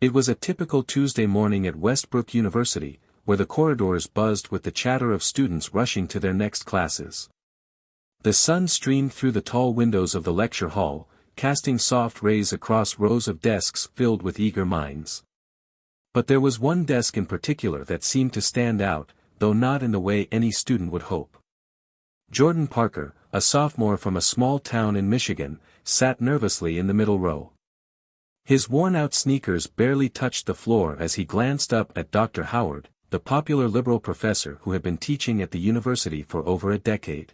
It was a typical Tuesday morning at Westbrook University, where the corridors buzzed with the chatter of students rushing to their next classes. The sun streamed through the tall windows of the lecture hall, casting soft rays across rows of desks filled with eager minds. But there was one desk in particular that seemed to stand out, though not in the way any student would hope. Jordan Parker, a sophomore from a small town in Michigan, sat nervously in the middle row. His worn-out sneakers barely touched the floor as he glanced up at Dr. Howard, the popular liberal professor who had been teaching at the university for over a decade.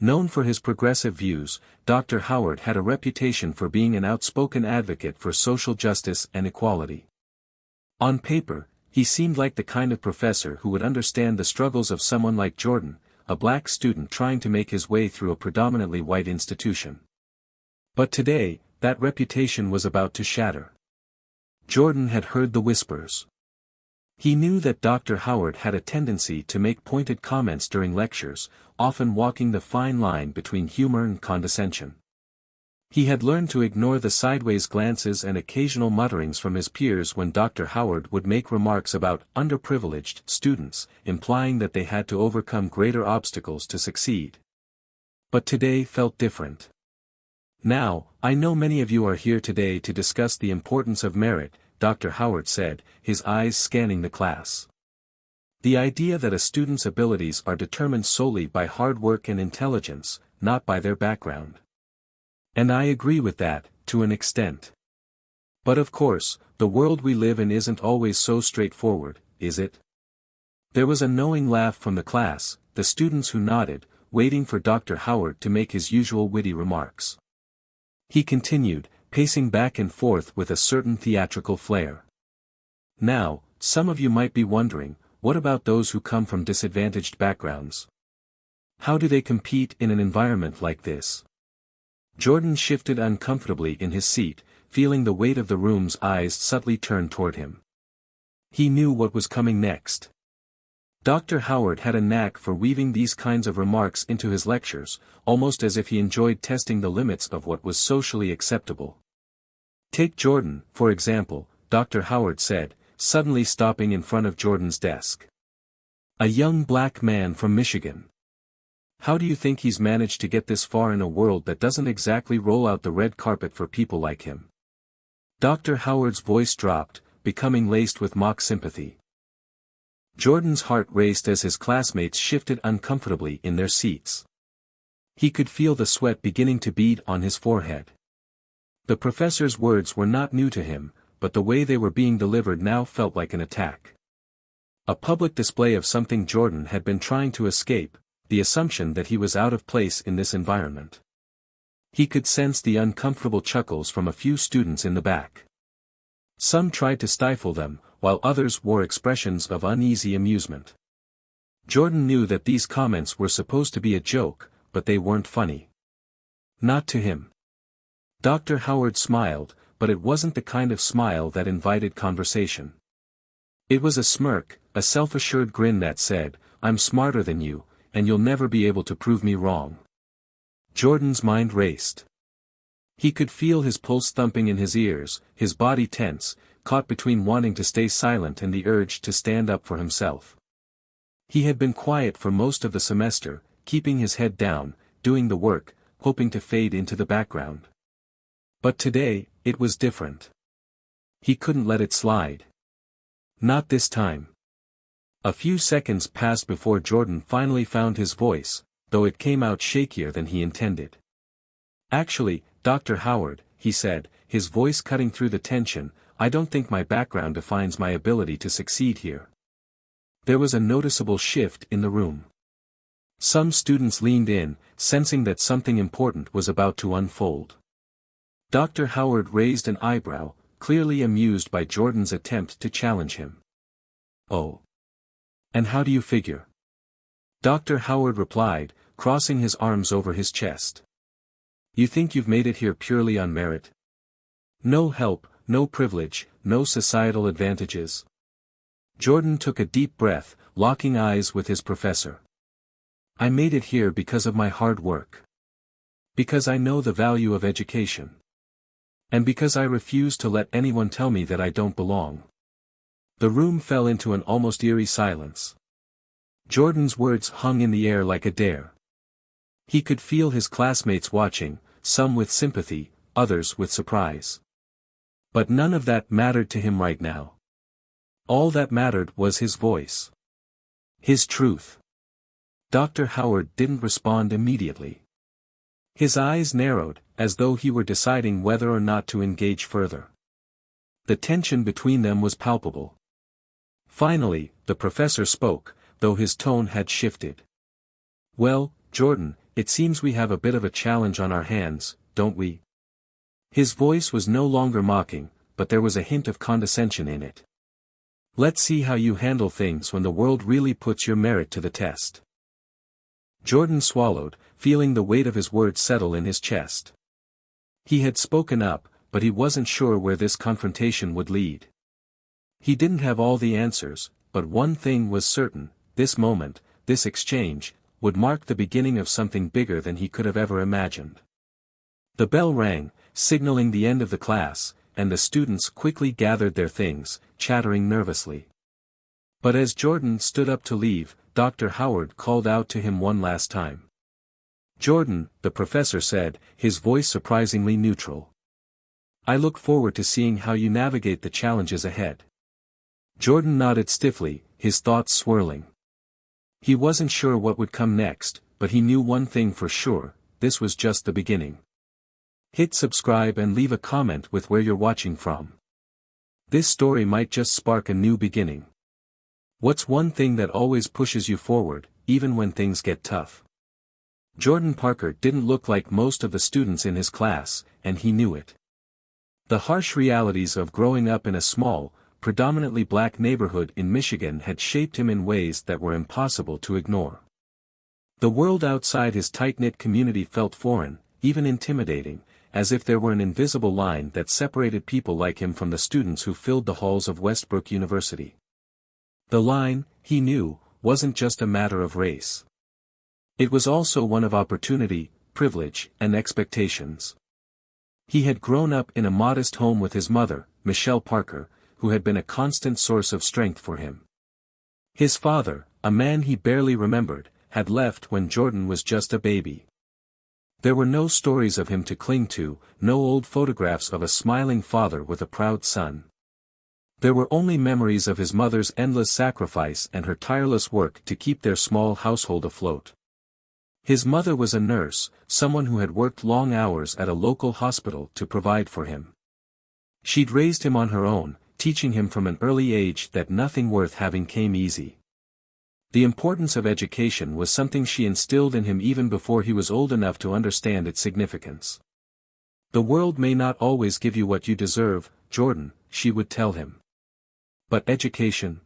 Known for his progressive views, Dr. Howard had a reputation for being an outspoken advocate for social justice and equality. On paper, he seemed like the kind of professor who would understand the struggles of someone like Jordan, a black student trying to make his way through a predominantly white institution. But today, that reputation was about to shatter. Jordan had heard the whispers. He knew that Dr. Howard had a tendency to make pointed comments during lectures, often walking the fine line between humor and condescension. He had learned to ignore the sideways glances and occasional mutterings from his peers when Dr. Howard would make remarks about underprivileged students, implying that they had to overcome greater obstacles to succeed. But today felt different. "Now, I know many of you are here today to discuss the importance of merit," Dr. Howard said, his eyes scanning the class. "The idea that a student's abilities are determined solely by hard work and intelligence, not by their background. And I agree with that, to an extent. But of course, the world we live in isn't always so straightforward, is it?" There was a knowing laugh from the class, the students who nodded, waiting for Dr. Howard to make his usual witty remarks. He continued, pacing back and forth with a certain theatrical flair. "Now, some of you might be wondering, what about those who come from disadvantaged backgrounds? How do they compete in an environment like this?" Jordan shifted uncomfortably in his seat, feeling the weight of the room's eyes subtly turned toward him. He knew what was coming next. Dr. Howard had a knack for weaving these kinds of remarks into his lectures, almost as if he enjoyed testing the limits of what was socially acceptable. "Take Jordan, for example," Dr. Howard said, suddenly stopping in front of Jordan's desk. "A young black man from Michigan. How do you think he's managed to get this far in a world that doesn't exactly roll out the red carpet for people like him?" Dr. Howard's voice dropped, becoming laced with mock sympathy. Jordan's heart raced as his classmates shifted uncomfortably in their seats. He could feel the sweat beginning to bead on his forehead. The professor's words were not new to him, but the way they were being delivered now felt like an attack. A public display of something Jordan had been trying to escape, the assumption that he was out of place in this environment. He could sense the uncomfortable chuckles from a few students in the back. Some tried to stifle them, while others wore expressions of uneasy amusement. Jordan knew that these comments were supposed to be a joke, but they weren't funny. Not to him. Dr. Howard smiled, but it wasn't the kind of smile that invited conversation. It was a smirk, a self-assured grin that said, "I'm smarter than you, and you'll never be able to prove me wrong." Jordan's mind raced. He could feel his pulse thumping in his ears, his body tense, caught between wanting to stay silent and the urge to stand up for himself. He had been quiet for most of the semester, keeping his head down, doing the work, hoping to fade into the background. But today, it was different. He couldn't let it slide. Not this time. A few seconds passed before Jordan finally found his voice, though it came out shakier than he intended. "Actually, Dr. Howard," he said, his voice cutting through the tension, "I don't think my background defines my ability to succeed here." There was a noticeable shift in the room. Some students leaned in, sensing that something important was about to unfold. Dr. Howard raised an eyebrow, clearly amused by Jordan's attempt to challenge him. "Oh. And how do you figure?" Dr. Howard replied, crossing his arms over his chest. "You think you've made it here purely on merit? No help, no privilege, no societal advantages?" Jordan took a deep breath, locking eyes with his professor. "I made it here because of my hard work. Because I know the value of education. And because I refuse to let anyone tell me that I don't belong. The room fell into an almost eerie silence. Jordan's words hung in the air like a dare. He could feel his classmates watching, some with sympathy, others with surprise. But none of that mattered to him right now. All that mattered was his voice. His truth. Dr. Howard didn't respond immediately. His eyes narrowed, as though he were deciding whether or not to engage further. The tension between them was palpable. Finally, the professor spoke, though his tone had shifted. "Well, Jordan, it seems we have a bit of a challenge on our hands, don't we?" His voice was no longer mocking, but there was a hint of condescension in it. "Let's see how you handle things when the world really puts your merit to the test." Jordan swallowed, feeling the weight of his words settle in his chest. He had spoken up, but he wasn't sure where this confrontation would lead. He didn't have all the answers, but one thing was certain: this moment, this exchange, would mark the beginning of something bigger than he could have ever imagined. The bell rang, signaling the end of the class, and the students quickly gathered their things, chattering nervously. But as Jordan stood up to leave, Dr. Howard called out to him one last time. "Jordan," the professor said, his voice surprisingly neutral. "I look forward to seeing how you navigate the challenges ahead." Jordan nodded stiffly, his thoughts swirling. He wasn't sure what would come next, but he knew one thing for sure: this was just the beginning. Hit subscribe and leave a comment with where you're watching from. This story might just spark a new beginning. What's one thing that always pushes you forward, even when things get tough? Jordan Parker didn't look like most of the students in his class, and he knew it. The harsh realities of growing up in a small, predominantly black neighborhood in Michigan had shaped him in ways that were impossible to ignore. The world outside his tight-knit community felt foreign, even intimidating, as if there were an invisible line that separated people like him from the students who filled the halls of Westbrook University. The line, he knew, wasn't just a matter of race. It was also one of opportunity, privilege, and expectations. He had grown up in a modest home with his mother, Michelle Parker, who had been a constant source of strength for him. His father, a man he barely remembered, had left when Jordan was just a baby. There were no stories of him to cling to, no old photographs of a smiling father with a proud son. There were only memories of his mother's endless sacrifice and her tireless work to keep their small household afloat. His mother was a nurse, someone who had worked long hours at a local hospital to provide for him. She'd raised him on her own, teaching him from an early age that nothing worth having came easy. The importance of education was something she instilled in him even before he was old enough to understand its significance. "The world may not always give you what you deserve, Jordan," she would tell him. "But education?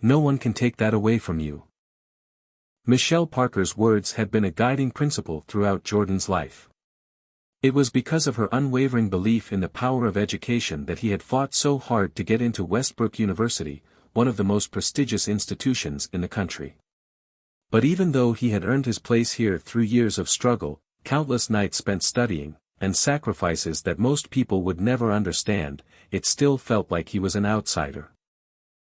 No one can take that away from you." Michelle Parker's words had been a guiding principle throughout Jordan's life. It was because of her unwavering belief in the power of education that he had fought so hard to get into Westbrook University, one of the most prestigious institutions in the country. But even though he had earned his place here through years of struggle, countless nights spent studying, and sacrifices that most people would never understand, it still felt like he was an outsider.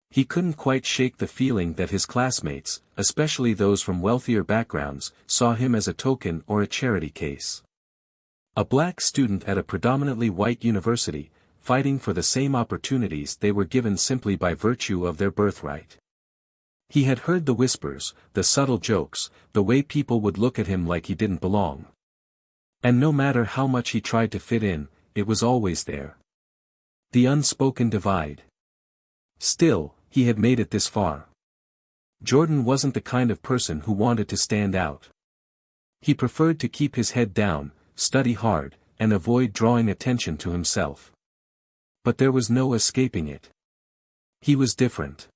He couldn't quite shake the feeling that his classmates, especially those from wealthier backgrounds, saw him as a token or a charity case. A black student at a predominantly white university, fighting for the same opportunities they were given simply by virtue of their birthright. He had heard the whispers, the subtle jokes, the way people would look at him like he didn't belong. And no matter how much he tried to fit in, it was always there. The unspoken divide. Still, he had made it this far. Jordan wasn't the kind of person who wanted to stand out. He preferred to keep his head down, study hard, and avoid drawing attention to himself. But there was no escaping it. He was different.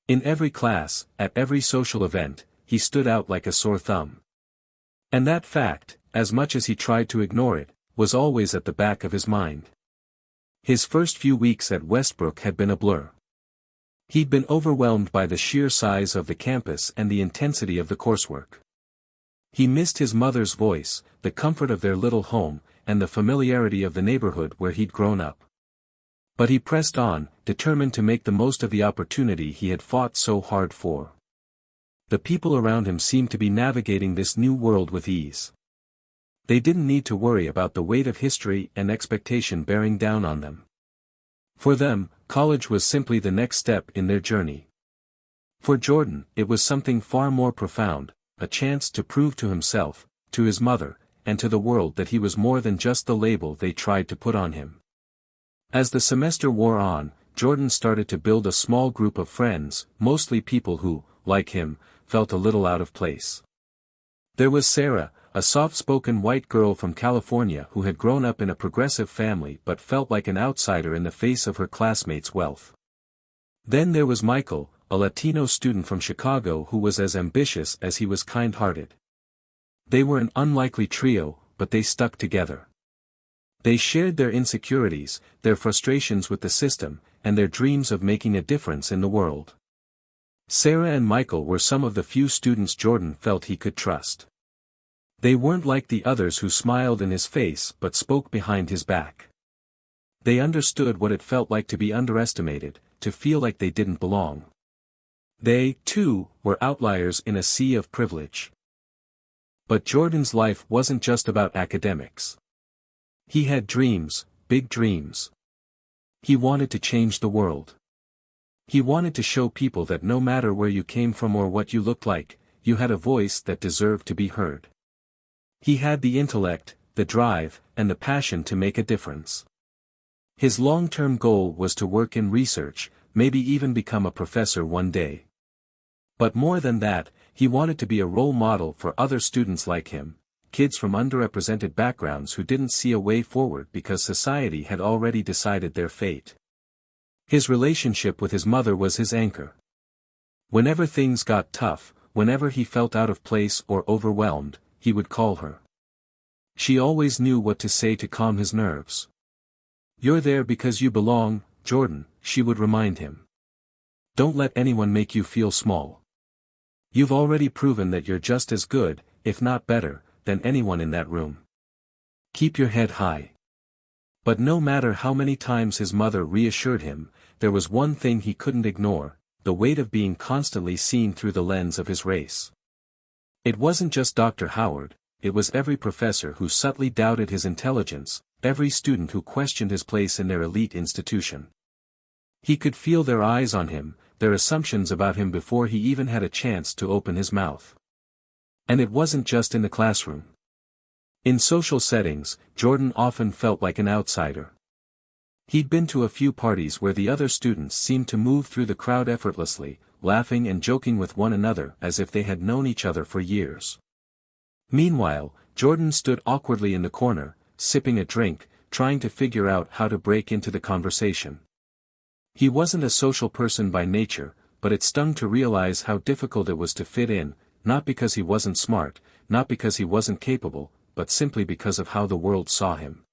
In every class, at every social event, he stood out like a sore thumb. And that fact, as much as he tried to ignore it, was always at the back of his mind. His first few weeks at Westbrook had been a blur. He'd been overwhelmed by the sheer size of the campus and the intensity of the coursework. He missed his mother's voice, the comfort of their little home, and the familiarity of the neighborhood where he'd grown up. But he pressed on, determined to make the most of the opportunity he had fought so hard for. The people around him seemed to be navigating this new world with ease. They didn't need to worry about the weight of history and expectation bearing down on them. For them, college was simply the next step in their journey. For Jordan, it was something far more profound, a chance to prove to himself, to his mother, and to the world that he was more than just the label they tried to put on him. As the semester wore on, Jordan started to build a small group of friends, mostly people who, like him, felt a little out of place. There was Sarah, a soft-spoken white girl from California who had grown up in a progressive family but felt like an outsider in the face of her classmates' wealth. Then there was Michael, a Latino student from Chicago who was as ambitious as he was kind-hearted. They were an unlikely trio, but they stuck together. They shared their insecurities, their frustrations with the system, and their dreams of making a difference in the world. Sarah and Michael were some of the few students Jordan felt he could trust. They weren't like the others who smiled in his face but spoke behind his back. They understood what it felt like to be underestimated, to feel like they didn't belong. They, too, were outliers in a sea of privilege. But Jordan's life wasn't just about academics. He had dreams, big dreams. He wanted to change the world. He wanted to show people that no matter where you came from or what you looked like, you had a voice that deserved to be heard. He had the intellect, the drive, and the passion to make a difference. His long-term goal was to work in research, maybe even become a professor one day. But more than that, he wanted to be a role model for other students like him, kids from underrepresented backgrounds who didn't see a way forward because society had already decided their fate. His relationship with his mother was his anchor. Whenever things got tough, whenever he felt out of place or overwhelmed, he would call her. She always knew what to say to calm his nerves. "You're there because you belong, Jordan," she would remind him. "Don't let anyone make you feel small. You've already proven that you're just as good, if not better, than anyone in that room. Keep your head high." But no matter how many times his mother reassured him, there was one thing he couldn't ignore, the weight of being constantly seen through the lens of his race. It wasn't just Dr. Howard, it was every professor who subtly doubted his intelligence, every student who questioned his place in their elite institution. He could feel their eyes on him, their assumptions about him before he even had a chance to open his mouth. And it wasn't just in the classroom. In social settings, Jordan often felt like an outsider. He'd been to a few parties where the other students seemed to move through the crowd effortlessly, laughing and joking with one another as if they had known each other for years. Meanwhile, Jordan stood awkwardly in the corner, sipping a drink, trying to figure out how to break into the conversation. He wasn't a social person by nature, but it stung to realize how difficult it was to fit in, not because he wasn't smart, not because he wasn't capable, but simply because of how the world saw him.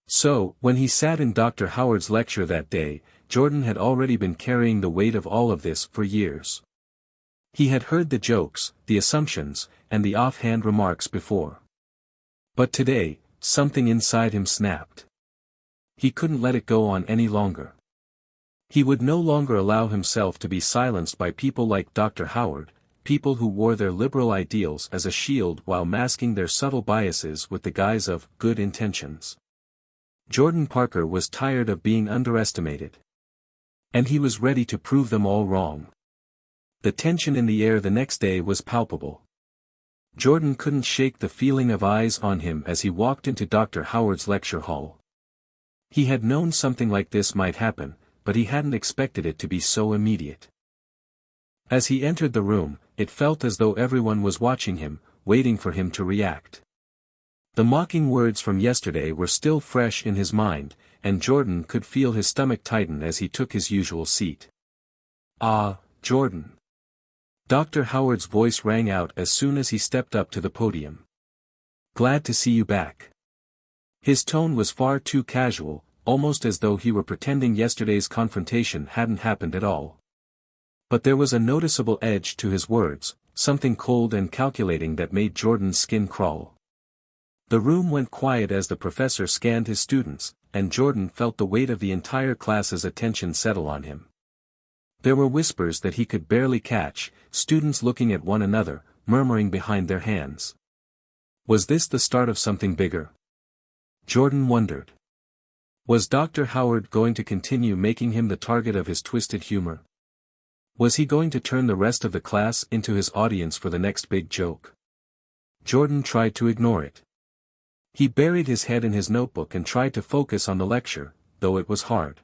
So, when he sat in Dr. Howard's lecture that day, Jordan had already been carrying the weight of all of this for years. He had heard the jokes, the assumptions, and the offhand remarks before. But today, something inside him snapped. He couldn't let it go on any longer. He would no longer allow himself to be silenced by people like Dr. Howard, people who wore their liberal ideals as a shield while masking their subtle biases with the guise of good intentions. Jordan Parker was tired of being underestimated. And he was ready to prove them all wrong. The tension in the air the next day was palpable. Jordan couldn't shake the feeling of eyes on him as he walked into Dr. Howard's lecture hall. He had known something like this might happen, but he hadn't expected it to be so immediate. As he entered the room, it felt as though everyone was watching him, waiting for him to react. The mocking words from yesterday were still fresh in his mind, and Jordan could feel his stomach tighten as he took his usual seat. "Ah, Jordan." Dr. Howard's voice rang out as soon as he stepped up to the podium. "Glad to see you back." His tone was far too casual, almost as though he were pretending yesterday's confrontation hadn't happened at all. But there was a noticeable edge to his words, something cold and calculating that made Jordan's skin crawl. The room went quiet as the professor scanned his students, and Jordan felt the weight of the entire class's attention settle on him. There were whispers that he could barely catch, students looking at one another, murmuring behind their hands. Was this the start of something bigger? Jordan wondered. Was Dr. Howard going to continue making him the target of his twisted humor? Was he going to turn the rest of the class into his audience for the next big joke? Jordan tried to ignore it. He buried his head in his notebook and tried to focus on the lecture, though it was hard.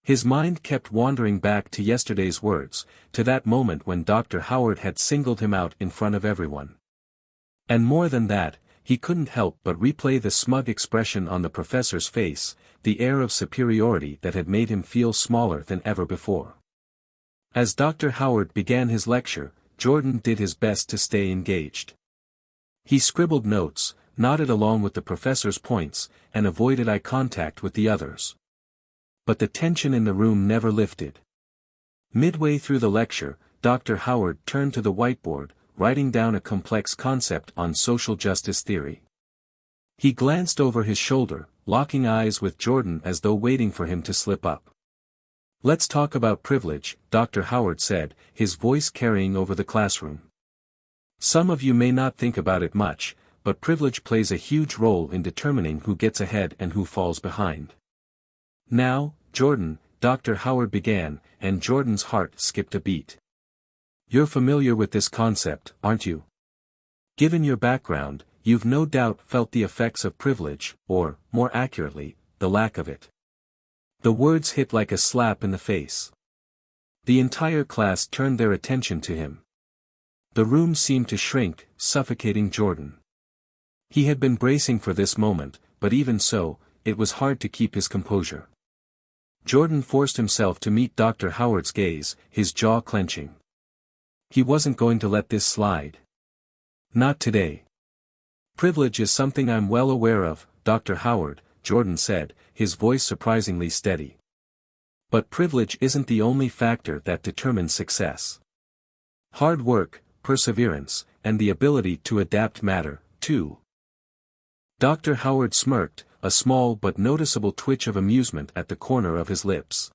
His mind kept wandering back to yesterday's words, to that moment when Dr. Howard had singled him out in front of everyone. And more than that, he couldn't help but replay the smug expression on the professor's face, the air of superiority that had made him feel smaller than ever before. As Dr. Howard began his lecture, Jordan did his best to stay engaged. He scribbled notes, nodded along with the professor's points, and avoided eye contact with the others. But the tension in the room never lifted. Midway through the lecture, Dr. Howard turned to the whiteboard, writing down a complex concept on social justice theory. He glanced over his shoulder, locking eyes with Jordan as though waiting for him to slip up. "Let's talk about privilege," Dr. Howard said, his voice carrying over the classroom. "Some of you may not think about it much, but privilege plays a huge role in determining who gets ahead and who falls behind. Now, Jordan," Dr. Howard began, and Jordan's heart skipped a beat. "You're familiar with this concept, aren't you? Given your background, you've no doubt felt the effects of privilege, or, more accurately, the lack of it." The words hit like a slap in the face. The entire class turned their attention to him. The room seemed to shrink, suffocating Jordan. He had been bracing for this moment, but even so, it was hard to keep his composure. Jordan forced himself to meet Dr. Howard's gaze, his jaw clenching. He wasn't going to let this slide. Not today. "Privilege is something I'm well aware of, Dr. Howard," Jordan said, his voice surprisingly steady. "But privilege isn't the only factor that determines success. Hard work, perseverance, and the ability to adapt matter, too." Dr. Howard smirked, a small but noticeable twitch of amusement at the corner of his lips.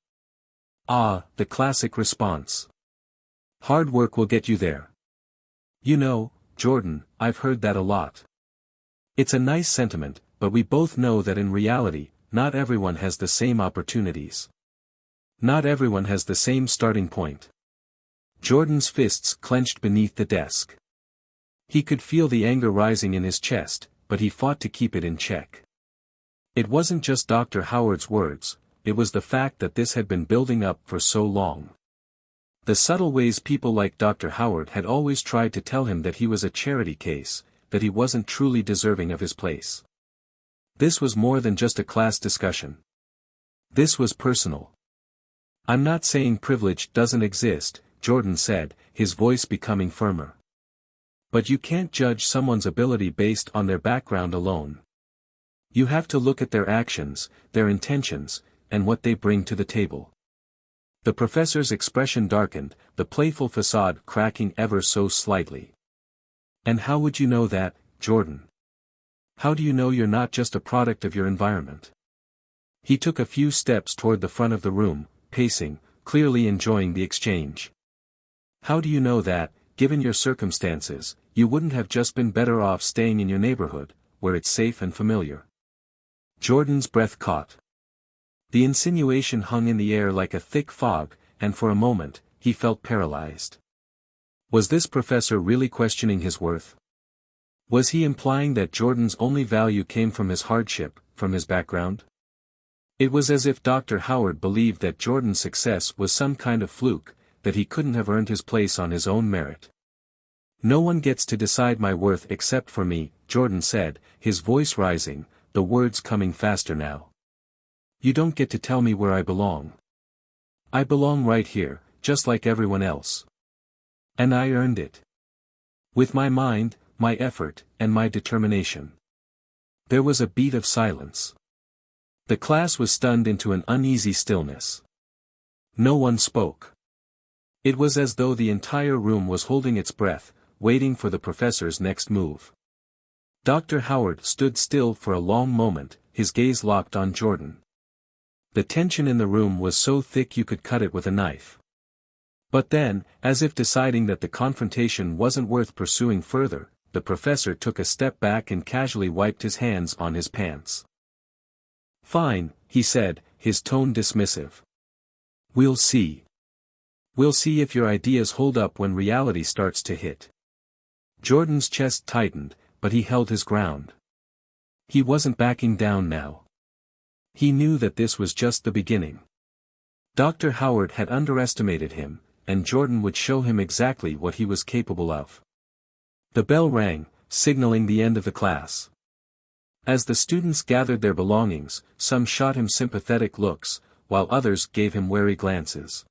"Ah, the classic response. Hard work will get you there. You know, Jordan, I've heard that a lot. It's a nice sentiment, but we both know that in reality, not everyone has the same opportunities. Not everyone has the same starting point." Jordan's fists clenched beneath the desk. He could feel the anger rising in his chest, but he fought to keep it in check. It wasn't just Dr. Howard's words, it was the fact that this had been building up for so long. The subtle ways people like Dr. Howard had always tried to tell him that he was a charity case, that he wasn't truly deserving of his place. This was more than just a class discussion. This was personal. "I'm not saying privilege doesn't exist," Jordan said, his voice becoming firmer. "But you can't judge someone's ability based on their background alone. You have to look at their actions, their intentions, and what they bring to the table." The professor's expression darkened, the playful facade cracking ever so slightly. "And how would you know that, Jordan? How do you know you're not just a product of your environment?" He took a few steps toward the front of the room, pacing, clearly enjoying the exchange. "How do you know that, given your circumstances, you wouldn't have just been better off staying in your neighborhood, where it's safe and familiar?" Jordan's breath caught. The insinuation hung in the air like a thick fog, and for a moment, he felt paralyzed. Was this professor really questioning his worth? Was he implying that Jordan's only value came from his hardship, from his background? It was as if Dr. Howard believed that Jordan's success was some kind of fluke, that he couldn't have earned his place on his own merit. "No one gets to decide my worth except for me," Jordan said, his voice rising, the words coming faster now. "You don't get to tell me where I belong. I belong right here, just like everyone else. And I earned it. With my mind, my effort, and my determination." There was a beat of silence. The class was stunned into an uneasy stillness. No one spoke. It was as though the entire room was holding its breath, waiting for the professor's next move. Dr. Howard stood still for a long moment, his gaze locked on Jordan. The tension in the room was so thick you could cut it with a knife. But then, as if deciding that the confrontation wasn't worth pursuing further, the professor took a step back and casually wiped his hands on his pants. "Fine," he said, his tone dismissive. "We'll see. We'll see if your ideas hold up when reality starts to hit." Jordan's chest tightened, but he held his ground. He wasn't backing down now. He knew that this was just the beginning. Dr. Howard had underestimated him, and Jordan would show him exactly what he was capable of. The bell rang, signaling the end of the class. As the students gathered their belongings, some shot him sympathetic looks, while others gave him wary glances.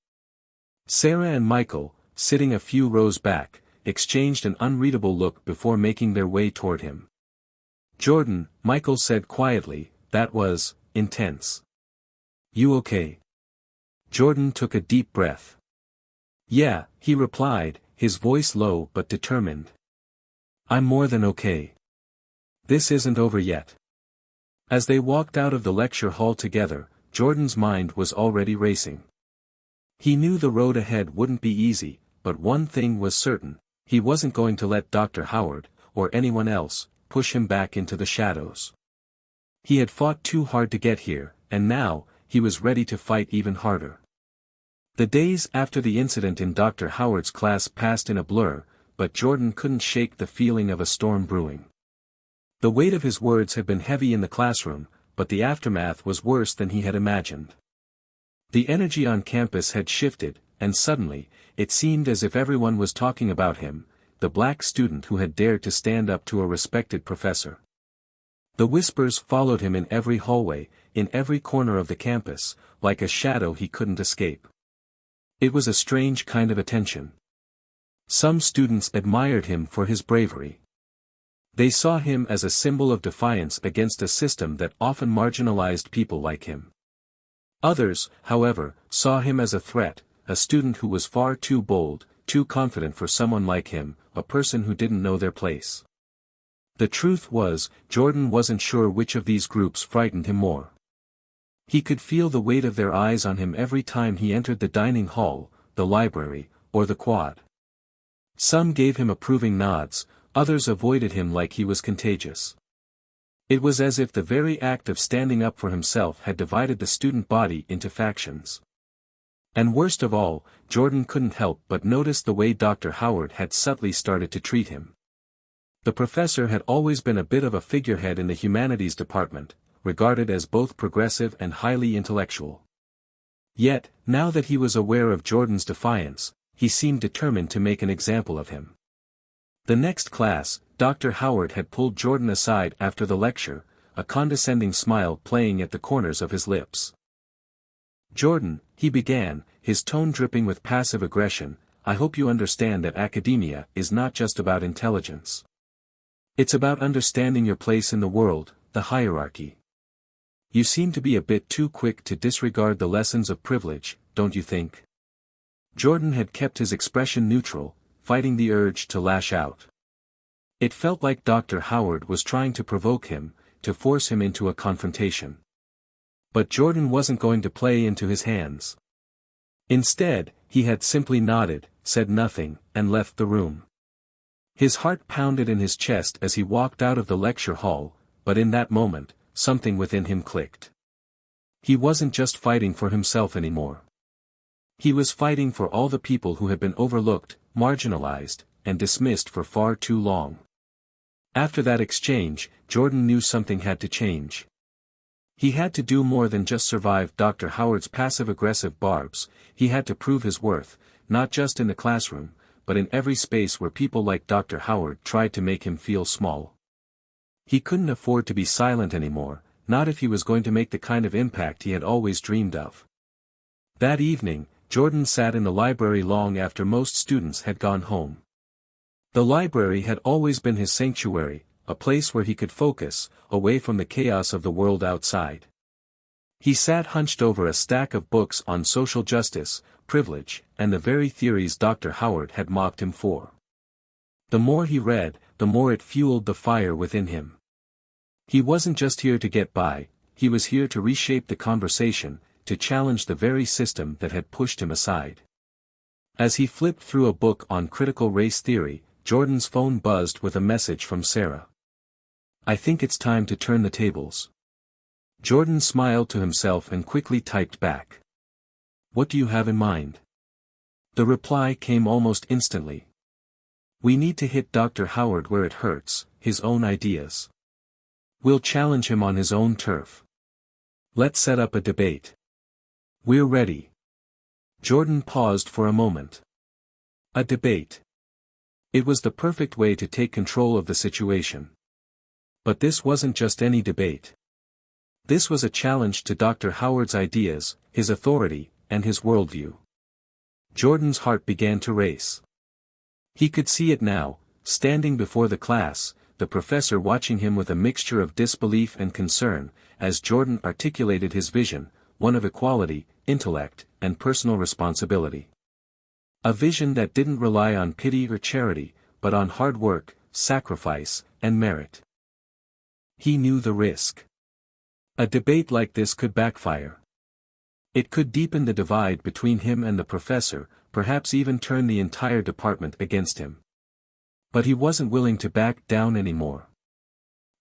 Sarah and Michael, sitting a few rows back, exchanged an unreadable look before making their way toward him. "Jordan," Michael said quietly, "that was intense. You okay?" Jordan took a deep breath. "Yeah," he replied, his voice low but determined. "I'm more than okay. This isn't over yet." As they walked out of the lecture hall together, Jordan's mind was already racing. He knew the road ahead wouldn't be easy, but one thing was certain: he wasn't going to let Dr. Howard, or anyone else, push him back into the shadows. He had fought too hard to get here, and now, he was ready to fight even harder. The days after the incident in Dr. Howard's class passed in a blur, but Jordan couldn't shake the feeling of a storm brewing. The weight of his words had been heavy in the classroom, but the aftermath was worse than he had imagined. The energy on campus had shifted, and suddenly, it seemed as if everyone was talking about him, the black student who had dared to stand up to a respected professor. The whispers followed him in every hallway, in every corner of the campus, like a shadow he couldn't escape. It was a strange kind of attention. Some students admired him for his bravery. They saw him as a symbol of defiance against a system that often marginalized people like him. Others, however, saw him as a threat, a student who was far too bold, too confident for someone like him, a person who didn't know their place. The truth was, Jordan wasn't sure which of these groups frightened him more. He could feel the weight of their eyes on him every time he entered the dining hall, the library, or the quad. Some gave him approving nods, others avoided him like he was contagious. It was as if the very act of standing up for himself had divided the student body into factions. And worst of all, Jordan couldn't help but notice the way Dr. Howard had subtly started to treat him. The professor had always been a bit of a figurehead in the humanities department, regarded as both progressive and highly intellectual. Yet, now that he was aware of Jordan's defiance, he seemed determined to make an example of him. The next class, Dr. Howard had pulled Jordan aside after the lecture, a condescending smile playing at the corners of his lips. "Jordan," he began, his tone dripping with passive aggression, "I hope you understand that academia is not just about intelligence. It's about understanding your place in the world, the hierarchy. You seem to be a bit too quick to disregard the lessons of privilege, don't you think?" Jordan had kept his expression neutral, fighting the urge to lash out. It felt like Dr. Howard was trying to provoke him, to force him into a confrontation. But Jordan wasn't going to play into his hands. Instead, he had simply nodded, said nothing, and left the room. His heart pounded in his chest as he walked out of the lecture hall, but in that moment, something within him clicked. He wasn't just fighting for himself anymore. He was fighting for all the people who had been overlooked, marginalized, and dismissed for far too long. After that exchange, Jordan knew something had to change. He had to do more than just survive Dr. Howard's passive-aggressive barbs, he had to prove his worth, not just in the classroom, but in every space where people like Dr. Howard tried to make him feel small. He couldn't afford to be silent anymore, not if he was going to make the kind of impact he had always dreamed of. That evening, Jordan sat in the library long after most students had gone home. The library had always been his sanctuary, a place where he could focus, away from the chaos of the world outside. He sat hunched over a stack of books on social justice, privilege, and the very theories Dr. Howard had mocked him for. The more he read, the more it fueled the fire within him. He wasn't just here to get by, he was here to reshape the conversation, to challenge the very system that had pushed him aside. As he flipped through a book on critical race theory, Jordan's phone buzzed with a message from Sarah. "I think it's time to turn the tables." Jordan smiled to himself and quickly typed back. "What do you have in mind?" The reply came almost instantly. "We need to hit Dr. Howard where it hurts, his own ideas. We'll challenge him on his own turf. Let's set up a debate. We're ready." Jordan paused for a moment. A debate. It was the perfect way to take control of the situation. But this wasn't just any debate. This was a challenge to Dr. Howard's ideas, his authority, and his worldview. Jordan's heart began to race. He could see it now, standing before the class, the professor watching him with a mixture of disbelief and concern, as Jordan articulated his vision, one of equality, intellect, and personal responsibility. A vision that didn't rely on pity or charity, but on hard work, sacrifice, and merit. He knew the risk. A debate like this could backfire. It could deepen the divide between him and the professor, perhaps even turn the entire department against him. But he wasn't willing to back down anymore.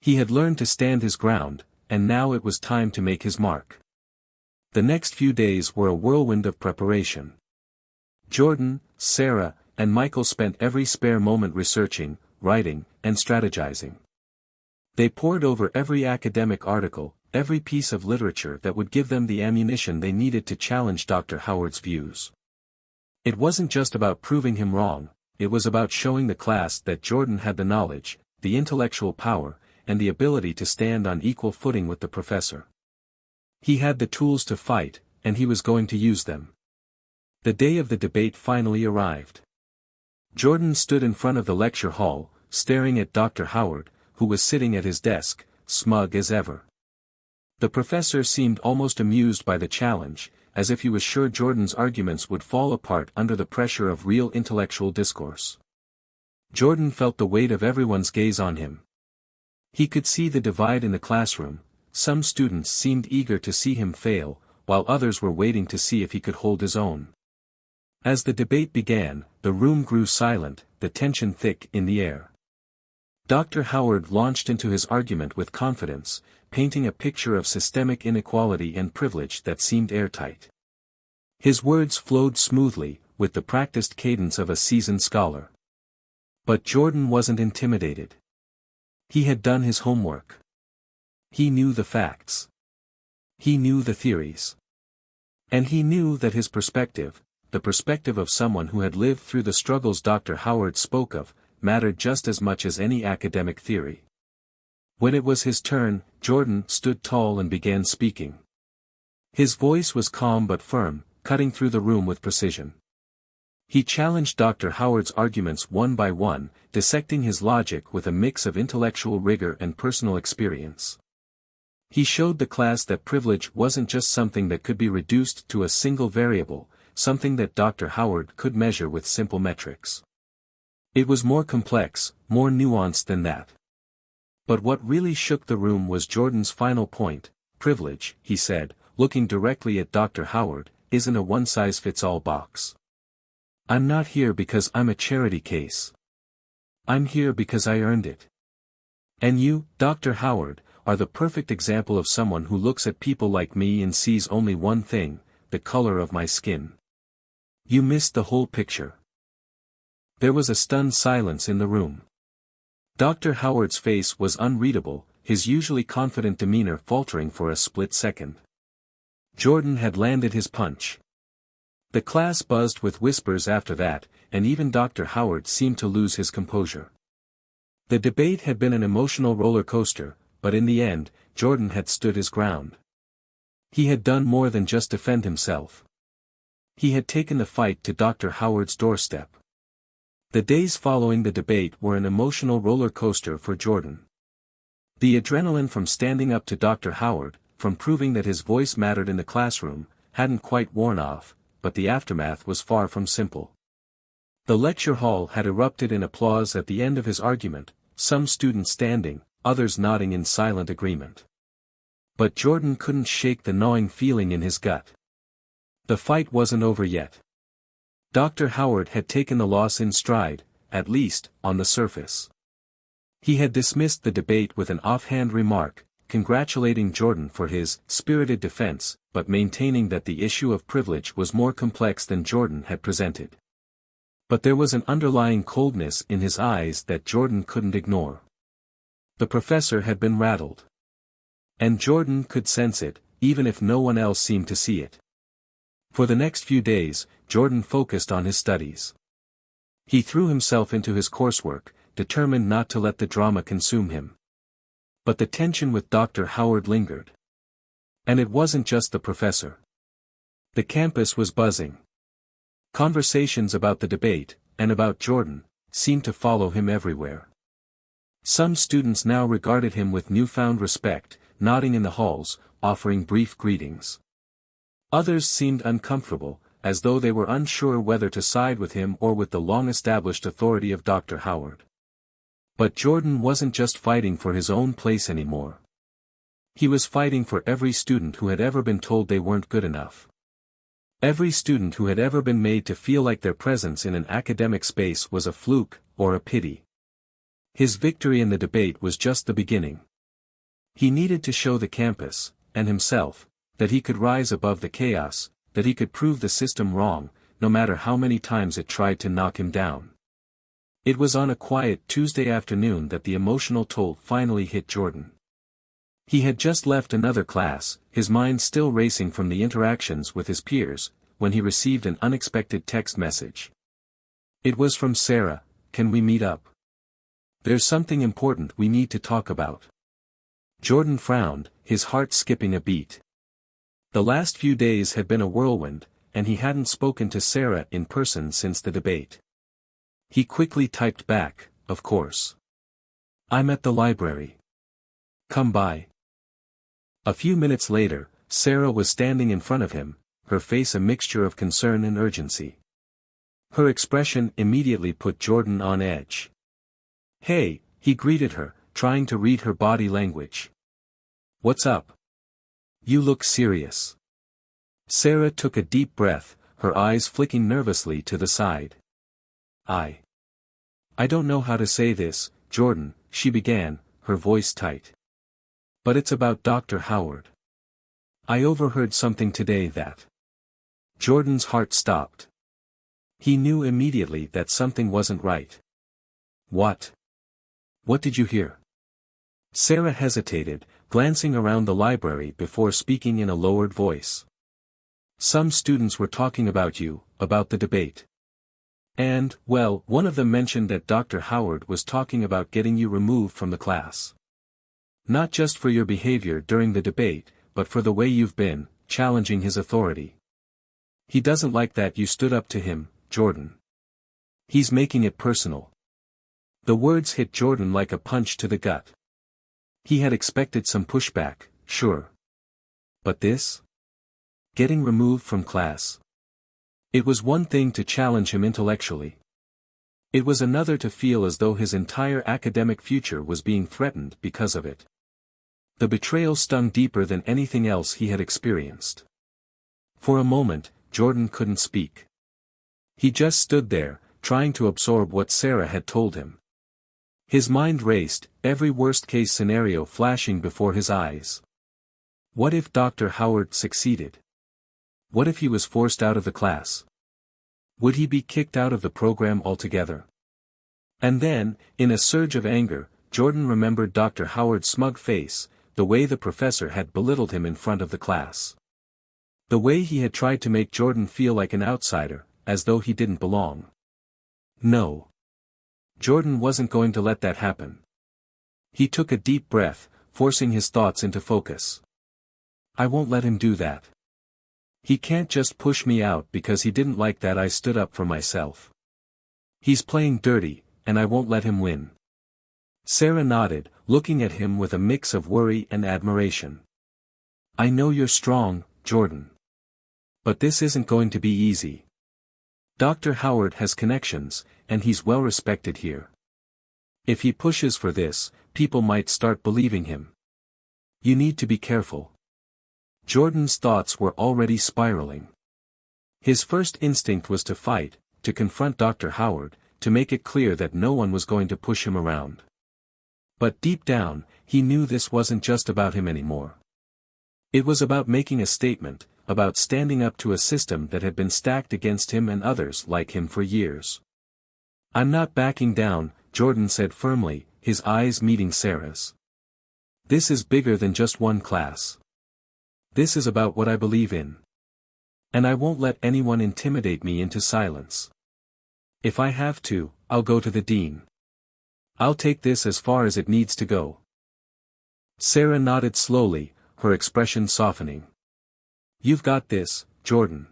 He had learned to stand his ground, and now it was time to make his mark. The next few days were a whirlwind of preparation. Jordan, Sarah, and Michael spent every spare moment researching, writing, and strategizing. They pored over every academic article, every piece of literature that would give them the ammunition they needed to challenge Dr. Howard's views. It wasn't just about proving him wrong, it was about showing the class that Jordan had the knowledge, the intellectual power, and the ability to stand on equal footing with the professor. He had the tools to fight, and he was going to use them. The day of the debate finally arrived. Jordan stood in front of the lecture hall, staring at Dr. Howard, who was sitting at his desk, smug as ever. The professor seemed almost amused by the challenge, as if he was sure Jordan's arguments would fall apart under the pressure of real intellectual discourse. Jordan felt the weight of everyone's gaze on him. He could see the divide in the classroom. Some students seemed eager to see him fail, while others were waiting to see if he could hold his own. As the debate began, the room grew silent, the tension thick in the air. Dr. Howard launched into his argument with confidence, painting a picture of systemic inequality and privilege that seemed airtight. His words flowed smoothly, with the practiced cadence of a seasoned scholar. But Jordan wasn't intimidated. He had done his homework. He knew the facts. He knew the theories. And he knew that his perspective, the perspective of someone who had lived through the struggles Dr. Howard spoke of, mattered just as much as any academic theory. When it was his turn, Jordan stood tall and began speaking. His voice was calm but firm, cutting through the room with precision. He challenged Dr. Howard's arguments one by one, dissecting his logic with a mix of intellectual rigor and personal experience. He showed the class that privilege wasn't just something that could be reduced to a single variable, something that Dr. Howard could measure with simple metrics. It was more complex, more nuanced than that. But what really shook the room was Jordan's final point. Privilege, he said, looking directly at Dr. Howard, isn't a one-size-fits-all box. I'm not here because I'm a charity case. I'm here because I earned it. And you, Dr. Howard, are the perfect example of someone who looks at people like me and sees only one thing, the color of my skin. You missed the whole picture. There was a stunned silence in the room. Dr. Howard's face was unreadable, his usually confident demeanor faltering for a split second. Jordan had landed his punch. The class buzzed with whispers after that, and even Dr. Howard seemed to lose his composure. The debate had been an emotional roller coaster, but in the end, Jordan had stood his ground. He had done more than just defend himself. He had taken the fight to Dr. Howard's doorstep. The days following the debate were an emotional roller coaster for Jordan. The adrenaline from standing up to Dr. Howard, from proving that his voice mattered in the classroom, hadn't quite worn off, but the aftermath was far from simple. The lecture hall had erupted in applause at the end of his argument, some students standing, others nodding in silent agreement. But Jordan couldn't shake the gnawing feeling in his gut. The fight wasn't over yet. Dr. Howard had taken the loss in stride, at least, on the surface. He had dismissed the debate with an offhand remark, congratulating Jordan for his spirited defense, but maintaining that the issue of privilege was more complex than Jordan had presented. But there was an underlying coldness in his eyes that Jordan couldn't ignore. The professor had been rattled. And Jordan could sense it, even if no one else seemed to see it. For the next few days, Jordan focused on his studies. He threw himself into his coursework, determined not to let the drama consume him. But the tension with Dr. Howard lingered. And it wasn't just the professor. The campus was buzzing. Conversations about the debate, and about Jordan, seemed to follow him everywhere. Some students now regarded him with newfound respect, nodding in the halls, offering brief greetings. Others seemed uncomfortable, as though they were unsure whether to side with him or with the long-established authority of Dr. Howard. But Jordan wasn't just fighting for his own place anymore. He was fighting for every student who had ever been told they weren't good enough. Every student who had ever been made to feel like their presence in an academic space was a fluke, or a pity. His victory in the debate was just the beginning. He needed to show the campus, and himself, that he could rise above the chaos, that he could prove the system wrong, no matter how many times it tried to knock him down. It was on a quiet Tuesday afternoon that the emotional toll finally hit Jordan. He had just left another class, his mind still racing from the interactions with his peers, when he received an unexpected text message. It was from Sarah. "Can we meet up? There's something important we need to talk about." Jordan frowned, his heart skipping a beat. The last few days had been a whirlwind, and he hadn't spoken to Sarah in person since the debate. He quickly typed back, "Of course. I'm at the library. Come by." A few minutes later, Sarah was standing in front of him, her face a mixture of concern and urgency. Her expression immediately put Jordan on edge. "Hey," he greeted her, trying to read her body language. "What's up? You look serious." Sarah took a deep breath, her eyes flicking nervously to the side. I don't know how to say this, Jordan," she began, her voice tight. "But it's about Dr. Howard. I overheard something today that—" Jordan's heart stopped. He knew immediately that something wasn't right. "What? What did you hear?" Sarah hesitated, glancing around the library before speaking in a lowered voice. "Some students were talking about you, about the debate. And, well, one of them mentioned that Dr. Howard was talking about getting you removed from the class. Not just for your behavior during the debate, but for the way you've been, challenging his authority. He doesn't like that you stood up to him, Jordan. He's making it personal." The words hit Jordan like a punch to the gut. He had expected some pushback, sure. But this? Getting removed from class. It was one thing to challenge him intellectually. It was another to feel as though his entire academic future was being threatened because of it. The betrayal stung deeper than anything else he had experienced. For a moment, Jordan couldn't speak. He just stood there, trying to absorb what Sarah had told him. His mind raced, every worst-case scenario flashing before his eyes. What if Dr. Howard succeeded? What if he was forced out of the class? Would he be kicked out of the program altogether? And then, in a surge of anger, Jordan remembered Dr. Howard's smug face, the way the professor had belittled him in front of the class. The way he had tried to make Jordan feel like an outsider, as though he didn't belong. No. Jordan wasn't going to let that happen. He took a deep breath, forcing his thoughts into focus. "I won't let him do that. He can't just push me out because he didn't like that I stood up for myself. He's playing dirty, and I won't let him win." Sarah nodded, looking at him with a mix of worry and admiration. "I know you're strong, Jordan. But this isn't going to be easy. Dr. Howard has connections, and he's well respected here. If he pushes for this, people might start believing him. You need to be careful. Jordan's thoughts were already spiraling. His first instinct was to fight, to confront Dr. Howard, to make it clear that no one was going to push him around. But deep down, he knew this wasn't just about him anymore. It was about making a statement, about standing up to a system that had been stacked against him and others like him for years. "I'm not backing down," Jordan said firmly, his eyes meeting Sarah's. "This is bigger than just one class. This is about what I believe in. And I won't let anyone intimidate me into silence. If I have to, I'll go to the dean. I'll take this as far as it needs to go." Sarah nodded slowly, her expression softening. "You've got this, Jordan.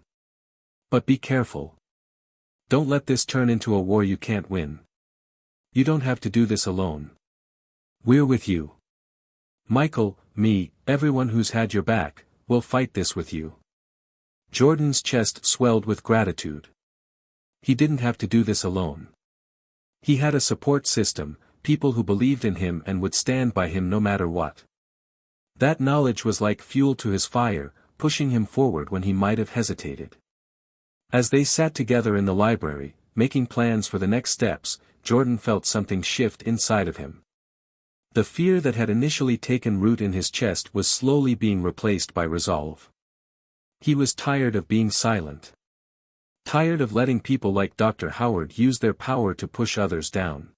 But be careful. Don't let this turn into a war you can't win. You don't have to do this alone. We're with you. Michael, me, everyone who's had your back, will fight this with you." Jordan's chest swelled with gratitude. He didn't have to do this alone. He had a support system, people who believed in him and would stand by him no matter what. That knowledge was like fuel to his fire, pushing him forward when he might have hesitated. As they sat together in the library, making plans for the next steps, Jordan felt something shift inside of him. The fear that had initially taken root in his chest was slowly being replaced by resolve. He was tired of being silent. Tired of letting people like Dr. Howard use their power to push others down.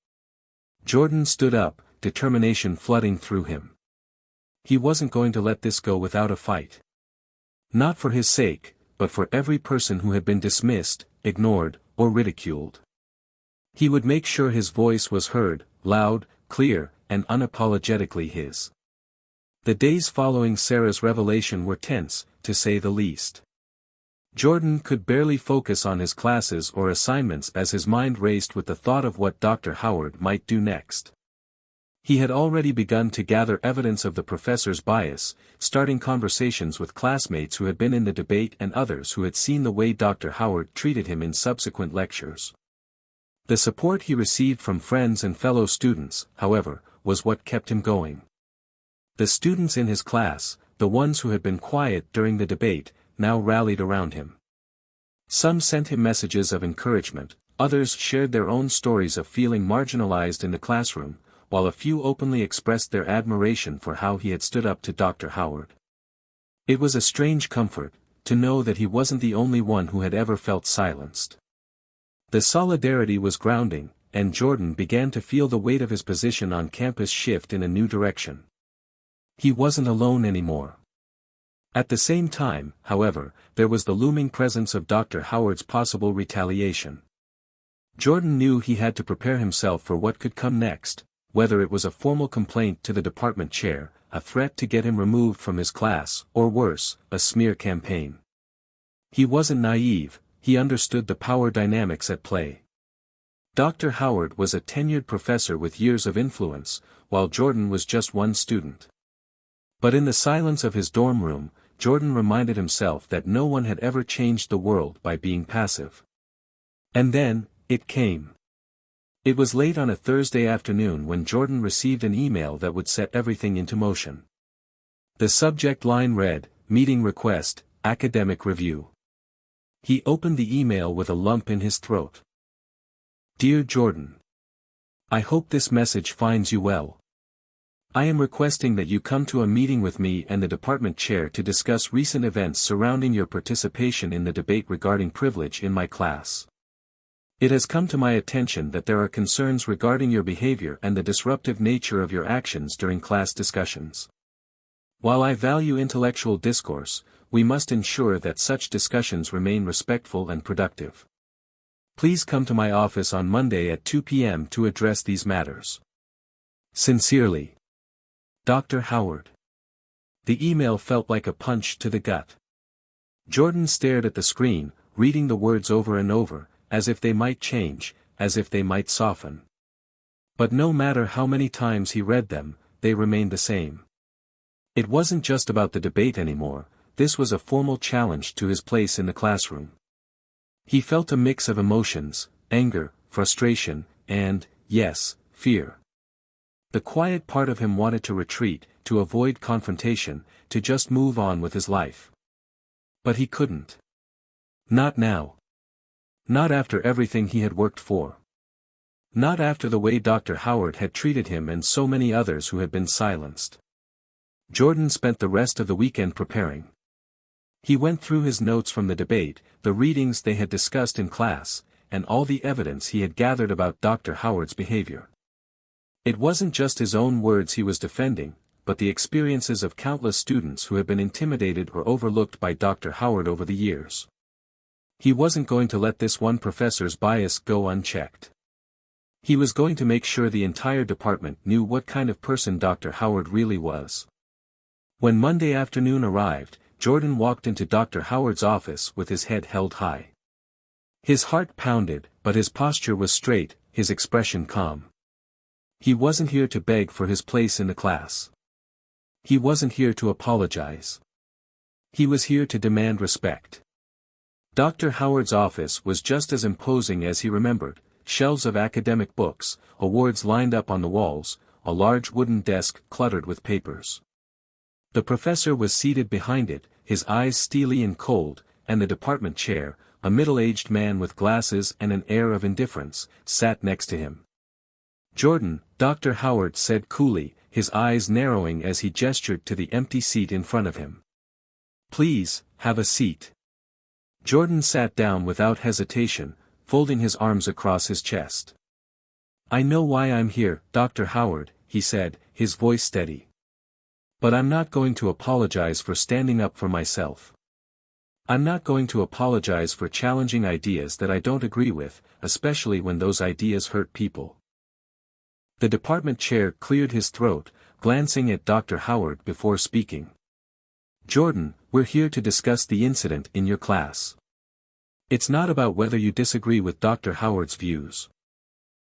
Jordan stood up, determination flooding through him. He wasn't going to let this go without a fight. Not for his sake, but for every person who had been dismissed, ignored, or ridiculed. He would make sure his voice was heard, loud, clear, and unapologetically his. The days following Sarah's revelation were tense, to say the least. Jordan could barely focus on his classes or assignments as his mind raced with the thought of what Dr. Howard might do next. He had already begun to gather evidence of the professor's bias, starting conversations with classmates who had been in the debate and others who had seen the way Dr. Howard treated him in subsequent lectures. The support he received from friends and fellow students, however, was what kept him going. The students in his class, the ones who had been quiet during the debate, now rallied around him. Some sent him messages of encouragement, others shared their own stories of feeling marginalized in the classroom, while a few openly expressed their admiration for how he had stood up to Dr. Howard. It was a strange comfort, to know that he wasn't the only one who had ever felt silenced. The solidarity was grounding, and Jordan began to feel the weight of his position on campus shift in a new direction. He wasn't alone anymore. At the same time, however, there was the looming presence of Dr. Howard's possible retaliation. Jordan knew he had to prepare himself for what could come next, whether it was a formal complaint to the department chair, a threat to get him removed from his class, or worse, a smear campaign. He wasn't naive, he understood the power dynamics at play. Dr. Howard was a tenured professor with years of influence, while Jordan was just one student. But in the silence of his dorm room, Jordan reminded himself that no one had ever changed the world by being passive. And then, it came. It was late on a Thursday afternoon when Jordan received an email that would set everything into motion. The subject line read, "Meeting request, academic review." He opened the email with a lump in his throat. "Dear Jordan, I hope this message finds you well. I am requesting that you come to a meeting with me and the department chair to discuss recent events surrounding your participation in the debate regarding privilege in my class. It has come to my attention that there are concerns regarding your behavior and the disruptive nature of your actions during class discussions. While I value intellectual discourse, we must ensure that such discussions remain respectful and productive. Please come to my office on Monday at 2 p.m. to address these matters. Sincerely, Dr. Howard." The email felt like a punch to the gut. Jordan stared at the screen, reading the words over and over, as if they might change, as if they might soften. But no matter how many times he read them, they remained the same. It wasn't just about the debate anymore, this was a formal challenge to his place in the classroom. He felt a mix of emotions, anger, frustration, and, yes, fear. The quiet part of him wanted to retreat, to avoid confrontation, to just move on with his life. But he couldn't. Not now. Not after everything he had worked for. Not after the way Dr. Howard had treated him and so many others who had been silenced. Jordan spent the rest of the weekend preparing. He went through his notes from the debate, the readings they had discussed in class, and all the evidence he had gathered about Dr. Howard's behavior. It wasn't just his own words he was defending, but the experiences of countless students who had been intimidated or overlooked by Dr. Howard over the years. He wasn't going to let this one professor's bias go unchecked. He was going to make sure the entire department knew what kind of person Dr. Howard really was. When Monday afternoon arrived, Jordan walked into Dr. Howard's office with his head held high. His heart pounded, but his posture was straight, his expression calm. He wasn't here to beg for his place in the class. He wasn't here to apologize. He was here to demand respect. Dr. Howard's office was just as imposing as he remembered, shelves of academic books, awards lined up on the walls, a large wooden desk cluttered with papers. The professor was seated behind it, his eyes steely and cold, and the department chair, a middle-aged man with glasses and an air of indifference, sat next to him. "Jordan," Dr. Howard said coolly, his eyes narrowing as he gestured to the empty seat in front of him. "Please, have a seat." Jordan sat down without hesitation, folding his arms across his chest. "I know why I'm here, Dr. Howard," he said, his voice steady. "But I'm not going to apologize for standing up for myself. I'm not going to apologize for challenging ideas that I don't agree with, especially when those ideas hurt people." The department chair cleared his throat, glancing at Dr. Howard before speaking. "Jordan, we're here to discuss the incident in your class. It's not about whether you disagree with Dr. Howard's views.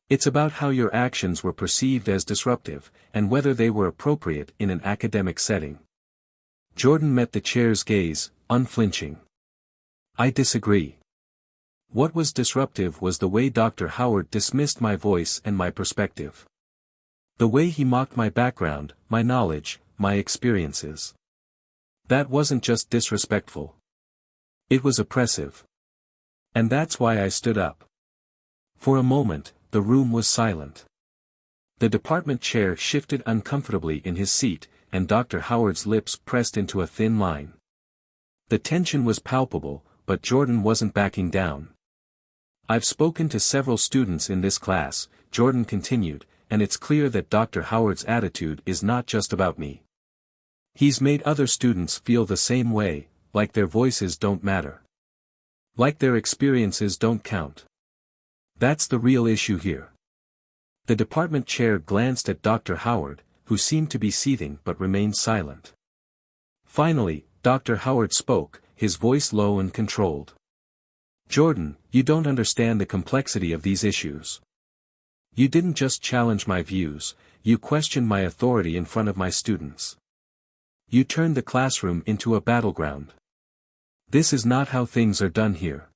It's about how your actions were perceived as disruptive, and whether they were appropriate in an academic setting." Jordan met the chair's gaze, unflinching. "I disagree. What was disruptive was the way Dr. Howard dismissed my voice and my perspective. The way he mocked my background, my knowledge, my experiences. That wasn't just disrespectful. It was oppressive. And that's why I stood up." For a moment, the room was silent. The department chair shifted uncomfortably in his seat, and Dr. Howard's lips pressed into a thin line. The tension was palpable, but Jordan wasn't backing down. "I've spoken to several students in this class," Jordan continued, "and it's clear that Dr. Howard's attitude is not just about me. He's made other students feel the same way, like their voices don't matter. Like their experiences don't count. That's the real issue here." The department chair glanced at Dr. Howard, who seemed to be seething but remained silent. Finally, Dr. Howard spoke, his voice low and controlled. "Jordan, you don't understand the complexity of these issues. You didn't just challenge my views, you questioned my authority in front of my students. You turned the classroom into a battleground. This is not how things are done here."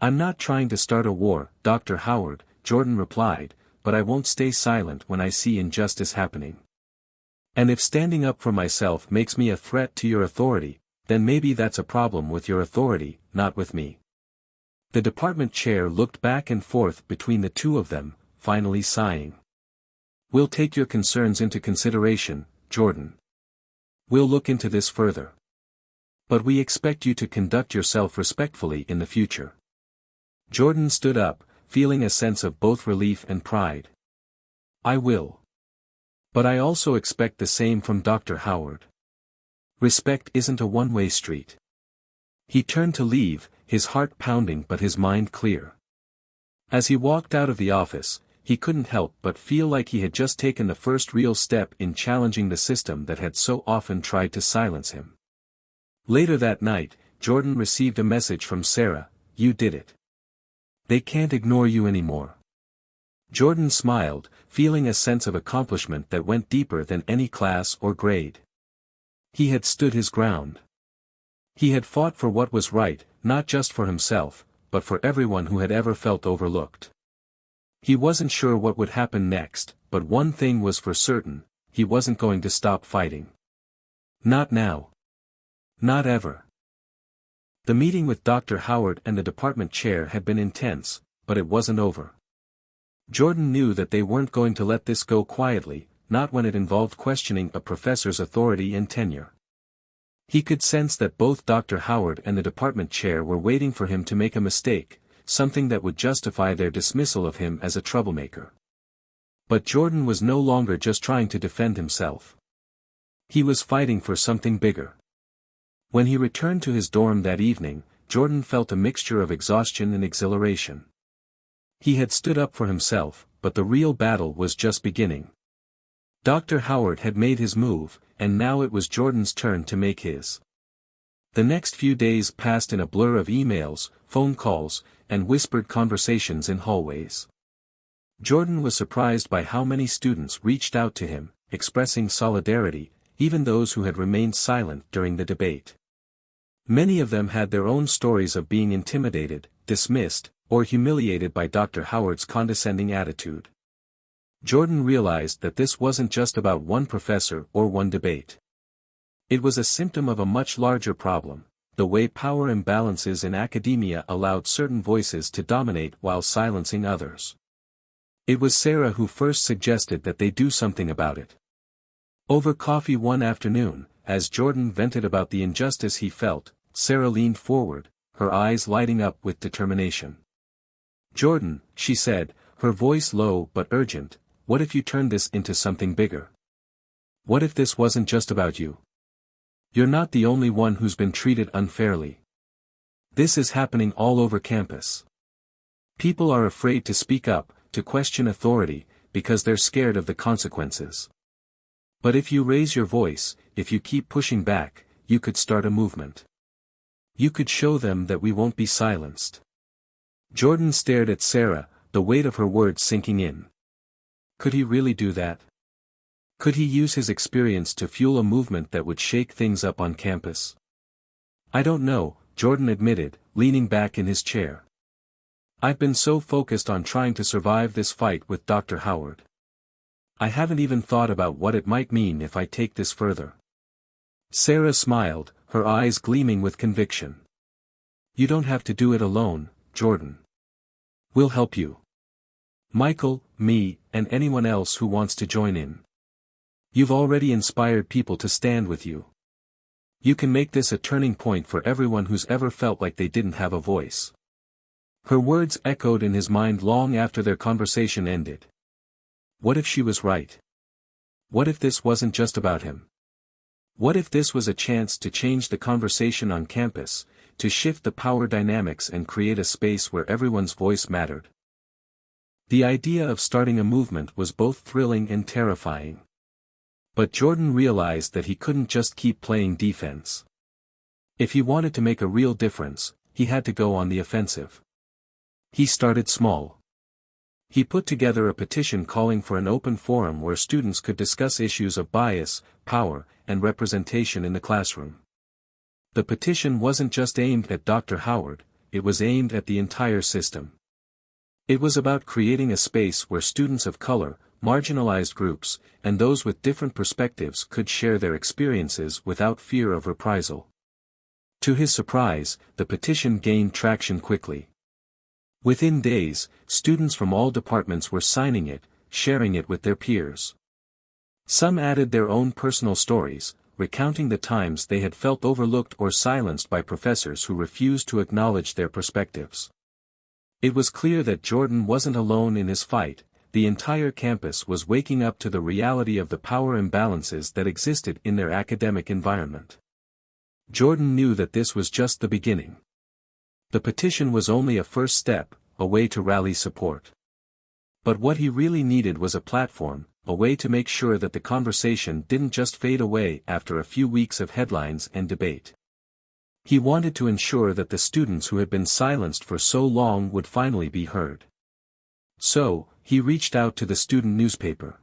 "I'm not trying to start a war, Dr. Howard," Jordan replied, "but I won't stay silent when I see injustice happening. And if standing up for myself makes me a threat to your authority, then maybe that's a problem with your authority, not with me." The department chair looked back and forth between the two of them, finally sighing. "We'll take your concerns into consideration, Jordan. We'll look into this further. But we expect you to conduct yourself respectfully in the future." Jordan stood up, feeling a sense of both relief and pride. "I will. But I also expect the same from Dr. Howard. Respect isn't a one-way street." He turned to leave, his heart pounding but his mind clear. As he walked out of the office, he couldn't help but feel like he had just taken the first real step in challenging the system that had so often tried to silence him. Later that night, Jordan received a message from Sarah, "You did it. They can't ignore you anymore." Jordan smiled, feeling a sense of accomplishment that went deeper than any class or grade. He had stood his ground. He had fought for what was right, not just for himself, but for everyone who had ever felt overlooked. He wasn't sure what would happen next, but one thing was for certain: he wasn't going to stop fighting. Not now. Not ever. The meeting with Dr. Howard and the department chair had been intense, but it wasn't over. Jordan knew that they weren't going to let this go quietly, not when it involved questioning a professor's authority and tenure. He could sense that both Dr. Howard and the department chair were waiting for him to make a mistake, something that would justify their dismissal of him as a troublemaker. But Jordan was no longer just trying to defend himself. He was fighting for something bigger. When he returned to his dorm that evening, Jordan felt a mixture of exhaustion and exhilaration. He had stood up for himself, but the real battle was just beginning. Dr. Howard had made his move, and now it was Jordan's turn to make his. The next few days passed in a blur of emails, phone calls, and whispered conversations in hallways. Jordan was surprised by how many students reached out to him, expressing solidarity, even those who had remained silent during the debate. Many of them had their own stories of being intimidated, dismissed, or humiliated by Dr. Howard's condescending attitude. Jordan realized that this wasn't just about one professor or one debate. It was a symptom of a much larger problem: the way power imbalances in academia allowed certain voices to dominate while silencing others. It was Sarah who first suggested that they do something about it. Over coffee one afternoon, as Jordan vented about the injustice he felt, Sarah leaned forward, her eyes lighting up with determination. "Jordan," she said, her voice low but urgent, "what if you turned this into something bigger? What if this wasn't just about you? You're not the only one who's been treated unfairly. This is happening all over campus. People are afraid to speak up, to question authority, because they're scared of the consequences. But if you raise your voice, if you keep pushing back, you could start a movement. You could show them that we won't be silenced." Jordan stared at Sarah, the weight of her words sinking in. Could he really do that? Could he use his experience to fuel a movement that would shake things up on campus? "I don't know," Jordan admitted, leaning back in his chair. "I've been so focused on trying to survive this fight with Dr. Howard. I haven't even thought about what it might mean if I take this further." Sarah smiled, her eyes gleaming with conviction. "You don't have to do it alone, Jordan. We'll help you. Michael, me, and anyone else who wants to join in. You've already inspired people to stand with you. You can make this a turning point for everyone who's ever felt like they didn't have a voice." Her words echoed in his mind long after their conversation ended. What if she was right? What if this wasn't just about him? What if this was a chance to change the conversation on campus, to shift the power dynamics and create a space where everyone's voice mattered? The idea of starting a movement was both thrilling and terrifying. But Jordan realized that he couldn't just keep playing defense. If he wanted to make a real difference, he had to go on the offensive. He started small. He put together a petition calling for an open forum where students could discuss issues of bias, power, and representation in the classroom. The petition wasn't just aimed at Dr. Howard, it was aimed at the entire system. It was about creating a space where students of color, marginalized groups, and those with different perspectives could share their experiences without fear of reprisal. To his surprise, the petition gained traction quickly. Within days, students from all departments were signing it, sharing it with their peers. Some added their own personal stories, recounting the times they had felt overlooked or silenced by professors who refused to acknowledge their perspectives. It was clear that Jordan wasn't alone in his fight. The entire campus was waking up to the reality of the power imbalances that existed in their academic environment. Jordan knew that this was just the beginning. The petition was only a first step, a way to rally support. But what he really needed was a platform, a way to make sure that the conversation didn't just fade away after a few weeks of headlines and debate. He wanted to ensure that the students who had been silenced for so long would finally be heard. So, he reached out to the student newspaper.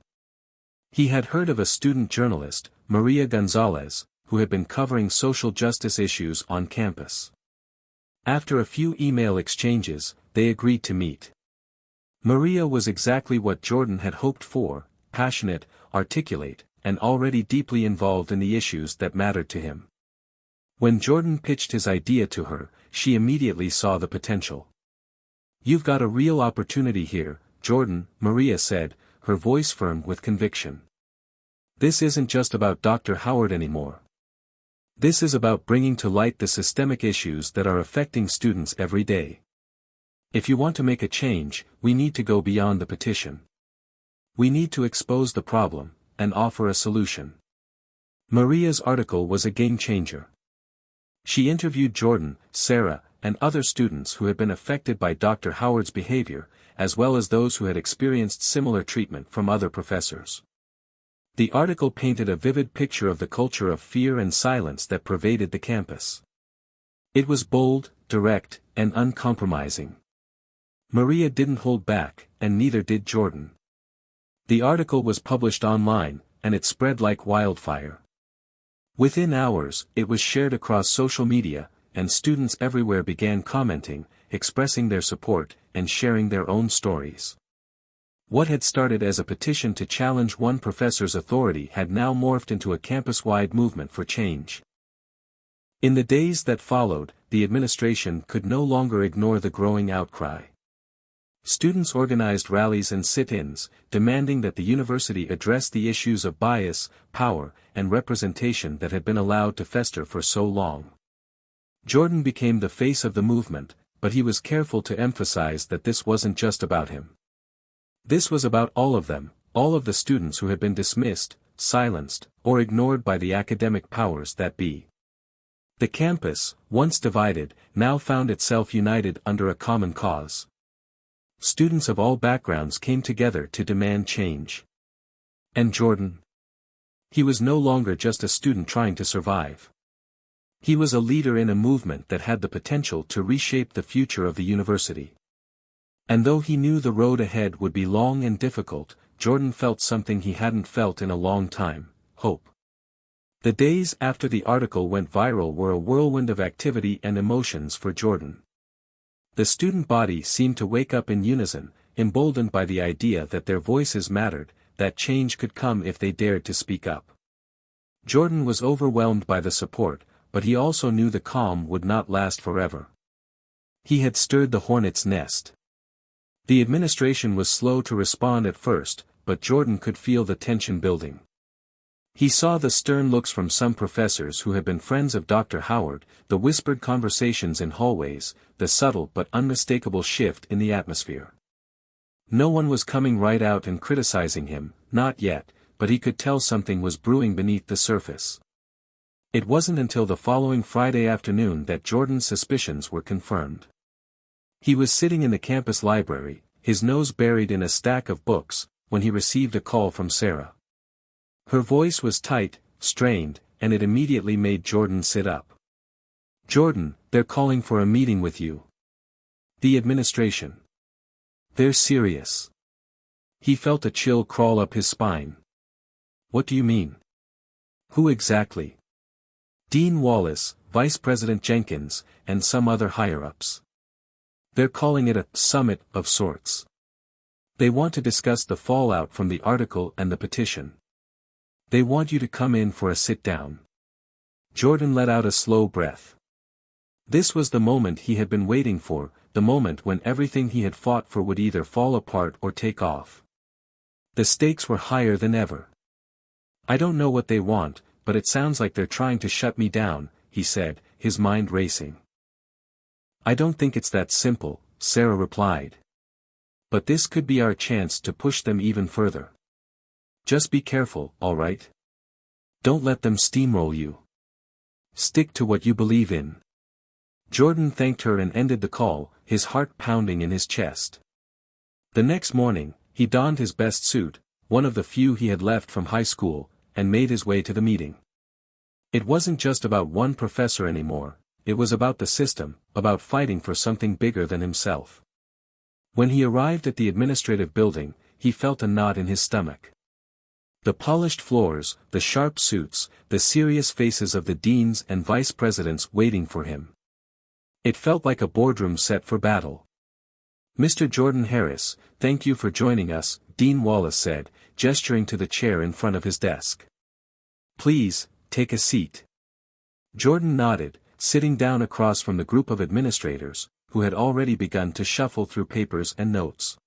He had heard of a student journalist, Maria Gonzalez, who had been covering social justice issues on campus. After a few email exchanges, they agreed to meet. Maria was exactly what Jordan had hoped for, passionate, articulate, and already deeply involved in the issues that mattered to him. When Jordan pitched his idea to her, she immediately saw the potential. "You've got a real opportunity here, Jordan," Maria said, her voice firm with conviction. "This isn't just about Dr. Howard anymore. This is about bringing to light the systemic issues that are affecting students every day. If you want to make a change, we need to go beyond the petition. We need to expose the problem, and offer a solution." Maria's article was a game changer. She interviewed Jordan, Sarah, and other students who had been affected by Dr. Howard's behavior, as well as those who had experienced similar treatment from other professors. The article painted a vivid picture of the culture of fear and silence that pervaded the campus. It was bold, direct, and uncompromising. Maria didn't hold back, and neither did Jordan. The article was published online, and it spread like wildfire. Within hours, it was shared across social media, and students everywhere began commenting, expressing their support, and sharing their own stories. What had started as a petition to challenge one professor's authority had now morphed into a campus-wide movement for change. In the days that followed, the administration could no longer ignore the growing outcry. Students organized rallies and sit-ins, demanding that the university address the issues of bias, power, and representation that had been allowed to fester for so long. Jordan became the face of the movement, but he was careful to emphasize that this wasn't just about him. This was about all of them, all of the students who had been dismissed, silenced, or ignored by the academic powers that be. The campus, once divided, now found itself united under a common cause. Students of all backgrounds came together to demand change. And Jordan? He was no longer just a student trying to survive. He was a leader in a movement that had the potential to reshape the future of the university. And though he knew the road ahead would be long and difficult, Jordan felt something he hadn't felt in a long time: hope. The days after the article went viral were a whirlwind of activity and emotions for Jordan. The student body seemed to wake up in unison, emboldened by the idea that their voices mattered, that change could come if they dared to speak up. Jordan was overwhelmed by the support, but he also knew the calm would not last forever. He had stirred the hornet's nest. The administration was slow to respond at first, but Jordan could feel the tension building. He saw the stern looks from some professors who had been friends of Dr. Howard, the whispered conversations in hallways, the subtle but unmistakable shift in the atmosphere. No one was coming right out and criticizing him, not yet, but he could tell something was brewing beneath the surface. It wasn't until the following Friday afternoon that Jordan's suspicions were confirmed. He was sitting in the campus library, his nose buried in a stack of books, when he received a call from Sarah. Her voice was tight, strained, and it immediately made Jordan sit up. "Jordan, they're calling for a meeting with you. The administration. They're serious." He felt a chill crawl up his spine. "What do you mean? Who exactly?" "Dean Wallace, Vice President Jenkins, and some other higher-ups. They're calling it a summit of sorts. They want to discuss the fallout from the article and the petition. They want you to come in for a sit-down." Jordan let out a slow breath. This was the moment he had been waiting for, the moment when everything he had fought for would either fall apart or take off. The stakes were higher than ever. "I don't know what they want, but it sounds like they're trying to shut me down," he said, his mind racing. "I don't think it's that simple," Sarah replied. "But this could be our chance to push them even further. Just be careful, all right? Don't let them steamroll you. Stick to what you believe in." Jordan thanked her and ended the call, his heart pounding in his chest. The next morning, he donned his best suit, one of the few he had left from high school, and made his way to the meeting. It wasn't just about one professor anymore, it was about the system, about fighting for something bigger than himself. When he arrived at the administrative building, he felt a knot in his stomach. The polished floors, the sharp suits, the serious faces of the deans and vice presidents waiting for him. It felt like a boardroom set for battle. "Mr. Jordan Harris, thank you for joining us," Dean Wallace said, gesturing to the chair in front of his desk. "Please, take a seat." Jordan nodded, sitting down across from the group of administrators, who had already begun to shuffle through papers and notes.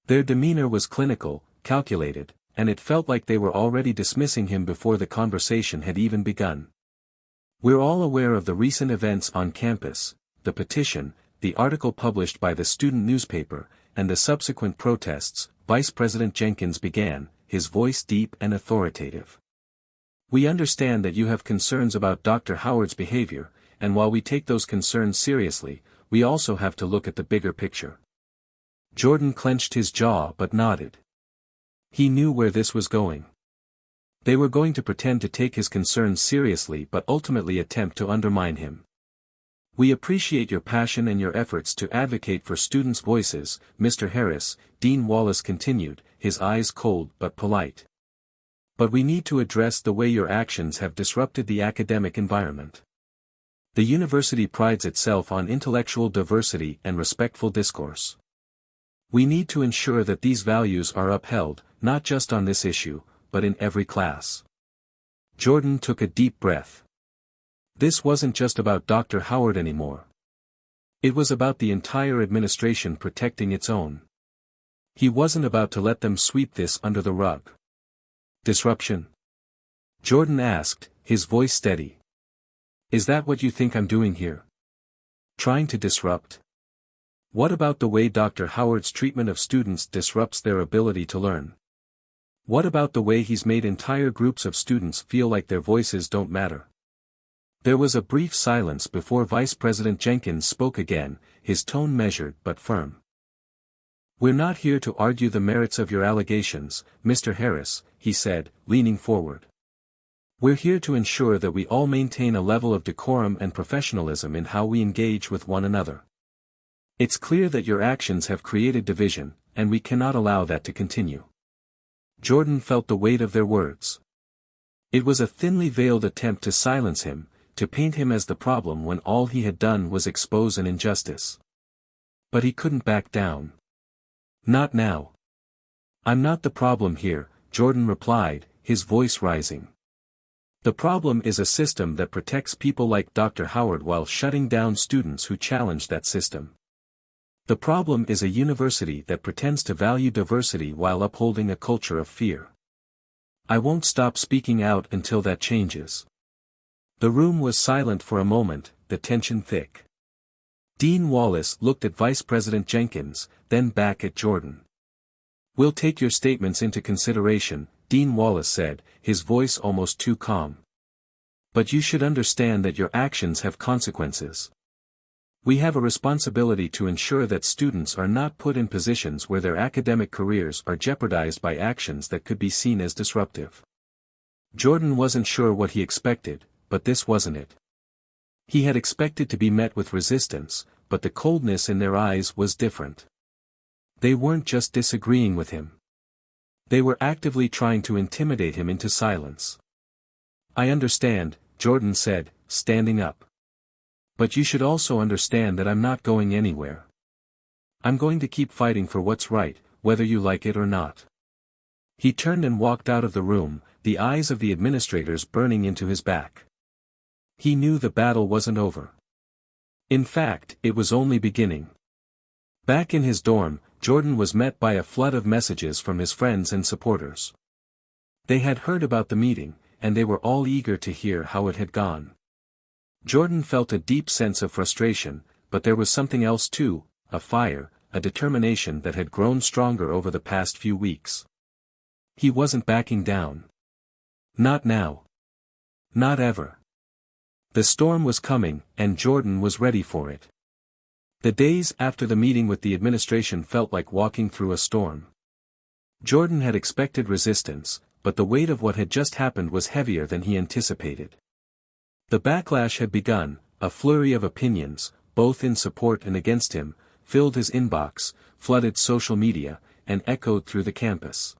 Their demeanor was clinical, calculated, and it felt like they were already dismissing him before the conversation had even begun. "We're all aware of the recent events on campus, the petition, the article published by the student newspaper, and the subsequent protests," Vice President Jenkins began, his voice deep and authoritative. "We understand that you have concerns about Dr. Howard's behavior, and while we take those concerns seriously, we also have to look at the bigger picture." Jordan clenched his jaw but nodded. He knew where this was going. They were going to pretend to take his concerns seriously but ultimately attempt to undermine him. "We appreciate your passion and your efforts to advocate for students' voices, Mr. Harris," Dean Wallace continued, his eyes cold but polite. "But we need to address the way your actions have disrupted the academic environment. The university prides itself on intellectual diversity and respectful discourse. We need to ensure that these values are upheld, not just on this issue, but in every class." Jordan took a deep breath. This wasn't just about Dr. Howard anymore. It was about the entire administration protecting its own. He wasn't about to let them sweep this under the rug. "Disruption?" Jordan asked, his voice steady. "Is that what you think I'm doing here? Trying to disrupt? What about the way Dr. Howard's treatment of students disrupts their ability to learn? What about the way he's made entire groups of students feel like their voices don't matter?" There was a brief silence before Vice President Jenkins spoke again, his tone measured but firm. "We're not here to argue the merits of your allegations, Mr. Harris," he said, leaning forward. "We're here to ensure that we all maintain a level of decorum and professionalism in how we engage with one another. It's clear that your actions have created division, and we cannot allow that to continue." Jordan felt the weight of their words. It was a thinly veiled attempt to silence him, to paint him as the problem when all he had done was expose an injustice. But he couldn't back down. "Not now. I'm not the problem here," Jordan replied, his voice rising. "The problem is a system that protects people like Dr. Howard while shutting down students who challenge that system. The problem is a university that pretends to value diversity while upholding a culture of fear. I won't stop speaking out until that changes." The room was silent for a moment, the tension thick. Dean Wallace looked at Vice President Jenkins, then back at Jordan. "We'll take your statements into consideration," Dean Wallace said, his voice almost too calm. "But you should understand that your actions have consequences. We have a responsibility to ensure that students are not put in positions where their academic careers are jeopardized by actions that could be seen as disruptive." Jordan wasn't sure what he expected, but this wasn't it. He had expected to be met with resistance, but the coldness in their eyes was different. They weren't just disagreeing with him. They were actively trying to intimidate him into silence. "I understand," Jordan said, standing up. "But you should also understand that I'm not going anywhere. I'm going to keep fighting for what's right, whether you like it or not." He turned and walked out of the room, the eyes of the administrators burning into his back. He knew the battle wasn't over. In fact, it was only beginning. Back in his dorm, Jordan was met by a flood of messages from his friends and supporters. They had heard about the meeting, and they were all eager to hear how it had gone. Jordan felt a deep sense of frustration, but there was something else too, a fire, a determination that had grown stronger over the past few weeks. He wasn't backing down. Not now. Not ever. The storm was coming, and Jordan was ready for it. The days after the meeting with the administration felt like walking through a storm. Jordan had expected resistance, but the weight of what had just happened was heavier than he anticipated. The backlash had begun, a flurry of opinions, both in support and against him, filled his inbox, flooded social media, and echoed through the campus.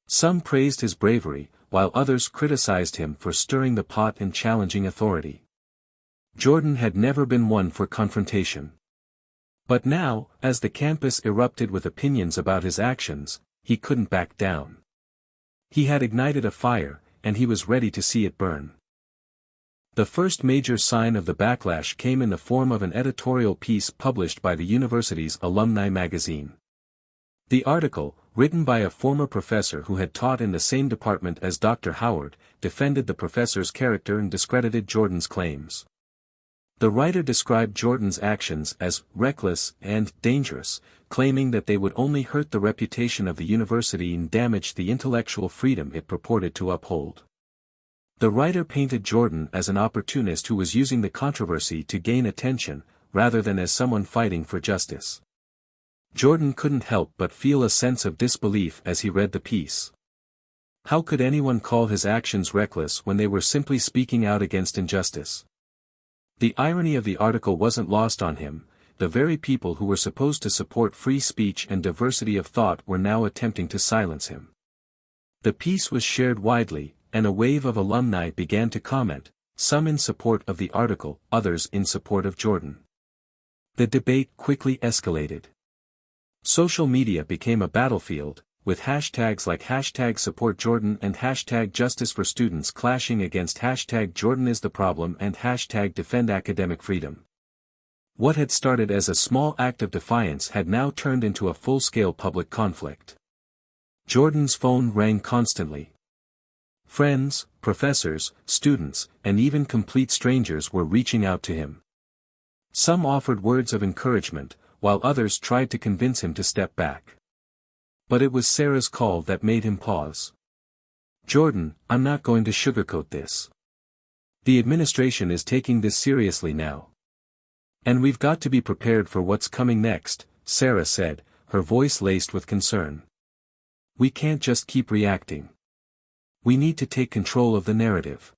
Some praised his bravery, while others criticized him for stirring the pot and challenging authority. Jordan had never been one for confrontation. But now, as the campus erupted with opinions about his actions, he couldn't back down. He had ignited a fire, and he was ready to see it burn. The first major sign of the backlash came in the form of an editorial piece published by the university's alumni magazine. The article, written by a former professor who had taught in the same department as Dr. Howard, defended the professor's character and discredited Jordan's claims. The writer described Jordan's actions as reckless and dangerous, claiming that they would only hurt the reputation of the university and damage the intellectual freedom it purported to uphold. The writer painted Jordan as an opportunist who was using the controversy to gain attention, rather than as someone fighting for justice. Jordan couldn't help but feel a sense of disbelief as he read the piece. How could anyone call his actions reckless when they were simply speaking out against injustice? The irony of the article wasn't lost on him. The very people who were supposed to support free speech and diversity of thought were now attempting to silence him. The piece was shared widely, and a wave of alumni began to comment, some in support of the article, others in support of Jordan. The debate quickly escalated. Social media became a battlefield, with hashtags like #SupportJordan and #JusticeForStudents clashing against #JordanIsTheProblem and #DefendAcademicFreedom. What had started as a small act of defiance had now turned into a full-scale public conflict. Jordan's phone rang constantly. Friends, professors, students, and even complete strangers were reaching out to him. Some offered words of encouragement, while others tried to convince him to step back. But it was Sarah's call that made him pause. "Jordan, I'm not going to sugarcoat this. The administration is taking this seriously now. And we've got to be prepared for what's coming next," Sarah said, her voice laced with concern. "We can't just keep reacting. We need to take control of the narrative."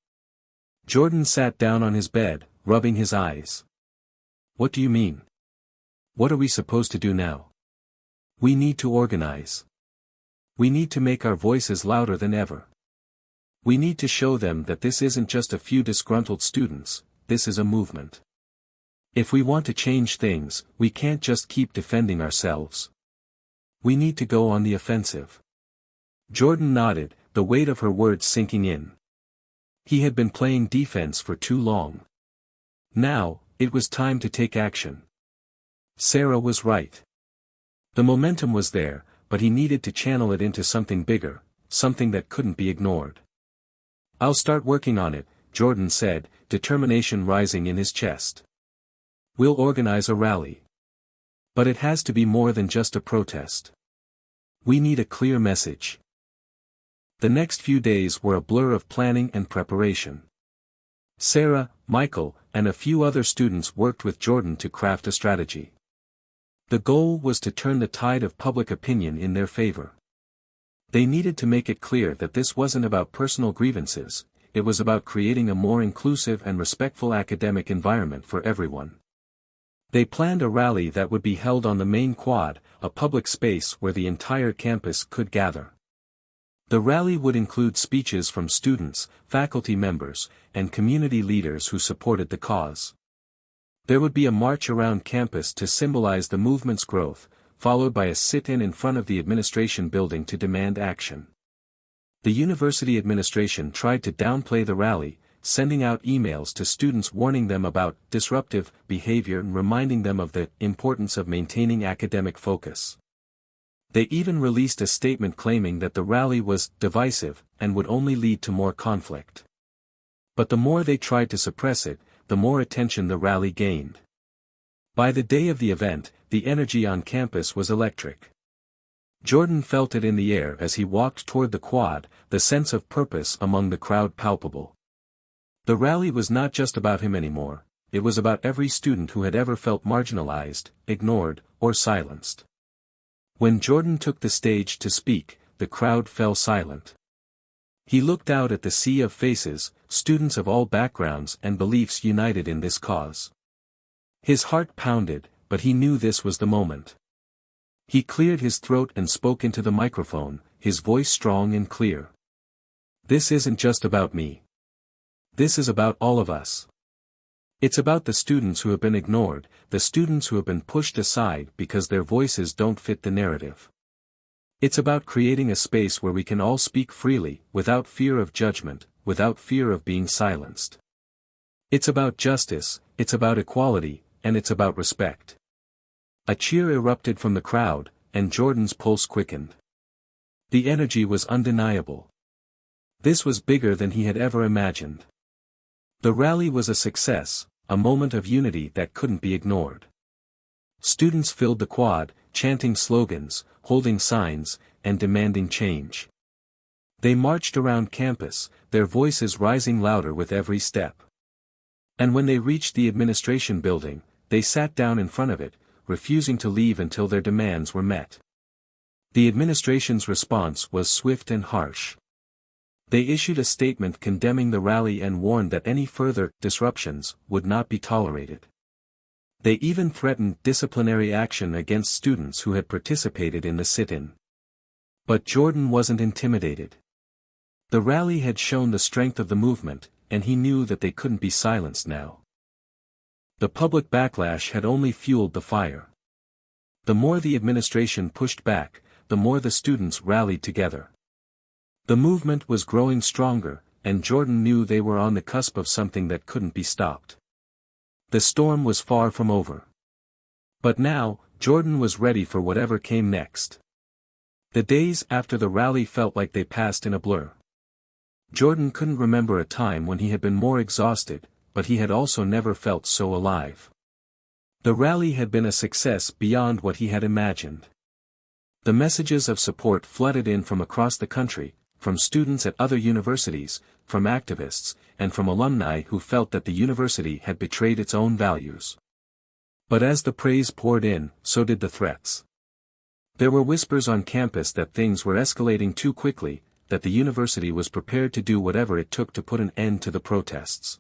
Jordan sat down on his bed, rubbing his eyes. "What do you mean? What are we supposed to do now?" "We need to organize. We need to make our voices louder than ever. We need to show them that this isn't just a few disgruntled students, this is a movement. If we want to change things, we can't just keep defending ourselves. We need to go on the offensive." Jordan nodded, the weight of her words sinking in. He had been playing defense for too long. Now, it was time to take action. Sarah was right. The momentum was there, but he needed to channel it into something bigger, something that couldn't be ignored. "I'll start working on it," Jordan said, determination rising in his chest. "We'll organize a rally. But it has to be more than just a protest. We need a clear message." The next few days were a blur of planning and preparation. Sarah, Michael, and a few other students worked with Jordan to craft a strategy. The goal was to turn the tide of public opinion in their favor. They needed to make it clear that this wasn't about personal grievances, it was about creating a more inclusive and respectful academic environment for everyone. They planned a rally that would be held on the main quad, a public space where the entire campus could gather. The rally would include speeches from students, faculty members, and community leaders who supported the cause. There would be a march around campus to symbolize the movement's growth, followed by a sit-in in front of the administration building to demand action. The university administration tried to downplay the rally, sending out emails to students warning them about disruptive behavior and reminding them of the importance of maintaining academic focus. They even released a statement claiming that the rally was divisive and would only lead to more conflict. But the more they tried to suppress it, the more attention the rally gained. By the day of the event, the energy on campus was electric. Jordan felt it in the air as he walked toward the quad, the sense of purpose among the crowd palpable. The rally was not just about him anymore, it was about every student who had ever felt marginalized, ignored, or silenced. When Jordan took the stage to speak, the crowd fell silent. He looked out at the sea of faces, students of all backgrounds and beliefs united in this cause. His heart pounded, but he knew this was the moment. He cleared his throat and spoke into the microphone, his voice strong and clear. "This isn't just about me. This is about all of us. It's about the students who have been ignored, the students who have been pushed aside because their voices don't fit the narrative. It's about creating a space where we can all speak freely, without fear of judgment, without fear of being silenced. It's about justice, it's about equality, and it's about respect." A cheer erupted from the crowd, and Jordan's pulse quickened. The energy was undeniable. This was bigger than he had ever imagined. The rally was a success, a moment of unity that couldn't be ignored. Students filled the quad, chanting slogans, holding signs, and demanding change. They marched around campus, their voices rising louder with every step. And when they reached the administration building, they sat down in front of it, refusing to leave until their demands were met. The administration's response was swift and harsh. They issued a statement condemning the rally and warned that any further disruptions would not be tolerated. They even threatened disciplinary action against students who had participated in the sit-in. But Jordan wasn't intimidated. The rally had shown the strength of the movement, and he knew that they couldn't be silenced now. The public backlash had only fueled the fire. The more the administration pushed back, the more the students rallied together. The movement was growing stronger, and Jordan knew they were on the cusp of something that couldn't be stopped. The storm was far from over. But now, Jordan was ready for whatever came next. The days after the rally felt like they passed in a blur. Jordan couldn't remember a time when he had been more exhausted, but he had also never felt so alive. The rally had been a success beyond what he had imagined. The messages of support flooded in from across the country, from students at other universities, from activists, and from alumni who felt that the university had betrayed its own values. But as the praise poured in, so did the threats. There were whispers on campus that things were escalating too quickly, that the university was prepared to do whatever it took to put an end to the protests.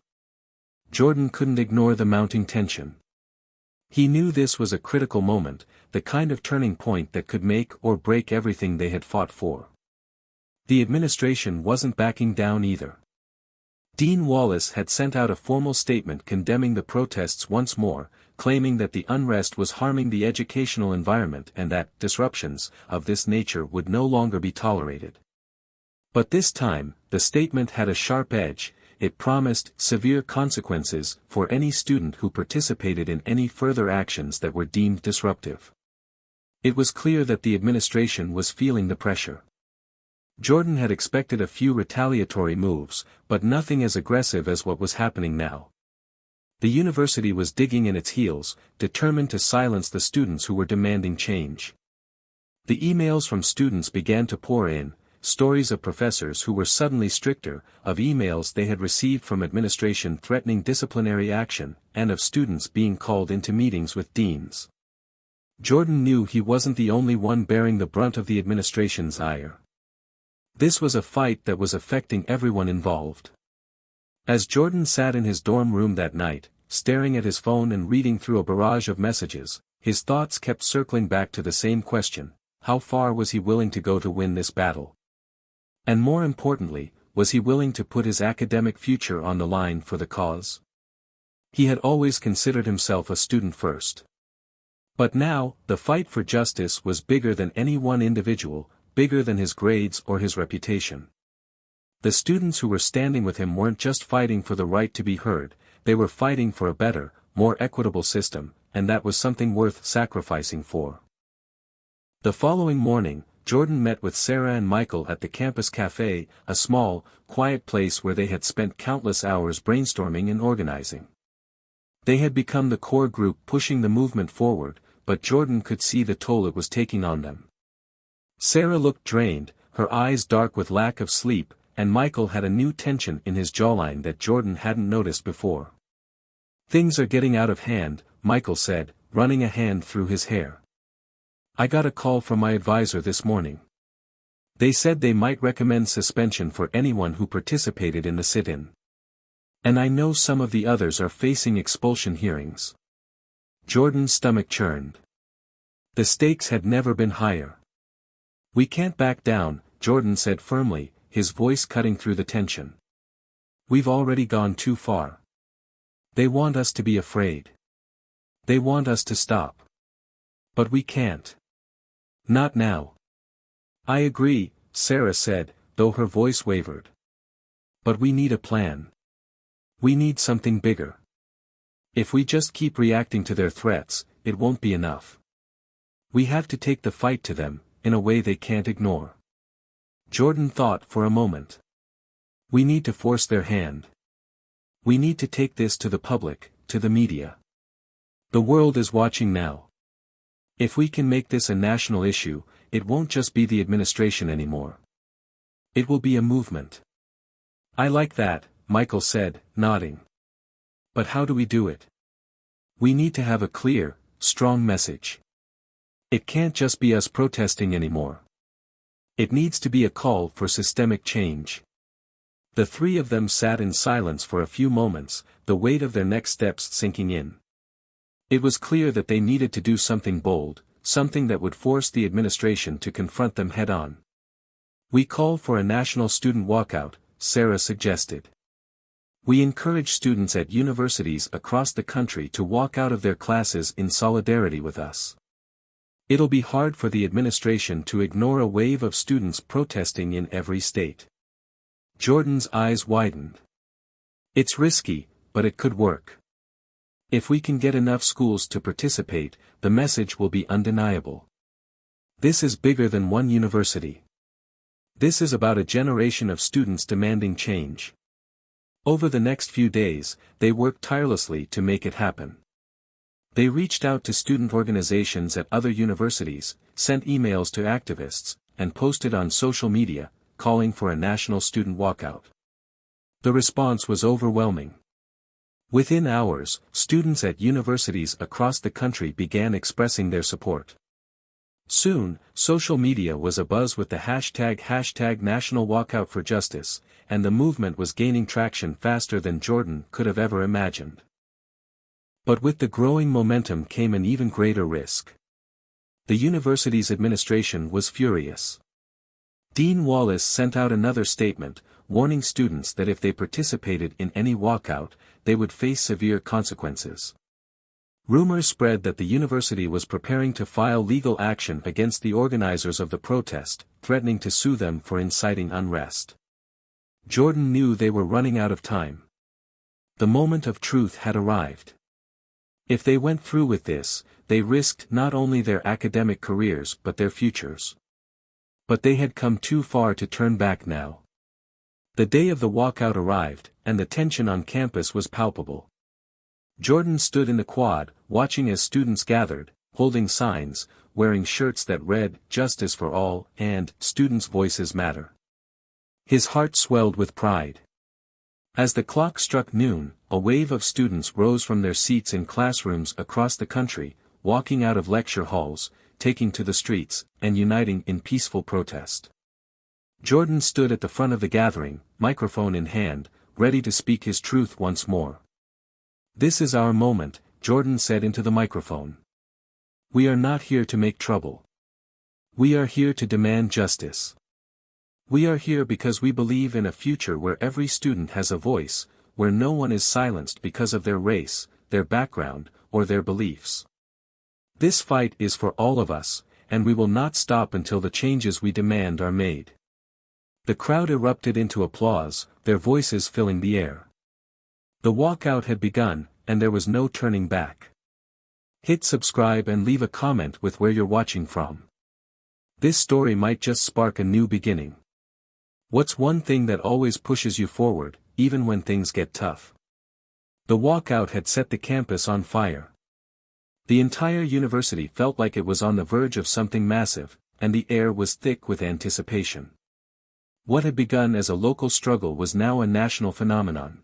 Jordan couldn't ignore the mounting tension. He knew this was a critical moment, the kind of turning point that could make or break everything they had fought for. The administration wasn't backing down either. Dean Wallace had sent out a formal statement condemning the protests once more, claiming that the unrest was harming the educational environment and that disruptions of this nature would no longer be tolerated. But this time, the statement had a sharp edge. It promised severe consequences for any student who participated in any further actions that were deemed disruptive. It was clear that the administration was feeling the pressure. Jordan had expected a few retaliatory moves, but nothing as aggressive as what was happening now. The university was digging in its heels, determined to silence the students who were demanding change. The emails from students began to pour in, stories of professors who were suddenly stricter, of emails they had received from administration threatening disciplinary action, and of students being called into meetings with deans. Jordan knew he wasn't the only one bearing the brunt of the administration's ire. This was a fight that was affecting everyone involved. As Jordan sat in his dorm room that night, staring at his phone and reading through a barrage of messages, his thoughts kept circling back to the same question: how far was he willing to go to win this battle? And more importantly, was he willing to put his academic future on the line for the cause? He had always considered himself a student first. But now, the fight for justice was bigger than any one individual, bigger than his grades or his reputation. The students who were standing with him weren't just fighting for the right to be heard, they were fighting for a better, more equitable system, and that was something worth sacrificing for. The following morning, Jordan met with Sarah and Michael at the campus cafe, a small, quiet place where they had spent countless hours brainstorming and organizing. They had become the core group pushing the movement forward, but Jordan could see the toll it was taking on them. Sarah looked drained, her eyes dark with lack of sleep, and Michael had a new tension in his jawline that Jordan hadn't noticed before. "Things are getting out of hand," Michael said, running a hand through his hair. "I got a call from my advisor this morning. They said they might recommend suspension for anyone who participated in the sit-in. And I know some of the others are facing expulsion hearings." Jordan's stomach churned. The stakes had never been higher. "We can't back down," Jordan said firmly, his voice cutting through the tension. "We've already gone too far. They want us to be afraid. They want us to stop. But we can't. Not now. I agree, Sarah said, though her voice wavered. But we need a plan. We need something bigger. If we just keep reacting to their threats, it won't be enough. We have to take the fight to them, in a way they can't ignore. Jordan thought for a moment. We need to force their hand. We need to take this to the public, to the media. The world is watching now. If we can make this a national issue, it won't just be the administration anymore. It will be a movement. I like that, Michael said, nodding. But how do we do it? We need to have a clear, strong message. It can't just be us protesting anymore. It needs to be a call for systemic change. The three of them sat in silence for a few moments, the weight of their next steps sinking in. It was clear that they needed to do something bold, something that would force the administration to confront them head-on. We call for a national student walkout, Sarah suggested. We encourage students at universities across the country to walk out of their classes in solidarity with us. It'll be hard for the administration to ignore a wave of students protesting in every state. Jordan's eyes widened. It's risky, but it could work. If we can get enough schools to participate, the message will be undeniable. This is bigger than one university. This is about a generation of students demanding change. Over the next few days, they worked tirelessly to make it happen. They reached out to student organizations at other universities, sent emails to activists, and posted on social media, calling for a national student walkout. The response was overwhelming. Within hours, students at universities across the country began expressing their support. Soon, social media was abuzz with the hashtag National Walkout for Justice, and the movement was gaining traction faster than Jordan could have ever imagined. But with the growing momentum came an even greater risk. The university's administration was furious. Dean Wallace sent out another statement, warning students that if they participated in any walkout, they would face severe consequences. Rumors spread that the university was preparing to file legal action against the organizers of the protest, threatening to sue them for inciting unrest. Jordan knew they were running out of time. The moment of truth had arrived. If they went through with this, they risked not only their academic careers but their futures. But they had come too far to turn back now. The day of the walkout arrived, and the tension on campus was palpable. Jordan stood in the quad, watching as students gathered, holding signs, wearing shirts that read, "Justice for All," and "Students' Voices Matter." His heart swelled with pride. As the clock struck noon, a wave of students rose from their seats in classrooms across the country, walking out of lecture halls, taking to the streets, and uniting in peaceful protest. Jordan stood at the front of the gathering, microphone in hand, ready to speak his truth once more. "This is our moment," Jordan said into the microphone. "We are not here to make trouble. We are here to demand justice. We are here because we believe in a future where every student has a voice, where no one is silenced because of their race, their background, or their beliefs. This fight is for all of us, and we will not stop until the changes we demand are made." The crowd erupted into applause, their voices filling the air. The walkout had begun, and there was no turning back. Hit subscribe and leave a comment with where you're watching from. This story might just spark a new beginning. What's one thing that always pushes you forward, even when things get tough? The walkout had set the campus on fire. The entire university felt like it was on the verge of something massive, and the air was thick with anticipation. What had begun as a local struggle was now a national phenomenon.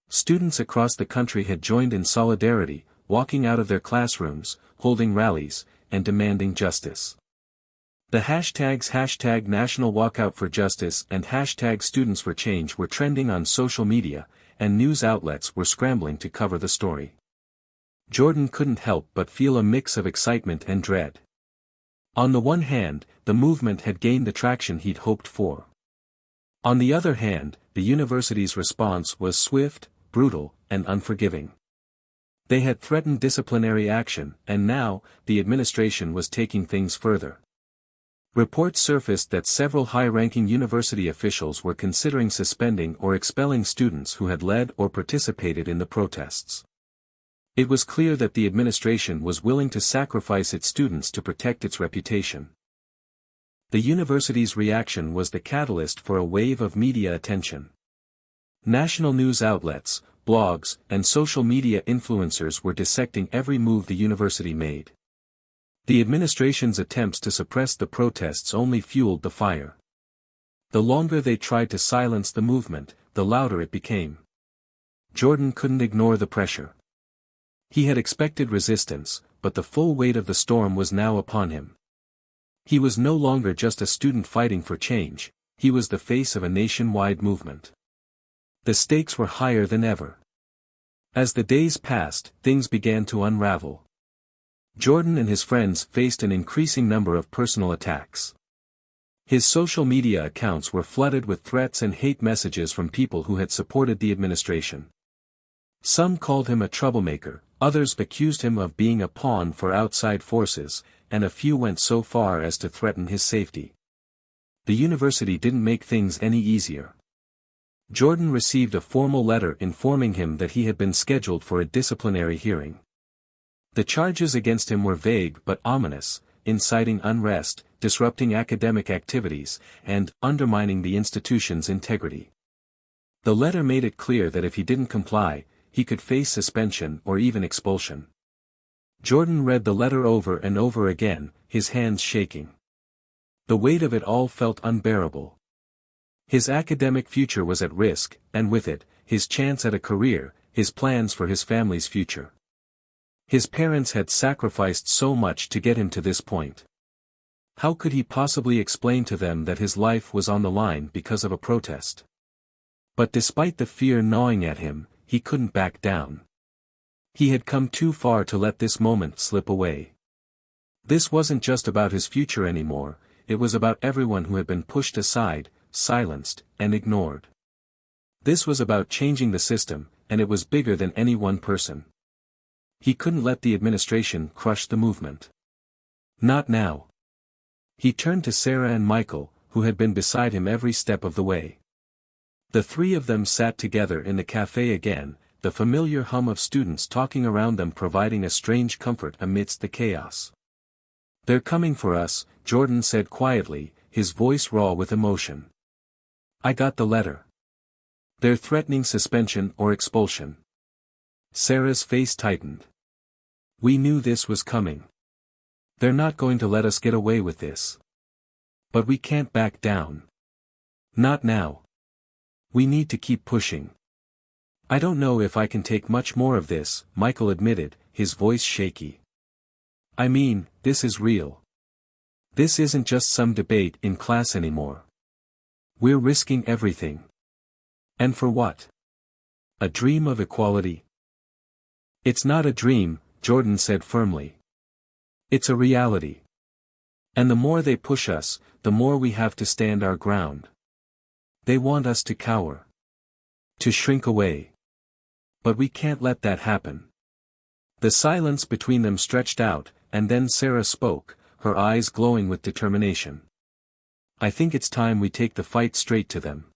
Students across the country had joined in solidarity, walking out of their classrooms, holding rallies, and demanding justice. The hashtags National Walkout for Justice and #Students for Change were trending on social media, and news outlets were scrambling to cover the story. Jordan couldn't help but feel a mix of excitement and dread. On the one hand, the movement had gained the traction he'd hoped for. On the other hand, the university's response was swift, brutal, and unforgiving. They had threatened disciplinary action, and now, the administration was taking things further. Reports surfaced that several high-ranking university officials were considering suspending or expelling students who had led or participated in the protests. It was clear that the administration was willing to sacrifice its students to protect its reputation. The university's reaction was the catalyst for a wave of media attention. National news outlets, blogs, and social media influencers were dissecting every move the university made. The administration's attempts to suppress the protests only fueled the fire. The longer they tried to silence the movement, the louder it became. Jordan couldn't ignore the pressure. He had expected resistance, but the full weight of the storm was now upon him. He was no longer just a student fighting for change, he was the face of a nationwide movement. The stakes were higher than ever. As the days passed, things began to unravel. Jordan and his friends faced an increasing number of personal attacks. His social media accounts were flooded with threats and hate messages from people who had supported the administration. Some called him a troublemaker, others accused him of being a pawn for outside forces, and a few went so far as to threaten his safety. The university didn't make things any easier. Jordan received a formal letter informing him that he had been scheduled for a disciplinary hearing. The charges against him were vague but ominous: inciting unrest, disrupting academic activities, and undermining the institution's integrity. The letter made it clear that if he didn't comply, he could face suspension or even expulsion. Jordan read the letter over and over again, his hands shaking. The weight of it all felt unbearable. His academic future was at risk, and with it, his chance at a career, his plans for his family's future. His parents had sacrificed so much to get him to this point. How could he possibly explain to them that his life was on the line because of a protest? But despite the fear gnawing at him, he couldn't back down. He had come too far to let this moment slip away. This wasn't just about his future anymore, it was about everyone who had been pushed aside, silenced, and ignored. This was about changing the system, and it was bigger than any one person. He couldn't let the administration crush the movement. Not now. He turned to Sarah and Michael, who had been beside him every step of the way. The three of them sat together in the cafe again, the familiar hum of students talking around them providing a strange comfort amidst the chaos. "They're coming for us," Jordan said quietly, his voice raw with emotion. "I got the letter. They're threatening suspension or expulsion." Sarah's face tightened. "We knew this was coming. They're not going to let us get away with this. But we can't back down. Not now. We need to keep pushing." "I don't know if I can take much more of this," Michael admitted, his voice shaky. "I mean, this is real. This isn't just some debate in class anymore. We're risking everything. And for what? A dream of equality?" "It's not a dream," Jordan said firmly. "It's a reality. And the more they push us, the more we have to stand our ground. They want us to cower. To shrink away. But we can't let that happen." The silence between them stretched out, and then Sarah spoke, her eyes glowing with determination. "I think it's time we take the fight straight to them.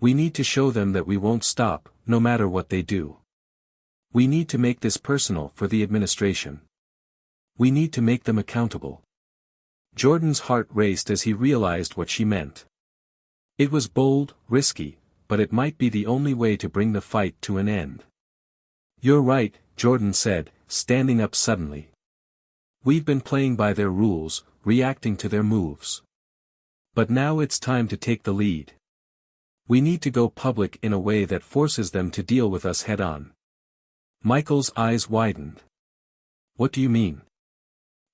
We need to show them that we won't stop, no matter what they do. We need to make this personal for the administration. We need to make them accountable." Jordan's heart raced as he realized what she meant. It was bold, risky, but it might be the only way to bring the fight to an end. "You're right," Jordan said, standing up suddenly. "We've been playing by their rules, reacting to their moves. But now it's time to take the lead. We need to go public in a way that forces them to deal with us head-on." Michael's eyes widened. "What do you mean?"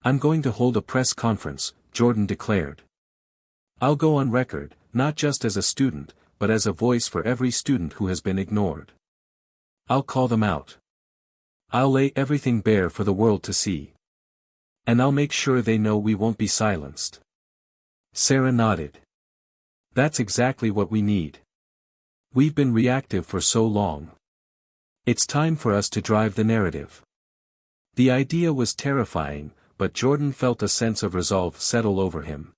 "I'm going to hold a press conference," Jordan declared. "I'll go on record, not just as a student, but as a voice for every student who has been ignored. I'll call them out. I'll lay everything bare for the world to see. And I'll make sure they know we won't be silenced." Sarah nodded. "That's exactly what we need. We've been reactive for so long. It's time for us to drive the narrative." The idea was terrifying, but Jordan felt a sense of resolve settle over him.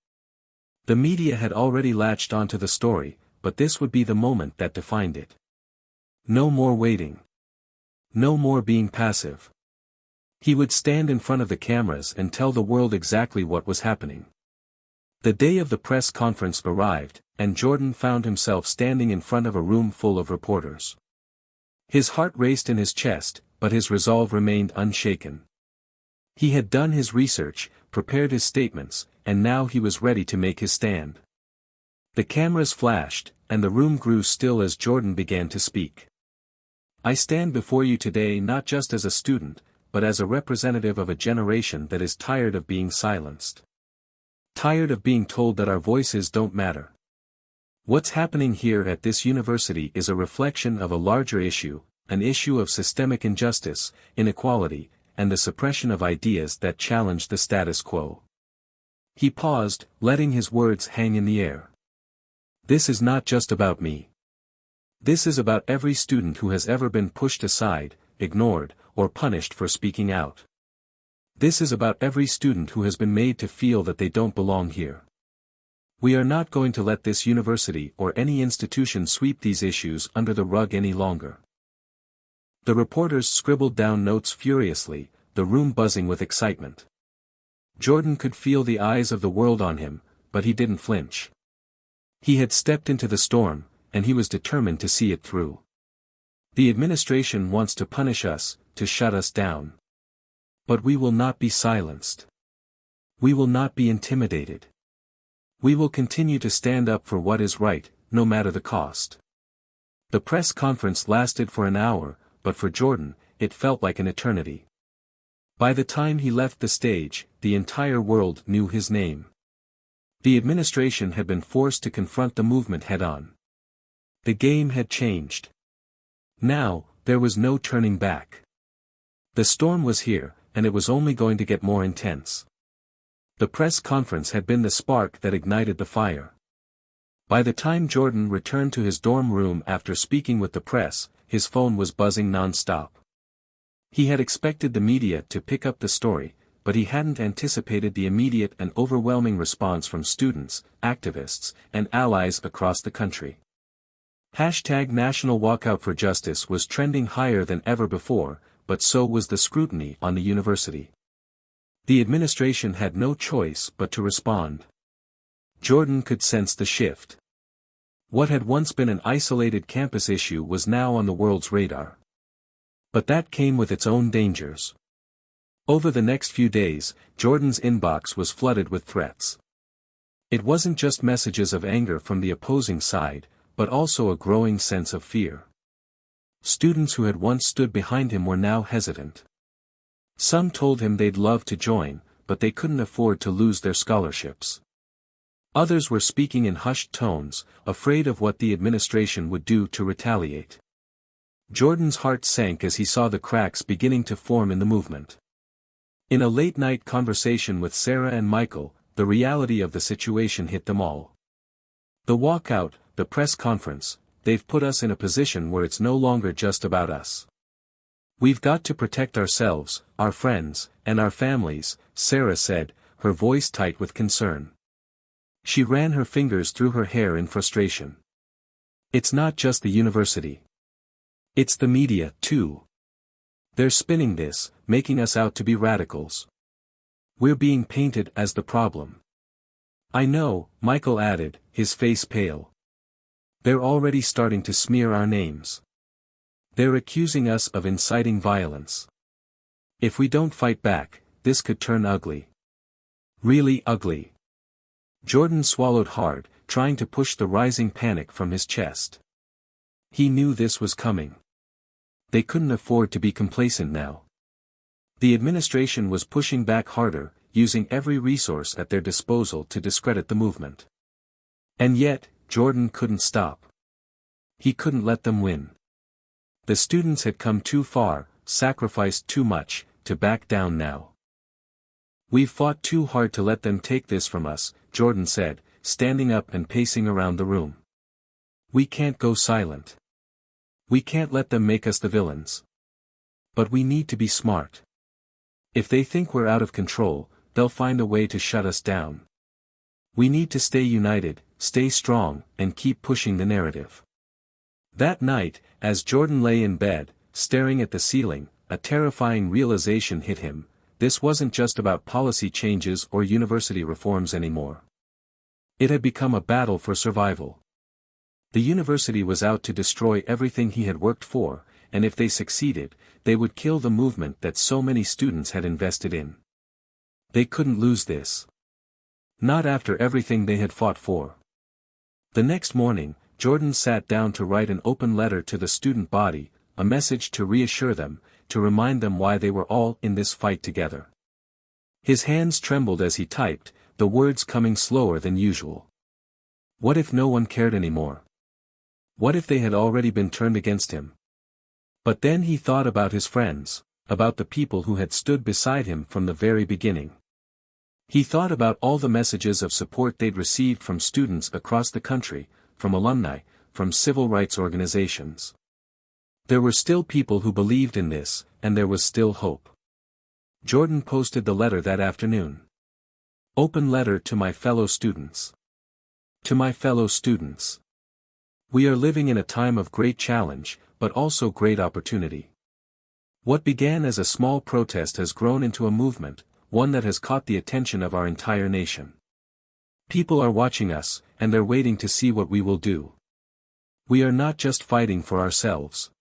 The media had already latched onto the story, but this would be the moment that defined it. No more waiting. No more being passive. He would stand in front of the cameras and tell the world exactly what was happening. The day of the press conference arrived, and Jordan found himself standing in front of a room full of reporters. His heart raced in his chest, but his resolve remained unshaken. He had done his research, prepared his statements, and now he was ready to make his stand. The cameras flashed, and the room grew still as Jordan began to speak. I stand before you today not just as a student, but as a representative of a generation that is tired of being silenced. Tired of being told that our voices don't matter. What's happening here at this university is a reflection of a larger issue, an issue of systemic injustice, inequality, and the suppression of ideas that challenge the status quo. He paused, letting his words hang in the air. This is not just about me. This is about every student who has ever been pushed aside, ignored, or punished for speaking out. This is about every student who has been made to feel that they don't belong here. We are not going to let this university or any institution sweep these issues under the rug any longer. The reporters scribbled down notes furiously, the room buzzing with excitement. Jordan could feel the eyes of the world on him, but he didn't flinch. He had stepped into the storm, and he was determined to see it through. The administration wants to punish us, to shut us down. But we will not be silenced. We will not be intimidated. We will continue to stand up for what is right, no matter the cost. The press conference lasted for an hour, but for Jordan, it felt like an eternity. By the time he left the stage, the entire world knew his name. The administration had been forced to confront the movement head-on. The game had changed. Now, there was no turning back. The storm was here, and it was only going to get more intense. The press conference had been the spark that ignited the fire. By the time Jordan returned to his dorm room after speaking with the press, his phone was buzzing non-stop. He had expected the media to pick up the story, but he hadn't anticipated the immediate and overwhelming response from students, activists, and allies across the country. #National Walkout for Justice was trending higher than ever before, but so was the scrutiny on the university. The administration had no choice but to respond. Jordan could sense the shift. What had once been an isolated campus issue was now on the world's radar. But that came with its own dangers. Over the next few days, Jordan's inbox was flooded with threats. It wasn't just messages of anger from the opposing side, but also a growing sense of fear. Students who had once stood behind him were now hesitant. Some told him they'd love to join, but they couldn't afford to lose their scholarships. Others were speaking in hushed tones, afraid of what the administration would do to retaliate. Jordan's heart sank as he saw the cracks beginning to form in the movement. In a late-night conversation with Sarah and Michael, the reality of the situation hit them all. The walkout, the press conference, they've put us in a position where it's no longer just about us. We've got to protect ourselves, our friends, and our families, Sarah said, her voice tight with concern. She ran her fingers through her hair in frustration. It's not just the university. It's the media, too. They're spinning this, making us out to be radicals. We're being painted as the problem. I know, Michael added, his face pale. They're already starting to smear our names. They're accusing us of inciting violence. If we don't fight back, this could turn ugly. Really ugly. Jordan swallowed hard, trying to push the rising panic from his chest. He knew this was coming. They couldn't afford to be complacent now. The administration was pushing back harder, using every resource at their disposal to discredit the movement. And yet, Jordan couldn't stop. He couldn't let them win. The students had come too far, sacrificed too much, to back down now. We've fought too hard to let them take this from us, Jordan said, standing up and pacing around the room. We can't go silent. We can't let them make us the villains. But we need to be smart. If they think we're out of control, they'll find a way to shut us down. We need to stay united, stay strong, and keep pushing the narrative. That night, as Jordan lay in bed, staring at the ceiling, a terrifying realization hit him: this wasn't just about policy changes or university reforms anymore. It had become a battle for survival. The university was out to destroy everything he had worked for, and if they succeeded, they would kill the movement that so many students had invested in. They couldn't lose this. Not after everything they had fought for. The next morning, Jordan sat down to write an open letter to the student body, a message to reassure them, to remind them why they were all in this fight together. His hands trembled as he typed, the words coming slower than usual. What if no one cared anymore? What if they had already been turned against him? But then he thought about his friends, about the people who had stood beside him from the very beginning. He thought about all the messages of support they'd received from students across the country, from alumni, from civil rights organizations. There were still people who believed in this, and there was still hope. Jordan posted the letter that afternoon. Open letter to my fellow students. To my fellow students. We are living in a time of great challenge, but also great opportunity. What began as a small protest has grown into a movement, one that has caught the attention of our entire nation. People are watching us, and they're waiting to see what we will do. We are not just fighting for ourselves.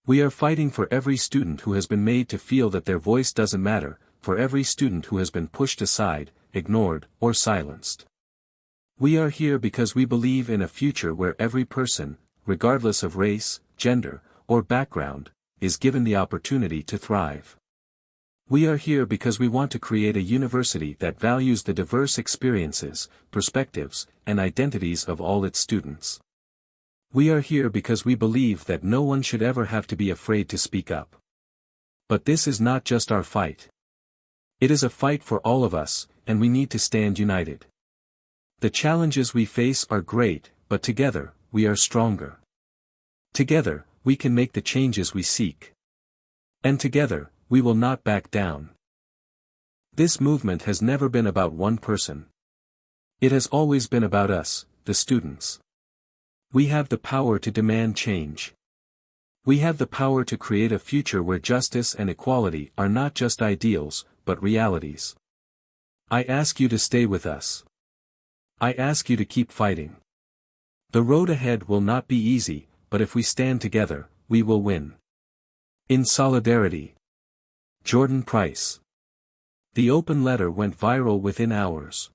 We are fighting for every student who has been made to feel that their voice doesn't matter, for every student who has been pushed aside, ignored, or silenced. We are here because we believe in a future where every person, regardless of race, gender, or background, is given the opportunity to thrive. We are here because we want to create a university that values the diverse experiences, perspectives, and identities of all its students. We are here because we believe that no one should ever have to be afraid to speak up. But this is not just our fight. It is a fight for all of us, and we need to stand united. The challenges we face are great, but together, we are stronger. Together, we can make the changes we seek. And together, we will not back down. This movement has never been about one person. It has always been about us, the students. We have the power to demand change. We have the power to create a future where justice and equality are not just ideals, but realities. I ask you to stay with us. I ask you to keep fighting. The road ahead will not be easy, but if we stand together, we will win. In solidarity. Jordan Price. The open letter went viral within hours.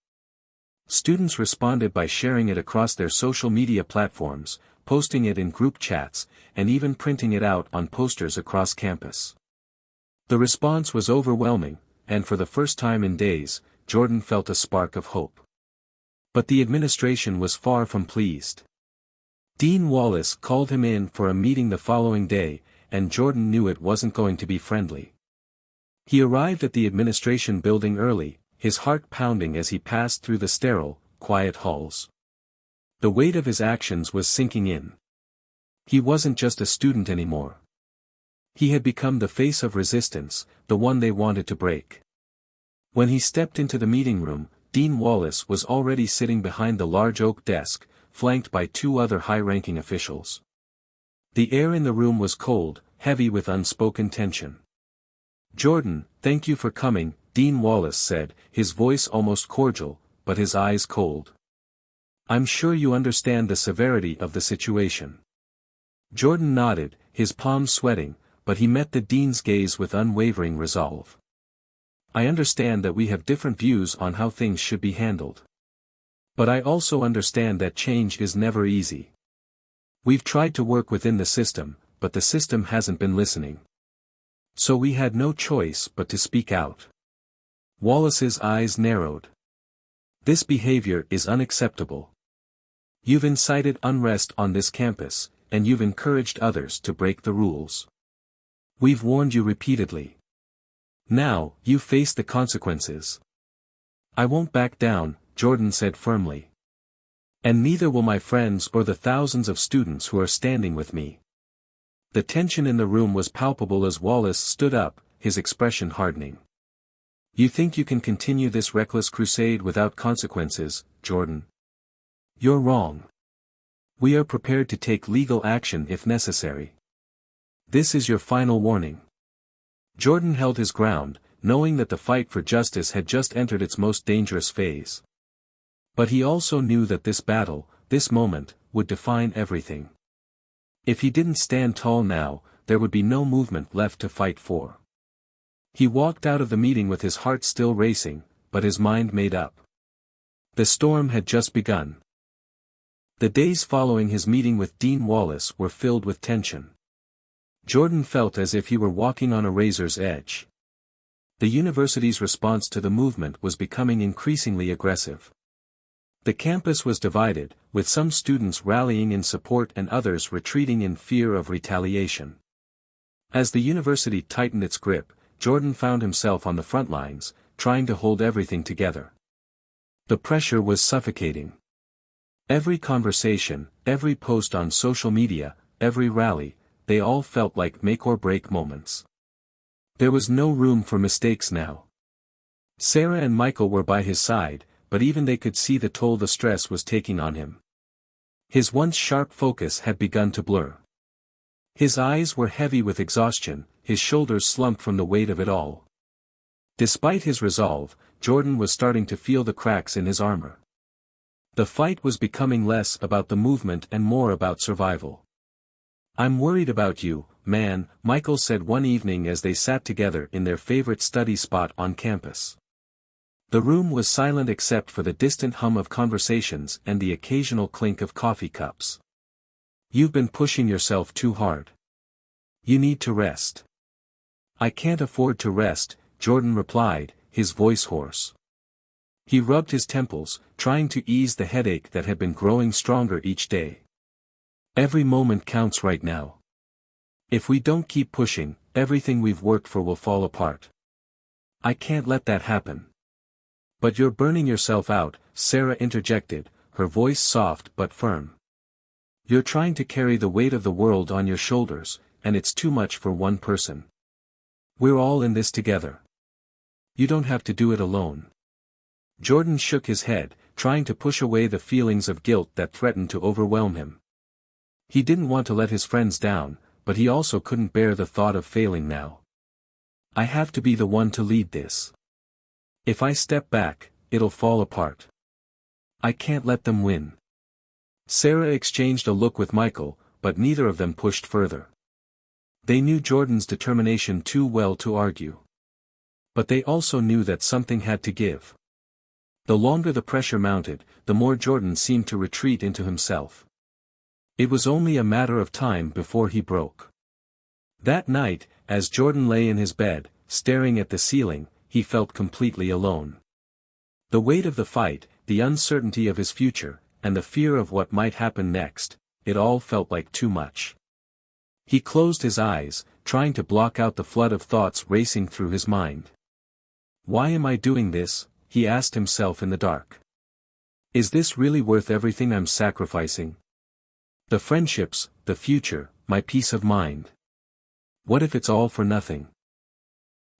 Students responded by sharing it across their social media platforms, posting it in group chats, and even printing it out on posters across campus. The response was overwhelming, and for the first time in days, Jordan felt a spark of hope. But the administration was far from pleased. Dean Wallace called him in for a meeting the following day, and Jordan knew it wasn't going to be friendly. He arrived at the administration building early, his heart pounding as he passed through the sterile, quiet halls. The weight of his actions was sinking in. He wasn't just a student anymore. He had become the face of resistance, the one they wanted to break. When he stepped into the meeting room, Dean Wallace was already sitting behind the large oak desk, flanked by two other high-ranking officials. The air in the room was cold, heavy with unspoken tension. "Jordan, thank you for coming," Dean Wallace said, his voice almost cordial, but his eyes cold. "I'm sure you understand the severity of the situation." Jordan nodded, his palms sweating, but he met the dean's gaze with unwavering resolve. "I understand that we have different views on how things should be handled. But I also understand that change is never easy. We've tried to work within the system, but the system hasn't been listening. So we had no choice but to speak out." Wallace's eyes narrowed. "This behavior is unacceptable. You've incited unrest on this campus, and you've encouraged others to break the rules. We've warned you repeatedly. Now, you face the consequences." "I won't back down," Jordan said firmly. "And neither will my friends or the thousands of students who are standing with me." The tension in the room was palpable as Wallace stood up, his expression hardening. "You think you can continue this reckless crusade without consequences?" Jordan. You're wrong. We are prepared to take legal action if necessary. This is your final warning. Jordan held his ground, knowing that the fight for justice had just entered its most dangerous phase. But he also knew that this battle, this moment, would define everything. If he didn't stand tall now, there would be no movement left to fight for. He walked out of the meeting with his heart still racing, but his mind made up. The storm had just begun. The days following his meeting with Dean Wallace were filled with tension. Jordan felt as if he were walking on a razor's edge. The university's response to the movement was becoming increasingly aggressive. The campus was divided, with some students rallying in support and others retreating in fear of retaliation. As the university tightened its grip, Jordan found himself on the front lines, trying to hold everything together. The pressure was suffocating. Every conversation, every post on social media, every rally, they all felt like make-or-break moments. There was no room for mistakes now. Sarah and Michael were by his side, but even they could see the toll the stress was taking on him. His once sharp focus had begun to blur. His eyes were heavy with exhaustion, his shoulders slumped from the weight of it all. Despite his resolve, Jordan was starting to feel the cracks in his armor. The fight was becoming less about the movement and more about survival. "I'm worried about you, man," Michael said one evening as they sat together in their favorite study spot on campus. The room was silent except for the distant hum of conversations and the occasional clink of coffee cups. "You've been pushing yourself too hard. You need to rest." "I can't afford to rest," Jordan replied, his voice hoarse. He rubbed his temples, trying to ease the headache that had been growing stronger each day. "Every moment counts right now. If we don't keep pushing, everything we've worked for will fall apart. I can't let that happen." "But you're burning yourself out," Sarah interjected, her voice soft but firm. "You're trying to carry the weight of the world on your shoulders, and it's too much for one person. We're all in this together. You don't have to do it alone." Jordan shook his head, trying to push away the feelings of guilt that threatened to overwhelm him. He didn't want to let his friends down, but he also couldn't bear the thought of failing now. "I have to be the one to lead this. If I step back, it'll fall apart. I can't let them win." Sarah exchanged a look with Michael, but neither of them pushed further. They knew Jordan's determination too well to argue. But they also knew that something had to give. The longer the pressure mounted, the more Jordan seemed to retreat into himself. It was only a matter of time before he broke. That night, as Jordan lay in his bed, staring at the ceiling, he felt completely alone. The weight of the fight, the uncertainty of his future, and the fear of what might happen next, it all felt like too much. He closed his eyes, trying to block out the flood of thoughts racing through his mind. "Why am I doing this?" he asked himself in the dark. "Is this really worth everything I'm sacrificing? The friendships, the future, my peace of mind. What if it's all for nothing?"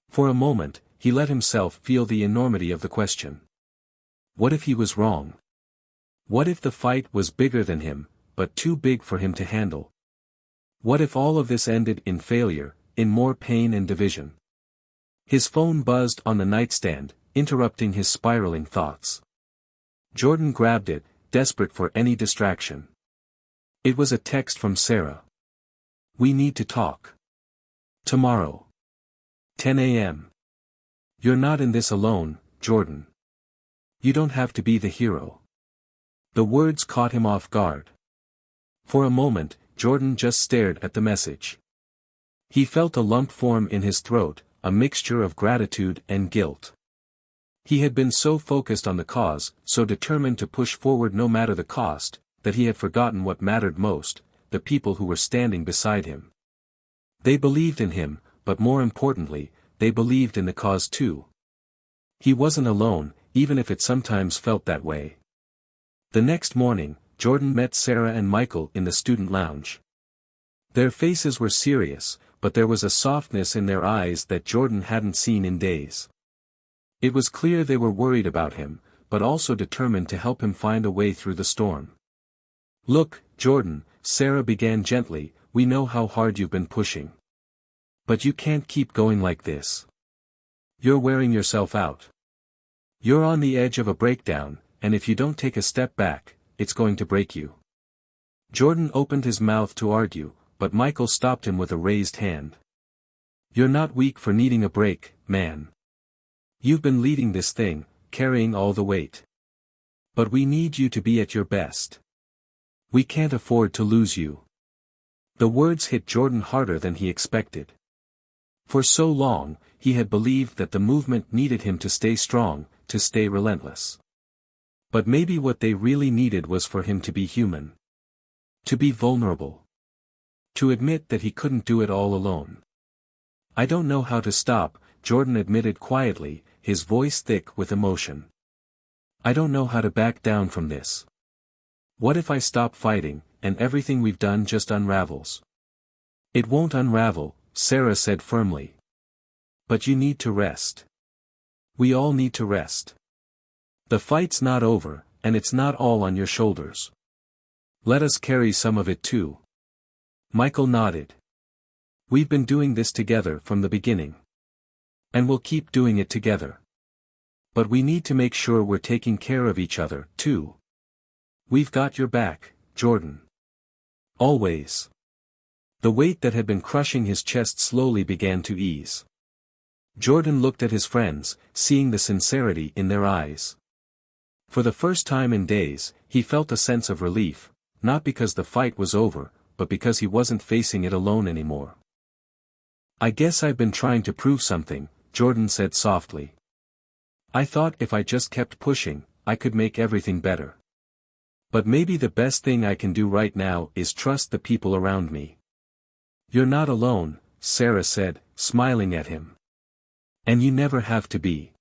For a moment, he let himself feel the enormity of the question. What if he was wrong? What if the fight was bigger than him, but too big for him to handle? What if all of this ended in failure, in more pain and division? His phone buzzed on the nightstand, interrupting his spiraling thoughts. Jordan grabbed it, desperate for any distraction. It was a text from Sarah. "We need to talk. Tomorrow. 10 a.m. You're not in this alone, Jordan. You don't have to be the hero." The words caught him off guard. For a moment, Jordan just stared at the message. He felt a lump form in his throat, a mixture of gratitude and guilt. He had been so focused on the cause, so determined to push forward no matter the cost, that he had forgotten what mattered most, the people who were standing beside him. They believed in him, but more importantly, they believed in the cause too. He wasn't alone, even if it sometimes felt that way. The next morning, Jordan met Sarah and Michael in the student lounge. Their faces were serious, but there was a softness in their eyes that Jordan hadn't seen in days. It was clear they were worried about him, but also determined to help him find a way through the storm. "Look, Jordan," Sarah began gently, "we know how hard you've been pushing. But you can't keep going like this. You're wearing yourself out. You're on the edge of a breakdown, and if you don't take a step back, it's going to break you." Jordan opened his mouth to argue, but Michael stopped him with a raised hand. "You're not weak for needing a break, man. You've been leading this thing, carrying all the weight. But we need you to be at your best. We can't afford to lose you." The words hit Jordan harder than he expected. For so long, he had believed that the movement needed him to stay strong, to stay relentless. But maybe what they really needed was for him to be human. To be vulnerable. To admit that he couldn't do it all alone. "I don't know how to stop," Jordan admitted quietly, his voice thick with emotion. "I don't know how to back down from this. What if I stop fighting, and everything we've done just unravels?" "It won't unravel," Sarah said firmly. "But you need to rest. We all need to rest. The fight's not over, and it's not all on your shoulders. Let us carry some of it too." Michael nodded. "We've been doing this together from the beginning. And we'll keep doing it together. But we need to make sure we're taking care of each other, too. We've got your back, Jordan. Always." The weight that had been crushing his chest slowly began to ease. Jordan looked at his friends, seeing the sincerity in their eyes. For the first time in days, he felt a sense of relief, not because the fight was over, but because he wasn't facing it alone anymore. "I guess I've been trying to prove something," Jordan said softly. "I thought if I just kept pushing, I could make everything better. But maybe the best thing I can do right now is trust the people around me." "You're not alone," Sarah said, smiling at him. "And you never have to be."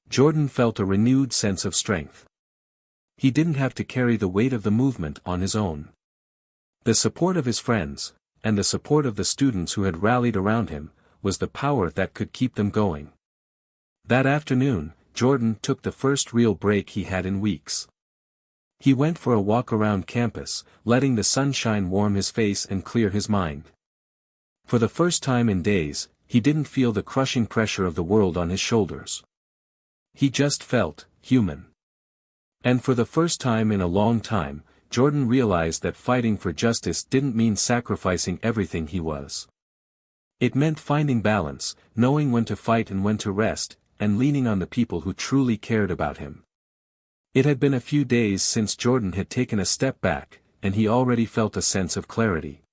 Jordan felt a renewed sense of strength. He didn't have to carry the weight of the movement on his own. The support of his friends, and the support of the students who had rallied around him, was the power that could keep them going. That afternoon, Jordan took the first real break he had in weeks. He went for a walk around campus, letting the sunshine warm his face and clear his mind. For the first time in days, he didn't feel the crushing pressure of the world on his shoulders. He just felt human. And for the first time in a long time, Jordan realized that fighting for justice didn't mean sacrificing everything he was. It meant finding balance, knowing when to fight and when to rest, and leaning on the people who truly cared about him. It had been a few days since Jordan had taken a step back, and he already felt a sense of clarity.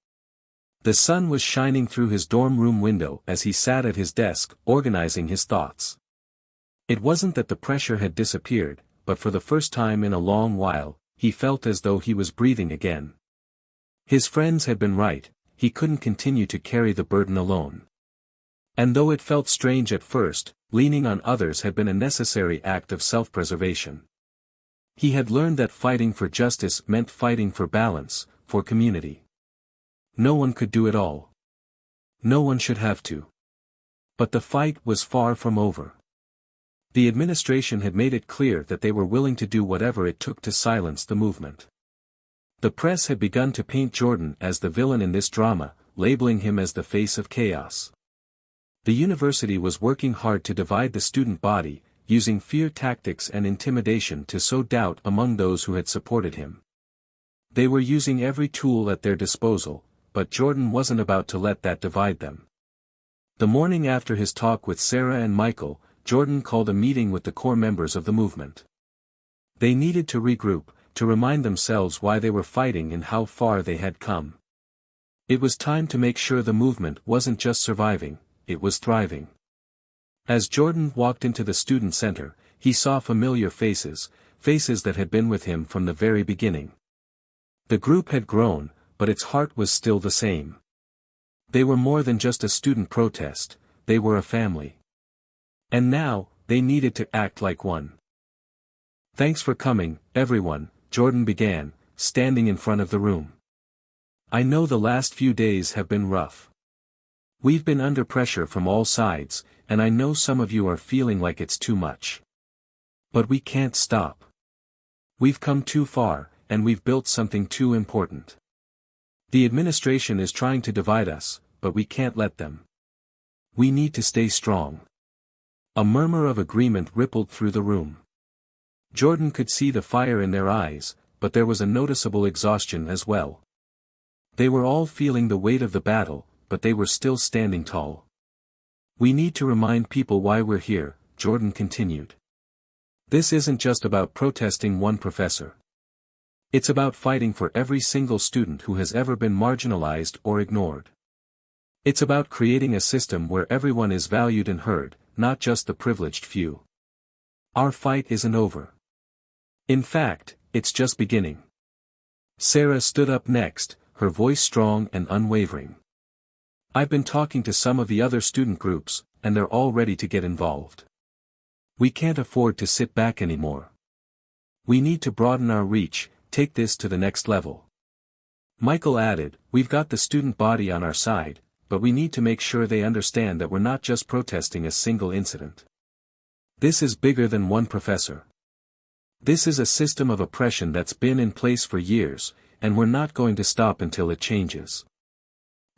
The sun was shining through his dorm room window as he sat at his desk, organizing his thoughts. It wasn't that the pressure had disappeared, but for the first time in a long while, he felt as though he was breathing again. His friends had been right, he couldn't continue to carry the burden alone. And though it felt strange at first, leaning on others had been a necessary act of self-preservation. He had learned that fighting for justice meant fighting for balance, for community. No one could do it all. No one should have to. But the fight was far from over. The administration had made it clear that they were willing to do whatever it took to silence the movement. The press had begun to paint Jordan as the villain in this drama, labeling him as the face of chaos. The university was working hard to divide the student body, using fear tactics and intimidation to sow doubt among those who had supported him. They were using every tool at their disposal, but Jordan wasn't about to let that divide them. The morning after his talk with Sarah and Michael, Jordan called a meeting with the core members of the movement. They needed to regroup, to remind themselves why they were fighting and how far they had come. It was time to make sure the movement wasn't just surviving, it was thriving. As Jordan walked into the student center, he saw familiar faces, faces that had been with him from the very beginning. The group had grown, but its heart was still the same. They were more than just a student protest, they were a family. And now, they needed to act like one. "Thanks for coming, everyone," Jordan began, standing in front of the room. "I know the last few days have been rough. We've been under pressure from all sides, and I know some of you are feeling like it's too much. But we can't stop. We've come too far, and we've built something too important. The administration is trying to divide us, but we can't let them. We need to stay strong. A murmur of agreement rippled through the room. Jordan could see the fire in their eyes, but there was a noticeable exhaustion as well. They were all feeling the weight of the battle, but they were still standing tall. We need to remind people why we're here, Jordan continued. This isn't just about protesting one professor. It's about fighting for every single student who has ever been marginalized or ignored. It's about creating a system where everyone is valued and heard, not just the privileged few. Our fight isn't over. In fact, it's just beginning. Sarah stood up next, her voice strong and unwavering. I've been talking to some of the other student groups, and they're all ready to get involved. We can't afford to sit back anymore. We need to broaden our reach, take this to the next level. Michael added, we've got the student body on our side, but we need to make sure they understand that we're not just protesting a single incident. This is bigger than one professor. This is a system of oppression that's been in place for years, and we're not going to stop until it changes.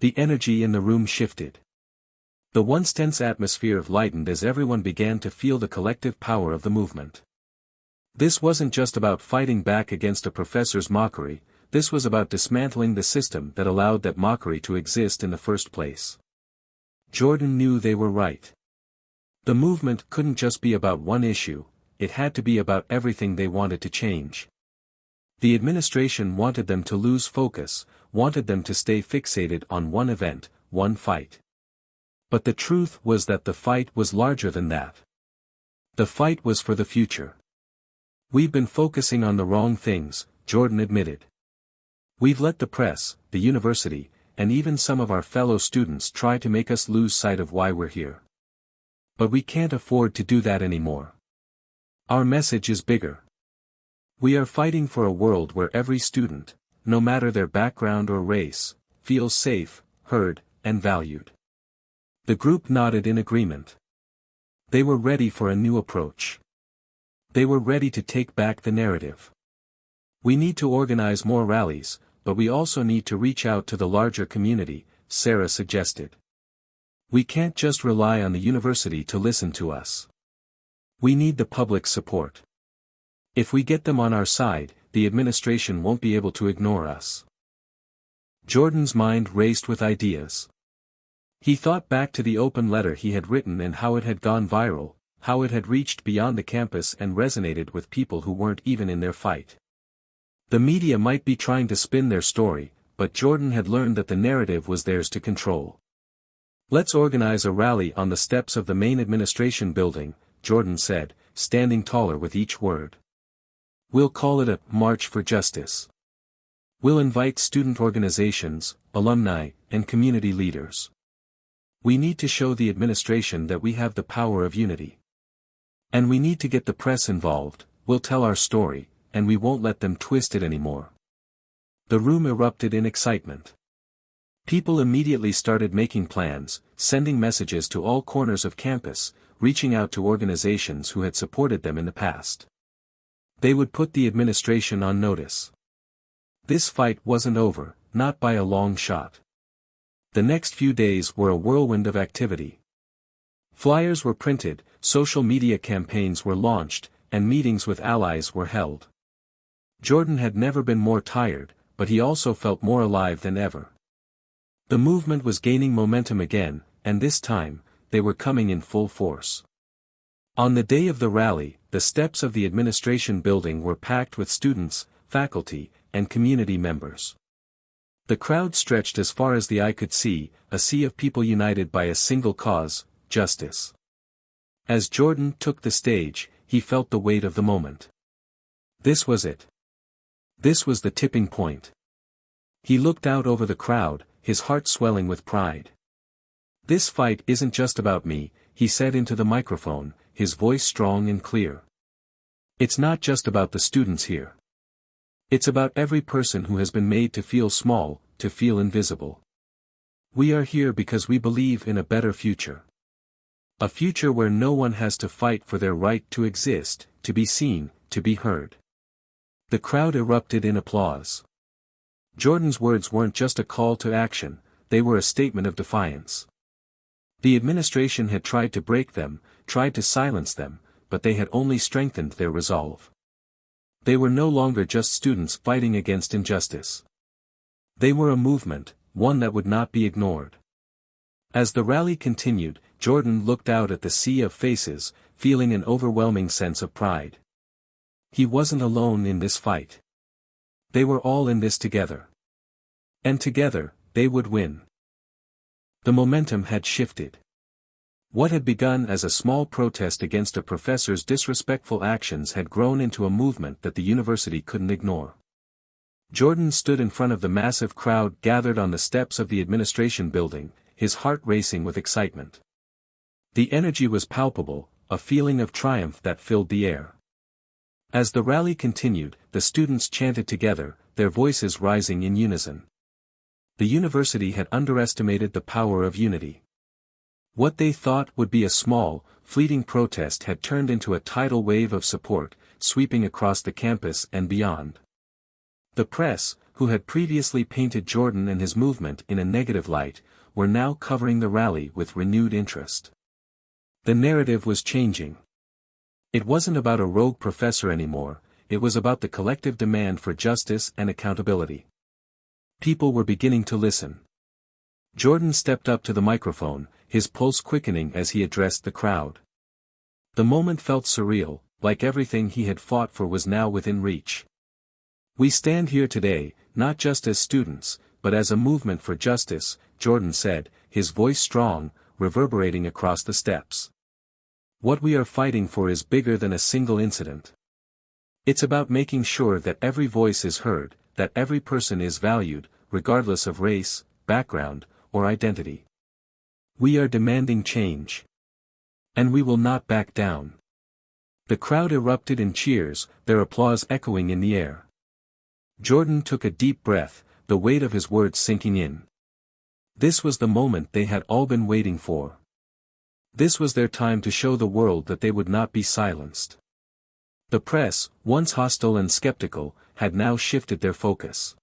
The energy in the room shifted. The once tense atmosphere lightened as everyone began to feel the collective power of the movement. This wasn't just about fighting back against a professor's mockery, this was about dismantling the system that allowed that mockery to exist in the first place. Jordan knew they were right. The movement couldn't just be about one issue, it had to be about everything they wanted to change. The administration wanted them to lose focus, wanted them to stay fixated on one event, one fight. But the truth was that the fight was larger than that. The fight was for the future. We've been focusing on the wrong things, Jordan admitted. We've let the press, the university, and even some of our fellow students try to make us lose sight of why we're here. But we can't afford to do that anymore. Our message is bigger. We are fighting for a world where every student, no matter their background or race, feels safe, heard, and valued. The group nodded in agreement. They were ready for a new approach. They were ready to take back the narrative. We need to organize more rallies, but we also need to reach out to the larger community, Sarah suggested. We can't just rely on the university to listen to us. We need the public's support. If we get them on our side, the administration won't be able to ignore us. Jordan's mind raced with ideas. He thought back to the open letter he had written and how it had gone viral, how it had reached beyond the campus and resonated with people who weren't even in their fight. The media might be trying to spin their story, but Jordan had learned that the narrative was theirs to control. Let's organize a rally on the steps of the main administration building, Jordan said, standing taller with each word. We'll call it a March for Justice. We'll invite student organizations, alumni, and community leaders. We need to show the administration that we have the power of unity. And we need to get the press involved, we'll tell our story, and we won't let them twist it anymore. The room erupted in excitement. People immediately started making plans, sending messages to all corners of campus, reaching out to organizations who had supported them in the past. They would put the administration on notice. This fight wasn't over, not by a long shot. The next few days were a whirlwind of activity. Flyers were printed, social media campaigns were launched, and meetings with allies were held. Jordan had never been more tired, but he also felt more alive than ever. The movement was gaining momentum again, and this time, they were coming in full force. On the day of the rally, the steps of the administration building were packed with students, faculty, and community members. The crowd stretched as far as the eye could see, a sea of people united by a single cause, justice. As Jordan took the stage, he felt the weight of the moment. This was it. This was the tipping point. He looked out over the crowd, his heart swelling with pride. This fight isn't just about me, he said into the microphone, his voice strong and clear. It's not just about the students here. It's about every person who has been made to feel small, to feel invisible. We are here because we believe in a better future. A future where no one has to fight for their right to exist, to be seen, to be heard. The crowd erupted in applause. Jordan's words weren't just a call to action, they were a statement of defiance. The administration had tried to break them, tried to silence them, but they had only strengthened their resolve. They were no longer just students fighting against injustice. They were a movement, one that would not be ignored. As the rally continued, Jordan looked out at the sea of faces, feeling an overwhelming sense of pride. He wasn't alone in this fight. They were all in this together. And together, they would win. The momentum had shifted. What had begun as a small protest against a professor's disrespectful actions had grown into a movement that the university couldn't ignore. Jordan stood in front of the massive crowd gathered on the steps of the administration building, his heart racing with excitement. The energy was palpable, a feeling of triumph that filled the air. As the rally continued, the students chanted together, their voices rising in unison. The university had underestimated the power of unity. What they thought would be a small, fleeting protest had turned into a tidal wave of support, sweeping across the campus and beyond. The press, who had previously painted Jordan and his movement in a negative light, were now covering the rally with renewed interest. The narrative was changing. It wasn't about a rogue professor anymore, it was about the collective demand for justice and accountability. People were beginning to listen. Jordan stepped up to the microphone, his pulse quickening as he addressed the crowd. The moment felt surreal, like everything he had fought for was now within reach. "We stand here today, not just as students, but as a movement for justice," Jordan said, his voice strong, reverberating across the steps. "What we are fighting for is bigger than a single incident. It's about making sure that every voice is heard, that every person is valued, regardless of race, background, or identity. We are demanding change. And we will not back down." The crowd erupted in cheers, their applause echoing in the air. Jordan took a deep breath, the weight of his words sinking in. This was the moment they had all been waiting for. This was their time to show the world that they would not be silenced. The press, once hostile and skeptical, had now shifted their focus.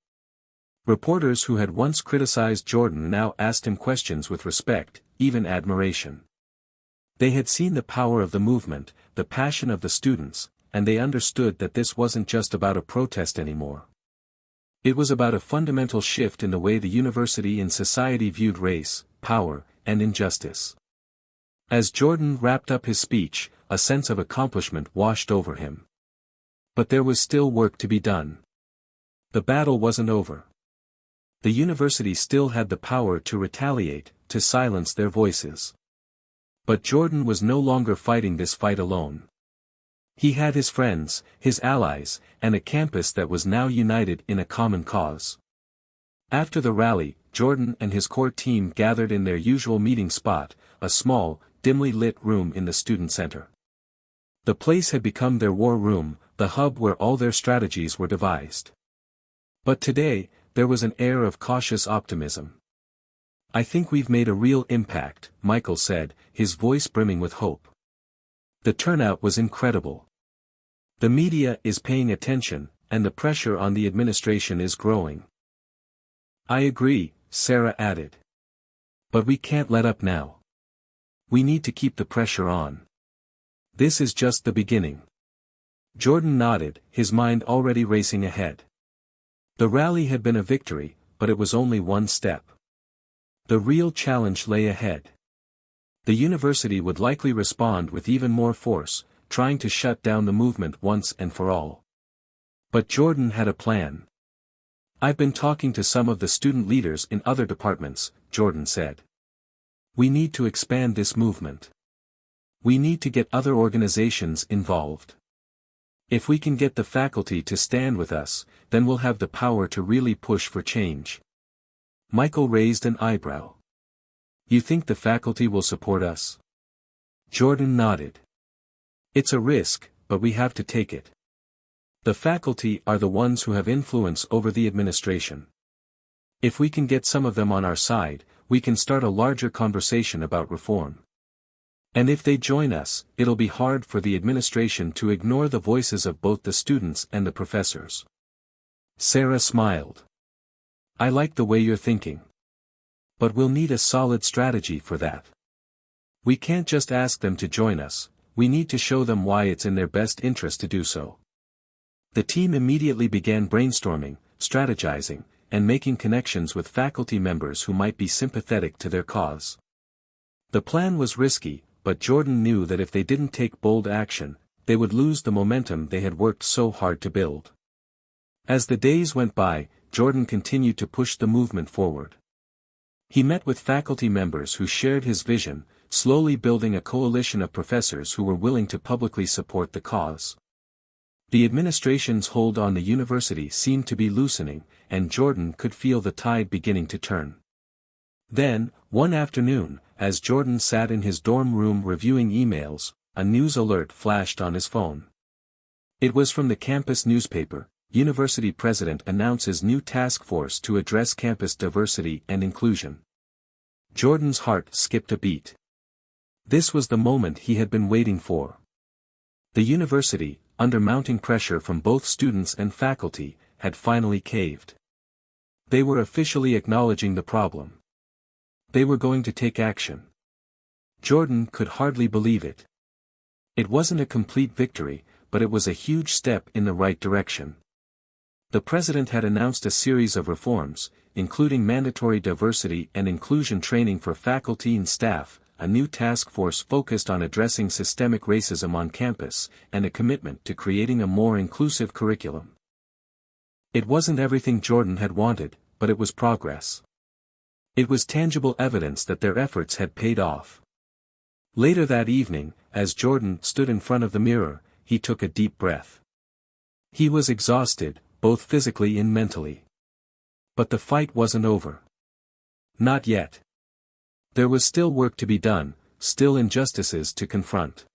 Reporters who had once criticized Jordan now asked him questions with respect, even admiration. They had seen the power of the movement, the passion of the students, and they understood that this wasn't just about a protest anymore. It was about a fundamental shift in the way the university and society viewed race, power, and injustice. As Jordan wrapped up his speech, a sense of accomplishment washed over him. But there was still work to be done. The battle wasn't over. The university still had the power to retaliate, to silence their voices. But Jordan was no longer fighting this fight alone. He had his friends, his allies, and a campus that was now united in a common cause. After the rally, Jordan and his core team gathered in their usual meeting spot, a small, dimly lit room in the student center. The place had become their war room, the hub where all their strategies were devised. But today, there was an air of cautious optimism. "I think we've made a real impact," Michael said, his voice brimming with hope. The turnout was incredible. "The media is paying attention, and the pressure on the administration is growing." "I agree," Sarah added. "But we can't let up now. We need to keep the pressure on. This is just the beginning." Jordan nodded, his mind already racing ahead. The rally had been a victory, but it was only one step. The real challenge lay ahead. The university would likely respond with even more force, trying to shut down the movement once and for all. But Jordan had a plan. "I've been talking to some of the student leaders in other departments," Jordan said. "We need to expand this movement. We need to get other organizations involved. If we can get the faculty to stand with us, then we'll have the power to really push for change." Michael raised an eyebrow. "You think the faculty will support us?" Jordan nodded. "It's a risk, but we have to take it. The faculty are the ones who have influence over the administration. If we can get some of them on our side, we can start a larger conversation about reform." And if they join us, it'll be hard for the administration to ignore the voices of both the students and the professors. Sarah smiled. I like the way you're thinking. But we'll need a solid strategy for that. We can't just ask them to join us, we need to show them why it's in their best interest to do so. The team immediately began brainstorming, strategizing, and making connections with faculty members who might be sympathetic to their cause. The plan was risky, but Jordan knew that if they didn't take bold action, they would lose the momentum they had worked so hard to build. As the days went by, Jordan continued to push the movement forward. He met with faculty members who shared his vision, slowly building a coalition of professors who were willing to publicly support the cause. The administration's hold on the university seemed to be loosening, and Jordan could feel the tide beginning to turn. Then, one afternoon, as Jordan sat in his dorm room reviewing emails, a news alert flashed on his phone. It was from the campus newspaper. University president announces new task force to address campus diversity and inclusion. Jordan's heart skipped a beat. This was the moment he had been waiting for. The university, under mounting pressure from both students and faculty, had finally caved. They were officially acknowledging the problem. They were going to take action. Jordan could hardly believe it. It wasn't a complete victory, but it was a huge step in the right direction. The president had announced a series of reforms, including mandatory diversity and inclusion training for faculty and staff, a new task force focused on addressing systemic racism on campus, and a commitment to creating a more inclusive curriculum. It wasn't everything Jordan had wanted, but it was progress. It was tangible evidence that their efforts had paid off. Later that evening, as Jordan stood in front of the mirror, he took a deep breath. He was exhausted, both physically and mentally. But the fight wasn't over. Not yet. There was still work to be done, still injustices to confront.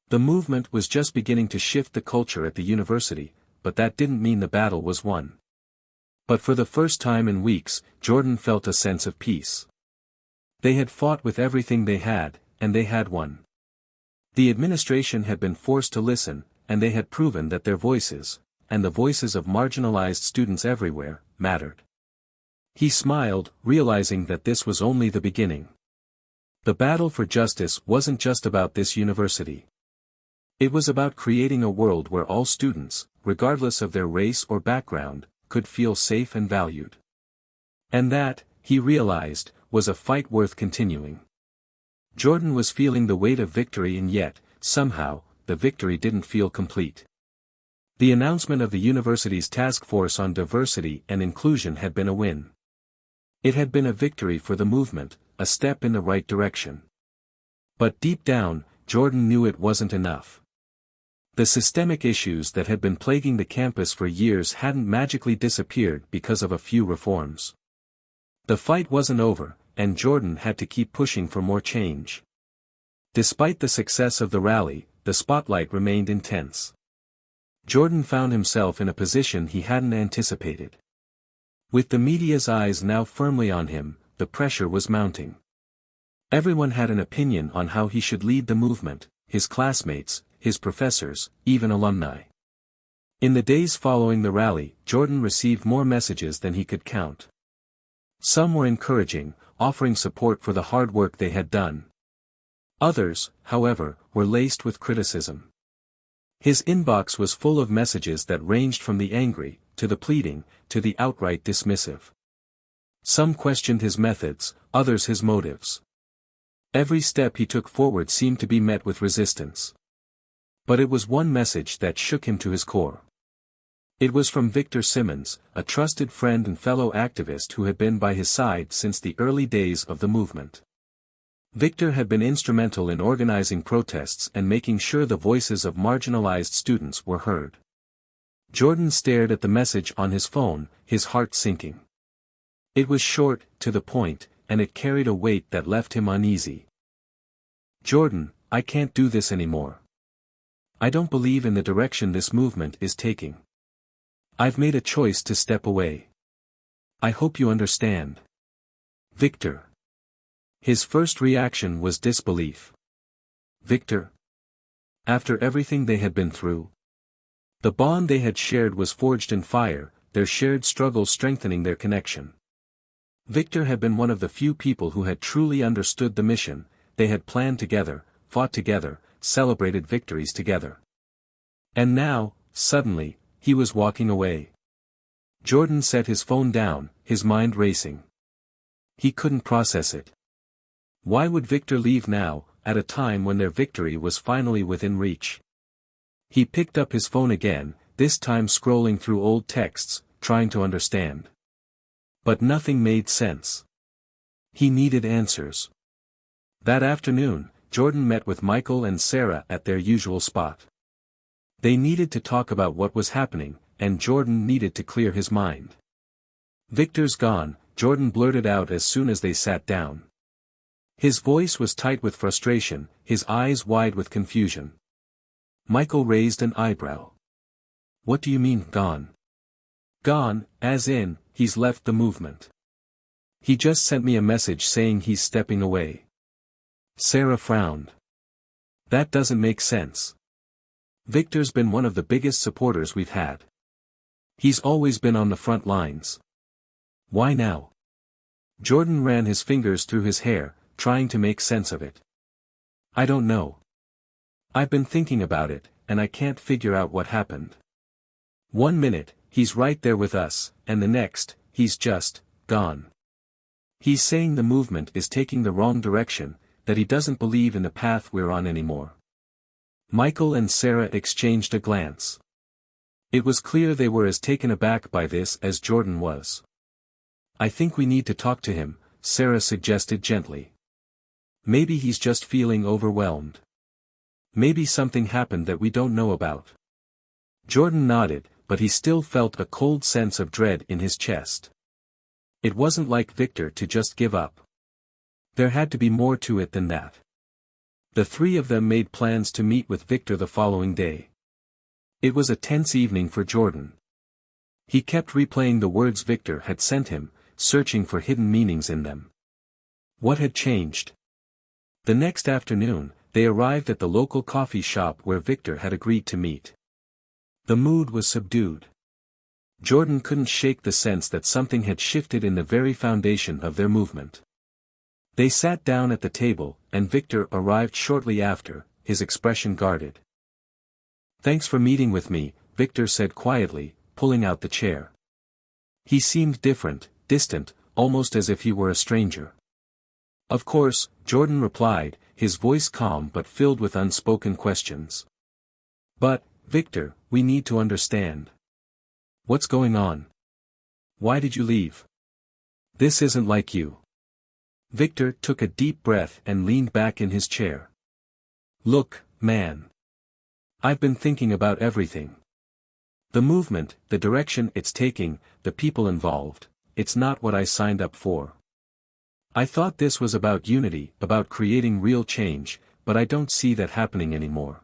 The movement was just beginning to shift the culture at the university, but that didn't mean the battle was won. But for the first time in weeks, Jordan felt a sense of peace. They had fought with everything they had, and they had won. The administration had been forced to listen, and they had proven that their voices, and the voices of marginalized students everywhere, mattered. He smiled, realizing that this was only the beginning. The battle for justice wasn't just about this university. It was about creating a world where all students, regardless of their race or background, could feel safe and valued. And that, he realized, was a fight worth continuing. Jordan was feeling the weight of victory, and yet, somehow, the victory didn't feel complete. The announcement of the university's task force on diversity and inclusion had been a win. It had been a victory for the movement, a step in the right direction. But deep down, Jordan knew it wasn't enough. The systemic issues that had been plaguing the campus for years hadn't magically disappeared because of a few reforms. The fight wasn't over, and Jordan had to keep pushing for more change. Despite the success of the rally, the spotlight remained intense. Jordan found himself in a position he hadn't anticipated. With the media's eyes now firmly on him, the pressure was mounting. Everyone had an opinion on how he should lead the movement, his classmates, his professors, even alumni. In the days following the rally, Jordan received more messages than he could count. Some were encouraging, offering support for the hard work they had done. Others, however, were laced with criticism. His inbox was full of messages that ranged from the angry, to the pleading, to the outright dismissive. Some questioned his methods, others his motives. Every step he took forward seemed to be met with resistance. But it was one message that shook him to his core. It was from Victor Simmons, a trusted friend and fellow activist who had been by his side since the early days of the movement. Victor had been instrumental in organizing protests and making sure the voices of marginalized students were heard. Jordan stared at the message on his phone, his heart sinking. It was short, to the point, and it carried a weight that left him uneasy. Jordan, I can't do this anymore. I don't believe in the direction this movement is taking. I've made a choice to step away. I hope you understand. Victor. His first reaction was disbelief. Victor? After everything they had been through? The bond they had shared was forged in fire, their shared struggle strengthening their connection. Victor had been one of the few people who had truly understood the mission. They had planned together, fought together, celebrated victories together. And now, suddenly, he was walking away. Jordan set his phone down, his mind racing. He couldn't process it. Why would Victor leave now, at a time when their victory was finally within reach? He picked up his phone again, this time scrolling through old texts, trying to understand. But nothing made sense. He needed answers. That afternoon, Jordan met with Michael and Sarah at their usual spot. They needed to talk about what was happening, and Jordan needed to clear his mind. "Victor's gone," Jordan blurted out as soon as they sat down. His voice was tight with frustration, his eyes wide with confusion. Michael raised an eyebrow. "What do you mean, gone?" "Gone, as in, he's left the movement. He just sent me a message saying he's stepping away." Sarah frowned. "That doesn't make sense. Victor's been one of the biggest supporters we've had. He's always been on the front lines. Why now?" Jordan ran his fingers through his hair, trying to make sense of it. "I don't know. I've been thinking about it, and I can't figure out what happened. One minute, he's right there with us, and the next, he's just gone. He's saying the movement is taking the wrong direction, that he doesn't believe in the path we're on anymore." Michael and Sarah exchanged a glance. It was clear they were as taken aback by this as Jordan was. "I think we need to talk to him," Sarah suggested gently. "Maybe he's just feeling overwhelmed. Maybe something happened that we don't know about." Jordan nodded, but he still felt a cold sense of dread in his chest. It wasn't like Victor to just give up. There had to be more to it than that. The three of them made plans to meet with Victor the following day. It was a tense evening for Jordan. He kept replaying the words Victor had sent him, searching for hidden meanings in them. What had changed? The next afternoon, they arrived at the local coffee shop where Victor had agreed to meet. The mood was subdued. Jordan couldn't shake the sense that something had shifted in the very foundation of their movement. They sat down at the table, and Victor arrived shortly after, his expression guarded. "Thanks for meeting with me," Victor said quietly, pulling out the chair. He seemed different, distant, almost as if he were a stranger. "Of course," Jordan replied, his voice calm but filled with unspoken questions. "But, Victor, we need to understand. What's going on? Why did you leave? This isn't like you." Victor took a deep breath and leaned back in his chair. "Look, man. I've been thinking about everything. The movement, the direction it's taking, the people involved, it's not what I signed up for. I thought this was about unity, about creating real change, but I don't see that happening anymore."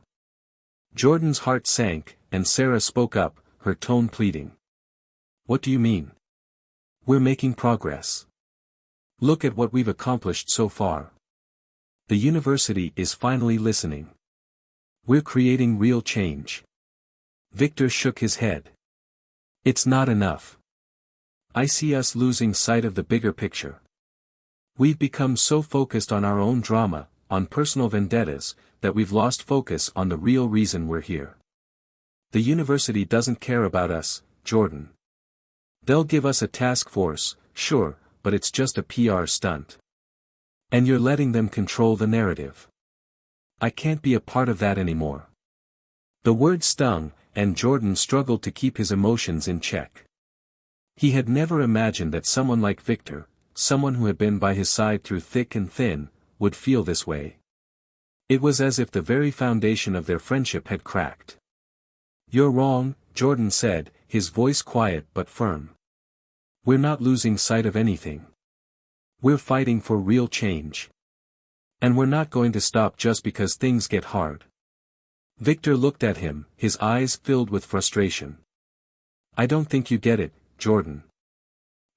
Jordan's heart sank, and Sarah spoke up, her tone pleading. "What do you mean? We're making progress. Look at what we've accomplished so far. The university is finally listening. We're creating real change." Victor shook his head. "It's not enough. I see us losing sight of the bigger picture. We've become so focused on our own drama, on personal vendettas, that we've lost focus on the real reason we're here. The university doesn't care about us, Jordan. They'll give us a task force, sure, but it's just a PR stunt. And you're letting them control the narrative. I can't be a part of that anymore." The word stung, and Jordan struggled to keep his emotions in check. He had never imagined that someone like Victor, someone who had been by his side through thick and thin, would feel this way. It was as if the very foundation of their friendship had cracked. "You're wrong," Jordan said, his voice quiet but firm. "We're not losing sight of anything. We're fighting for real change. And we're not going to stop just because things get hard." Victor looked at him, his eyes filled with frustration. "I don't think you get it, Jordan.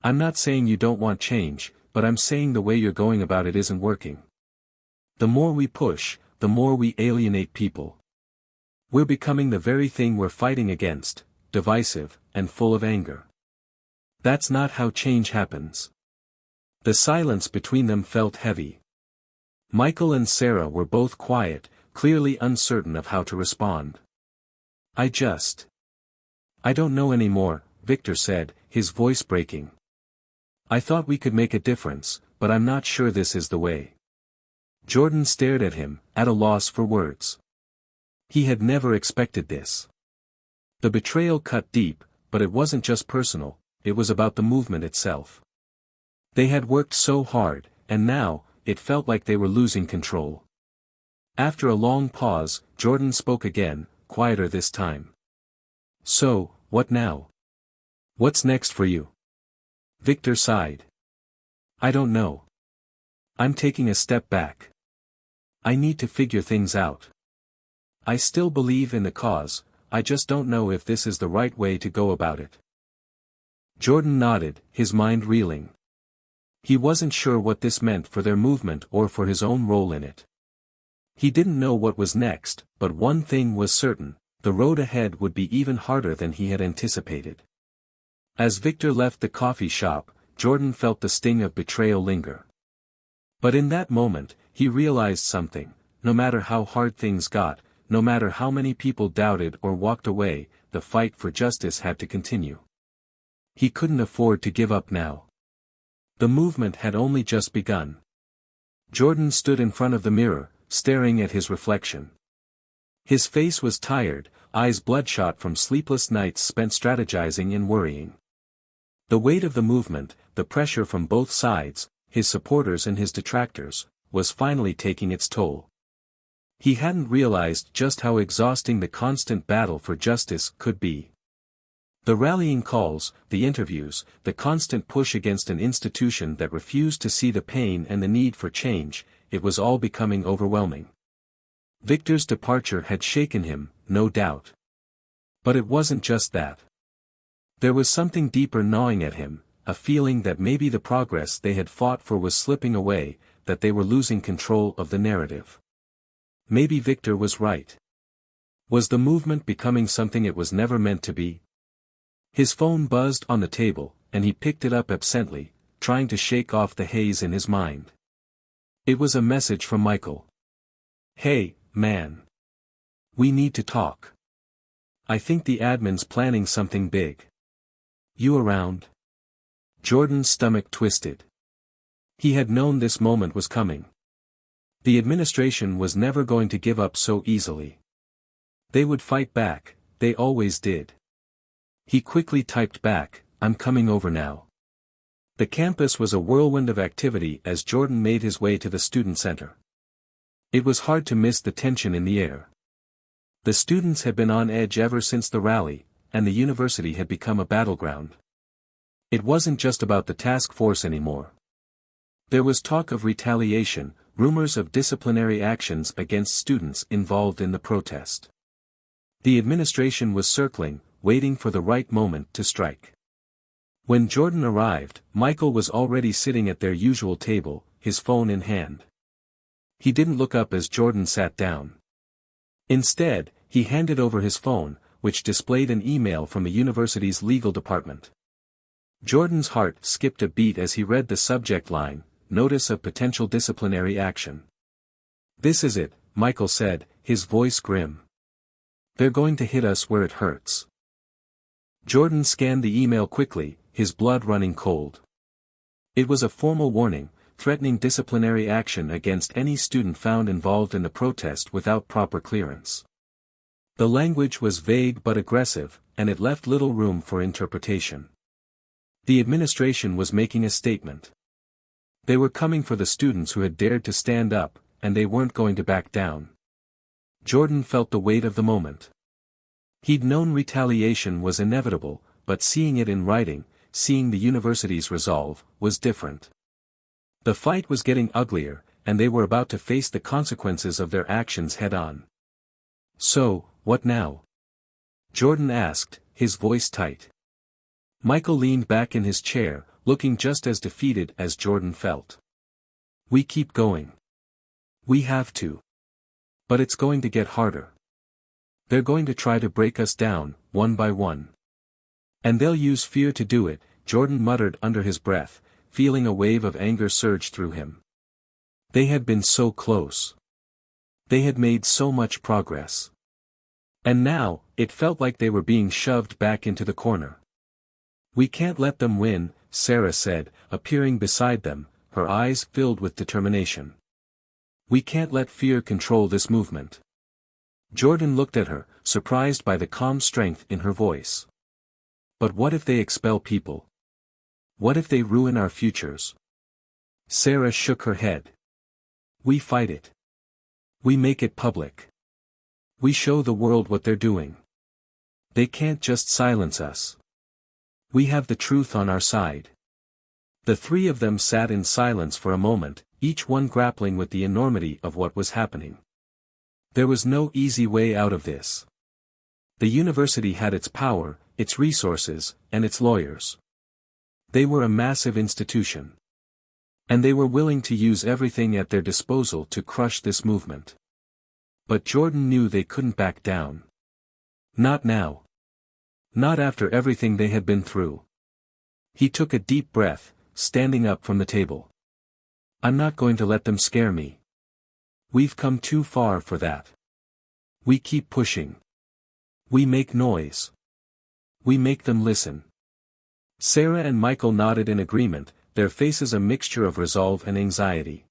I'm not saying you don't want change, but I'm saying the way you're going about it isn't working. The more we push, the more we alienate people. We're becoming the very thing we're fighting against, divisive, and full of anger. That's not how change happens. The silence between them felt heavy. Michael and Sarah were both quiet, clearly uncertain of how to respond. I don't know anymore, Victor said, his voice breaking. I thought we could make a difference, but I'm not sure this is the way. Jordan stared at him, at a loss for words. He had never expected this. The betrayal cut deep, but it wasn't just personal, it was about the movement itself. They had worked so hard, and now, it felt like they were losing control. After a long pause, Jordan spoke again, quieter this time. So, what now? What's next for you? Victor sighed. I don't know. I'm taking a step back. I need to figure things out. I still believe in the cause, I just don't know if this is the right way to go about it. Jordan nodded, his mind reeling. He wasn't sure what this meant for their movement or for his own role in it. He didn't know what was next, but one thing was certain, the road ahead would be even harder than he had anticipated. As Victor left the coffee shop, Jordan felt the sting of betrayal linger. But in that moment, he realized something: no matter how hard things got, no matter how many people doubted or walked away, the fight for justice had to continue. He couldn't afford to give up now. The movement had only just begun. Jordan stood in front of the mirror, staring at his reflection. His face was tired, eyes bloodshot from sleepless nights spent strategizing and worrying. The weight of the movement, the pressure from both sides, his supporters and his detractors, was finally taking its toll. He hadn't realized just how exhausting the constant battle for justice could be. The rallying calls, the interviews, the constant push against an institution that refused to see the pain and the need for change, it was all becoming overwhelming. Victor's departure had shaken him, no doubt. But it wasn't just that. There was something deeper gnawing at him, a feeling that maybe the progress they had fought for was slipping away, that they were losing control of the narrative. Maybe Victor was right. Was the movement becoming something it was never meant to be? His phone buzzed on the table, and he picked it up absently, trying to shake off the haze in his mind. It was a message from Michael. Hey, man. We need to talk. I think the admin's planning something big. You around? Jordan's stomach twisted. He had known this moment was coming. The administration was never going to give up so easily. They would fight back, they always did. He quickly typed back, I'm coming over now. The campus was a whirlwind of activity as Jordan made his way to the student center. It was hard to miss the tension in the air. The students had been on edge ever since the rally, and the university had become a battleground. It wasn't just about the task force anymore. There was talk of retaliation, rumors of disciplinary actions against students involved in the protest. The administration was circling, waiting for the right moment to strike. When Jordan arrived, Michael was already sitting at their usual table, his phone in hand. He didn't look up as Jordan sat down. Instead, he handed over his phone, which displayed an email from the university's legal department. Jordan's heart skipped a beat as he read the subject line, Notice of Potential Disciplinary Action. This is it, Michael said, his voice grim. They're going to hit us where it hurts. Jordan scanned the email quickly, his blood running cold. It was a formal warning, threatening disciplinary action against any student found involved in the protest without proper clearance. The language was vague but aggressive, and it left little room for interpretation. The administration was making a statement. They were coming for the students who had dared to stand up, and they weren't going to back down. Jordan felt the weight of the moment. He'd known retaliation was inevitable, but seeing it in writing, seeing the university's resolve, was different. The fight was getting uglier, and they were about to face the consequences of their actions head-on. So, what now? Jordan asked, his voice tight. Michael leaned back in his chair, looking just as defeated as Jordan felt. We keep going. We have to. But it's going to get harder. They're going to try to break us down, one by one. And they'll use fear to do it, Jordan muttered under his breath, feeling a wave of anger surge through him. They had been so close. They had made so much progress. And now, it felt like they were being shoved back into the corner. We can't let them win, Sarah said, appearing beside them, her eyes filled with determination. We can't let fear control this movement. Jordan looked at her, surprised by the calm strength in her voice. But what if they expel people? What if they ruin our futures? Sarah shook her head. We fight it. We make it public. We show the world what they're doing. They can't just silence us. We have the truth on our side. The three of them sat in silence for a moment, each one grappling with the enormity of what was happening. There was no easy way out of this. The university had its power, its resources, and its lawyers. They were a massive institution. And they were willing to use everything at their disposal to crush this movement. But Jordan knew they couldn't back down. Not now. Not after everything they had been through. He took a deep breath, standing up from the table. I'm not going to let them scare me. We've come too far for that. We keep pushing. We make noise. We make them listen. Sarah and Michael nodded in agreement, their faces a mixture of resolve and anxiety.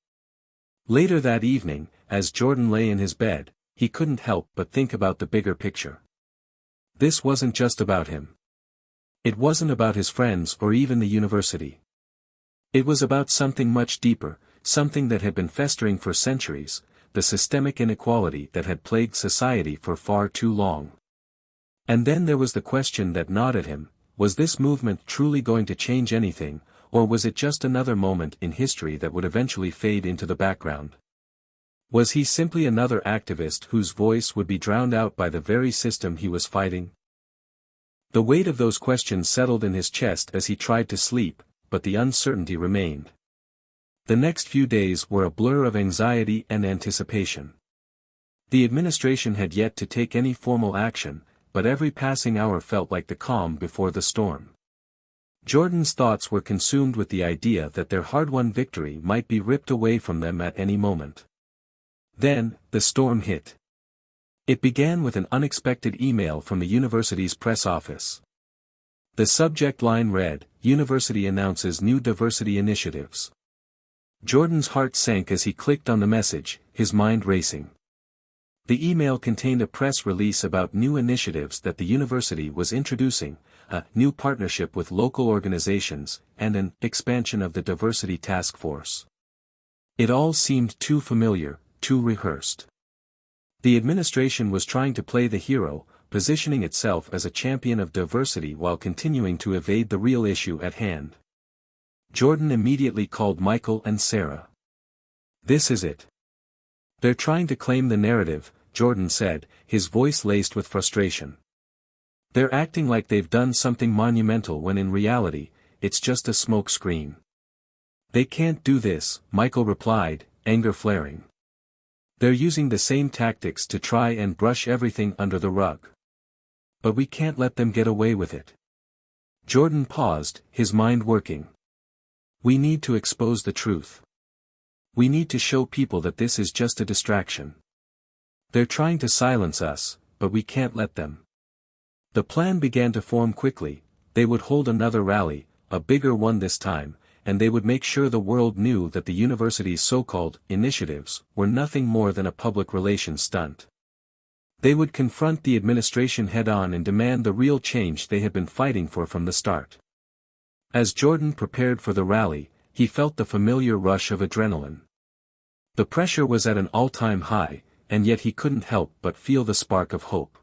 Later that evening, as Jordan lay in his bed, he couldn't help but think about the bigger picture. This wasn't just about him. It wasn't about his friends or even the university. It was about something much deeper, something that had been festering for centuries, the systemic inequality that had plagued society for far too long. And then there was the question that gnawed at him: was this movement truly going to change anything, or was it just another moment in history that would eventually fade into the background? Was he simply another activist whose voice would be drowned out by the very system he was fighting? The weight of those questions settled in his chest as he tried to sleep, but the uncertainty remained. The next few days were a blur of anxiety and anticipation. The administration had yet to take any formal action, but every passing hour felt like the calm before the storm. Jordan's thoughts were consumed with the idea that their hard-won victory might be ripped away from them at any moment. Then, the storm hit. It began with an unexpected email from the university's press office. The subject line read, "University announces new diversity initiatives." Jordan's heart sank as he clicked on the message, his mind racing. The email contained a press release about new initiatives that the university was introducing, a new partnership with local organizations, and an expansion of the diversity task force. It all seemed too familiar, too rehearsed. The administration was trying to play the hero, positioning itself as a champion of diversity while continuing to evade the real issue at hand. Jordan immediately called Michael and Sarah. "This is it. They're trying to claim the narrative," Jordan said, his voice laced with frustration. "They're acting like they've done something monumental when in reality, it's just a smoke screen." "They can't do this," Michael replied, anger flaring. "They're using the same tactics to try and brush everything under the rug. But we can't let them get away with it." Jordan paused, his mind working. "We need to expose the truth. We need to show people that this is just a distraction. They're trying to silence us, but we can't let them." The plan began to form quickly. They would hold another rally, a bigger one this time, and they would make sure the world knew that the university's so-called initiatives were nothing more than a public relations stunt. They would confront the administration head-on and demand the real change they had been fighting for from the start. As Jordan prepared for the rally, he felt the familiar rush of adrenaline. The pressure was at an all-time high, and yet he couldn't help but feel the spark of hope.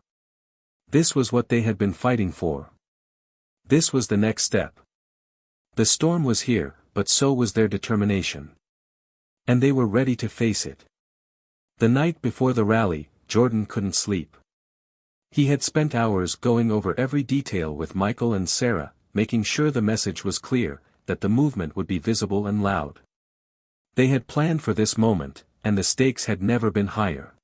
This was what they had been fighting for. This was the next step. The storm was here, but so was their determination. And they were ready to face it. The night before the rally, Jordan couldn't sleep. He had spent hours going over every detail with Michael and Sarah, making sure the message was clear, that the movement would be visible and loud. They had planned for this moment, and the stakes had never been higher.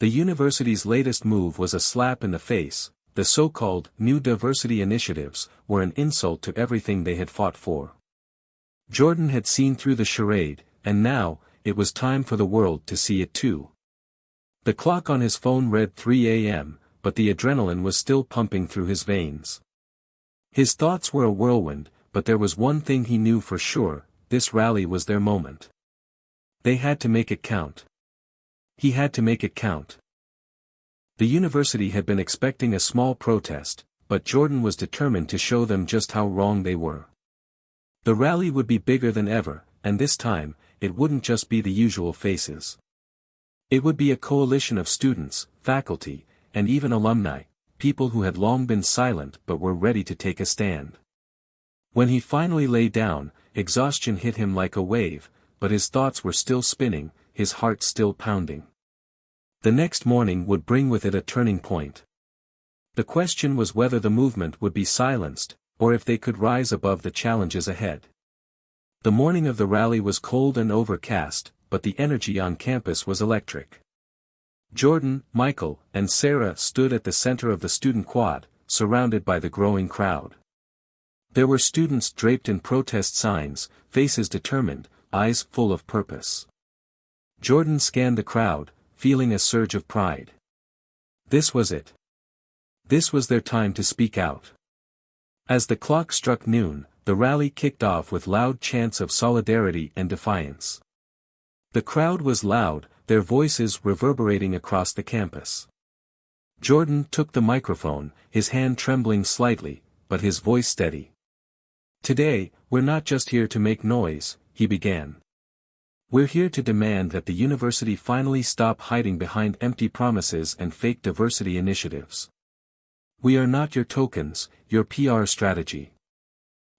The university's latest move was a slap in the face. The so-called new diversity initiatives were an insult to everything they had fought for. Jordan had seen through the charade, and now, it was time for the world to see it too. The clock on his phone read 3 a.m., but the adrenaline was still pumping through his veins. His thoughts were a whirlwind, but there was one thing he knew for sure: this rally was their moment. They had to make it count. He had to make it count. The university had been expecting a small protest, but Jordan was determined to show them just how wrong they were. The rally would be bigger than ever, and this time, it wouldn't just be the usual faces. It would be a coalition of students, faculty, and even alumni, people who had long been silent but were ready to take a stand. When he finally lay down, exhaustion hit him like a wave, but his thoughts were still spinning, his heart still pounding. The next morning would bring with it a turning point. The question was whether the movement would be silenced, or if they could rise above the challenges ahead. The morning of the rally was cold and overcast, but the energy on campus was electric. Jordan, Michael, and Sarah stood at the center of the student quad, surrounded by the growing crowd. There were students draped in protest signs, faces determined, eyes full of purpose. Jordan scanned the crowd, feeling a surge of pride. This was it. This was their time to speak out. As the clock struck noon, the rally kicked off with loud chants of solidarity and defiance. The crowd was loud, their voices reverberating across the campus. Jordan took the microphone, his hand trembling slightly, but his voice steady. "Today, we're not just here to make noise," he began. "We're here to demand that the university finally stop hiding behind empty promises and fake diversity initiatives. We are not your tokens, your PR strategy.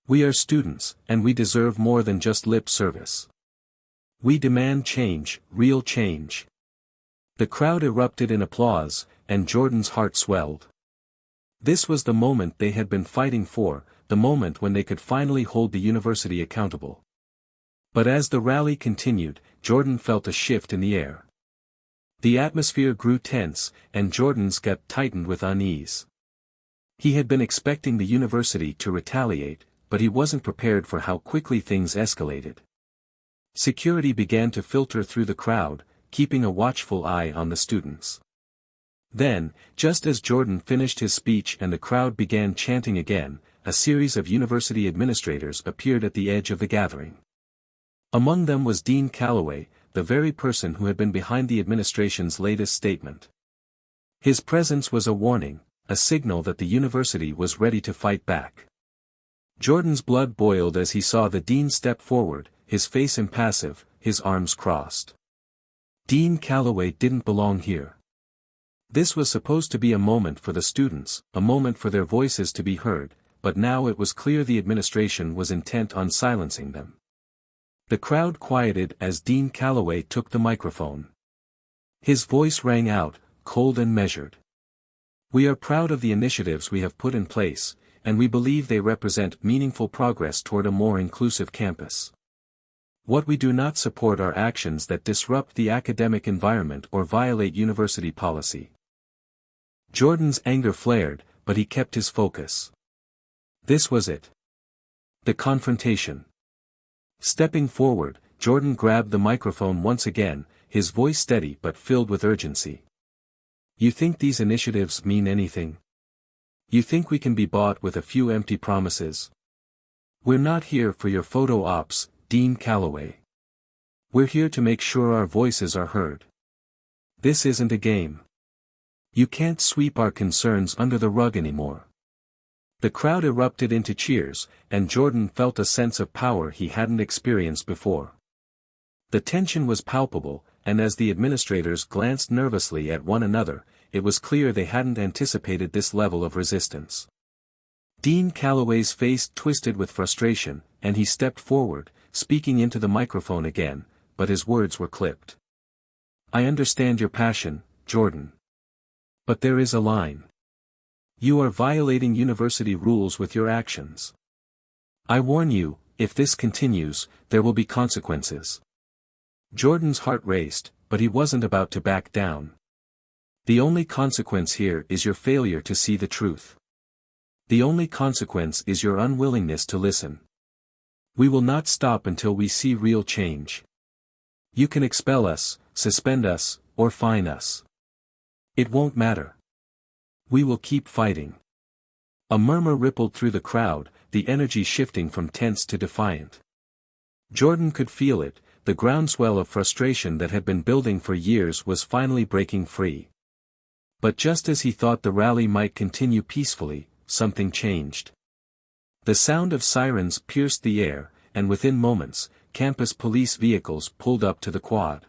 We are students, and we deserve more than just lip service. We demand change, real change." The crowd erupted in applause, and Jordan's heart swelled. This was the moment they had been fighting for, the moment when they could finally hold the university accountable. But as the rally continued, Jordan felt a shift in the air. The atmosphere grew tense, and Jordan's gut tightened with unease. He had been expecting the university to retaliate, but he wasn't prepared for how quickly things escalated. Security began to filter through the crowd, keeping a watchful eye on the students. Then, just as Jordan finished his speech and the crowd began chanting again, a series of university administrators appeared at the edge of the gathering. Among them was Dean Calloway, the very person who had been behind the administration's latest statement. His presence was a warning, a signal that the university was ready to fight back. Jordan's blood boiled as he saw the dean step forward, his face impassive, his arms crossed. Dean Calloway didn't belong here. This was supposed to be a moment for the students, a moment for their voices to be heard, but now it was clear the administration was intent on silencing them. The crowd quieted as Dean Calloway took the microphone. His voice rang out, cold and measured. "We are proud of the initiatives we have put in place, and we believe they represent meaningful progress toward a more inclusive campus. What we do not support are actions that disrupt the academic environment or violate university policy." Jordan's anger flared, but he kept his focus. This was it. The confrontation. Stepping forward, Jordan grabbed the microphone once again, his voice steady but filled with urgency. "You think these initiatives mean anything? You think we can be bought with a few empty promises? We're not here for your photo ops, Dean Calloway. We're here to make sure our voices are heard. This isn't a game. You can't sweep our concerns under the rug anymore." The crowd erupted into cheers, and Jordan felt a sense of power he hadn't experienced before. The tension was palpable, and as the administrators glanced nervously at one another, it was clear they hadn't anticipated this level of resistance. Dean Calloway's face twisted with frustration, and he stepped forward, speaking into the microphone again, but his words were clipped. "I understand your passion, Jordan. But there is a line. You are violating university rules with your actions. I warn you, if this continues, there will be consequences." Jordan's heart raced, but he wasn't about to back down. The only consequence here is your failure to see the truth. The only consequence is your unwillingness to listen. We will not stop until we see real change. You can expel us, suspend us, or fine us. It won't matter. We will keep fighting. A murmur rippled through the crowd, the energy shifting from tense to defiant. Jordan could feel it, the groundswell of frustration that had been building for years was finally breaking free. But just as he thought the rally might continue peacefully, something changed. The sound of sirens pierced the air, and within moments, campus police vehicles pulled up to the quad.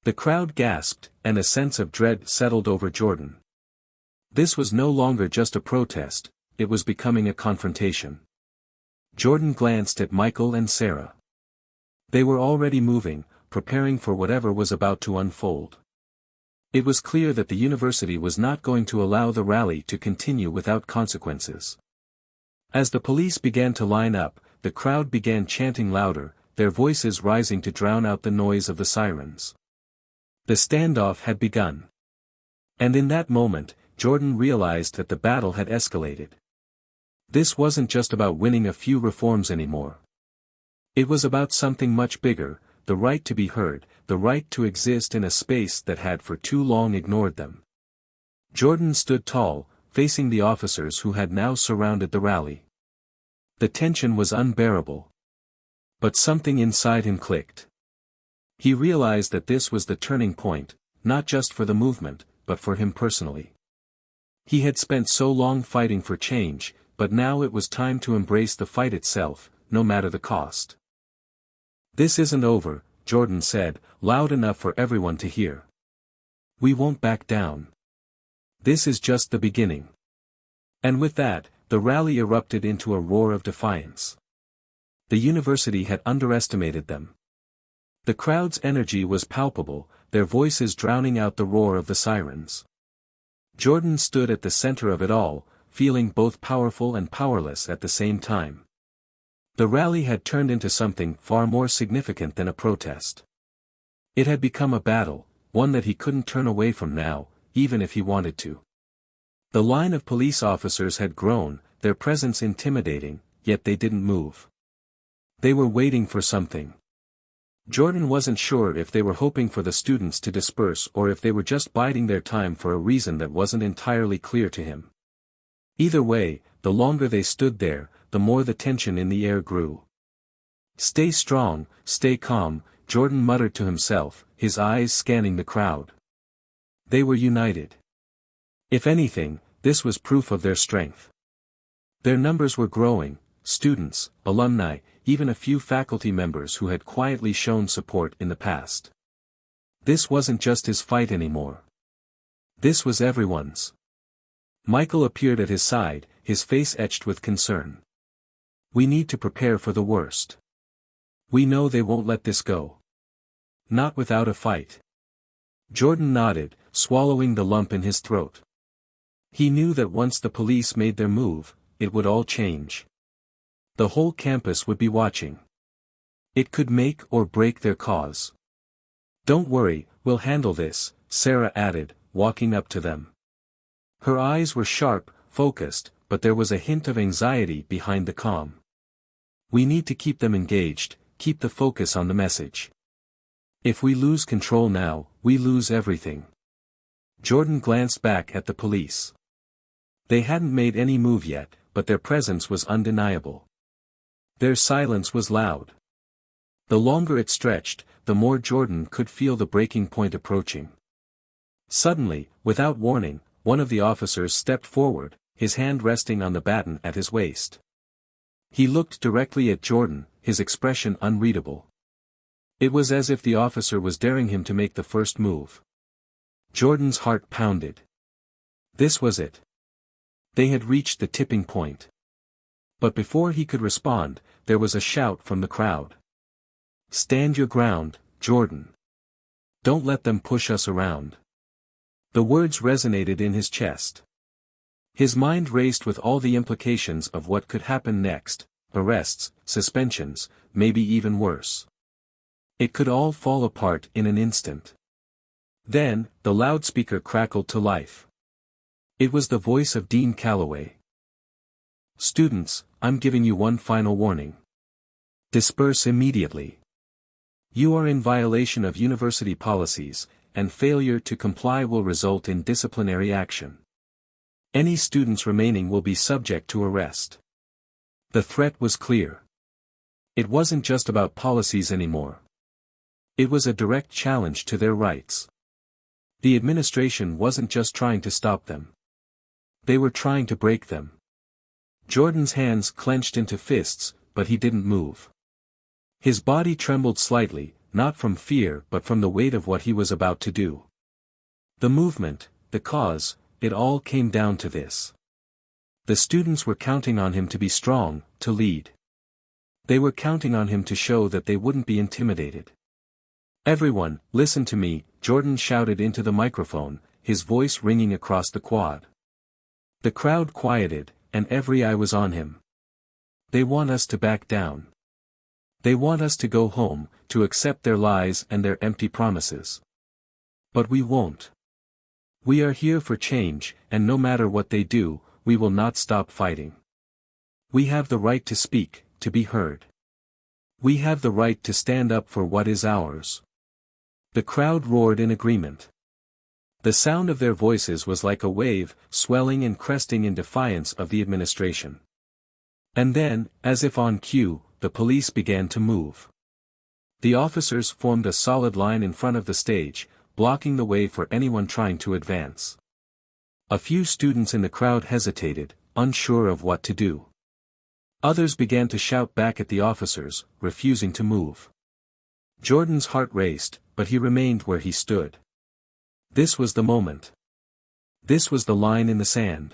The crowd gasped, and a sense of dread settled over Jordan. This was no longer just a protest, it was becoming a confrontation. Jordan glanced at Michael and Sarah. They were already moving, preparing for whatever was about to unfold. It was clear that the university was not going to allow the rally to continue without consequences. As the police began to line up, the crowd began chanting louder, their voices rising to drown out the noise of the sirens. The standoff had begun. And in that moment, Jordan realized that the battle had escalated. This wasn't just about winning a few reforms anymore. It was about something much bigger, the right to be heard, the right to exist in a space that had for too long ignored them. Jordan stood tall, facing the officers who had now surrounded the rally. The tension was unbearable. But something inside him clicked. He realized that this was the turning point, not just for the movement, but for him personally. He had spent so long fighting for change, but now it was time to embrace the fight itself, no matter the cost. "This isn't over," Jordan said, loud enough for everyone to hear. "We won't back down. This is just the beginning." And with that, the rally erupted into a roar of defiance. The university had underestimated them. The crowd's energy was palpable, their voices drowning out the roar of the sirens. Jordan stood at the center of it all, feeling both powerful and powerless at the same time. The rally had turned into something far more significant than a protest. It had become a battle, one that he couldn't turn away from now, even if he wanted to. The line of police officers had grown, their presence intimidating, yet they didn't move. They were waiting for something. Jordan wasn't sure if they were hoping for the students to disperse or if they were just biding their time for a reason that wasn't entirely clear to him. Either way, the longer they stood there, the more the tension in the air grew. "Stay strong, stay calm," Jordan muttered to himself, his eyes scanning the crowd. They were united. If anything, this was proof of their strength. Their numbers were growing, students, alumni, even a few faculty members who had quietly shown support in the past. This wasn't just his fight anymore. This was everyone's. Michael appeared at his side, his face etched with concern. "We need to prepare for the worst. We know they won't let this go. Not without a fight." Jordan nodded, swallowing the lump in his throat. He knew that once the police made their move, it would all change. The whole campus would be watching. It could make or break their cause. "Don't worry, we'll handle this," Sarah added, walking up to them. Her eyes were sharp, focused, but there was a hint of anxiety behind the calm. "We need to keep them engaged, keep the focus on the message. If we lose control now, we lose everything." Jordan glanced back at the police. They hadn't made any move yet, but their presence was undeniable. Their silence was loud. The longer it stretched, the more Jordan could feel the breaking point approaching. Suddenly, without warning, one of the officers stepped forward, his hand resting on the baton at his waist. He looked directly at Jordan, his expression unreadable. It was as if the officer was daring him to make the first move. Jordan's heart pounded. This was it. They had reached the tipping point. But before he could respond, there was a shout from the crowd. "Stand your ground, Jordan. Don't let them push us around." The words resonated in his chest. His mind raced with all the implications of what could happen next: arrests, suspensions, maybe even worse. It could all fall apart in an instant. Then, the loudspeaker crackled to life. It was the voice of Dean Calloway. "Students, I'm giving you one final warning. Disperse immediately. You are in violation of university policies, and failure to comply will result in disciplinary action. Any students remaining will be subject to arrest." The threat was clear. It wasn't just about policies anymore. It was a direct challenge to their rights. The administration wasn't just trying to stop them. They were trying to break them. Jordan's hands clenched into fists, but he didn't move. His body trembled slightly, not from fear but from the weight of what he was about to do. The movement, the cause, it all came down to this. The students were counting on him to be strong, to lead. They were counting on him to show that they wouldn't be intimidated. "Everyone, listen to me," Jordan shouted into the microphone, his voice ringing across the quad. The crowd quieted, and every eye was on him. "They want us to back down. They want us to go home, to accept their lies and their empty promises. But we won't. We are here for change, and no matter what they do, we will not stop fighting. We have the right to speak, to be heard. We have the right to stand up for what is ours." The crowd roared in agreement. The sound of their voices was like a wave, swelling and cresting in defiance of the administration. And then, as if on cue, the police began to move. The officers formed a solid line in front of the stage, blocking the way for anyone trying to advance. A few students in the crowd hesitated, unsure of what to do. Others began to shout back at the officers, refusing to move. Jordan's heart raced, but he remained where he stood. This was the moment. This was the line in the sand.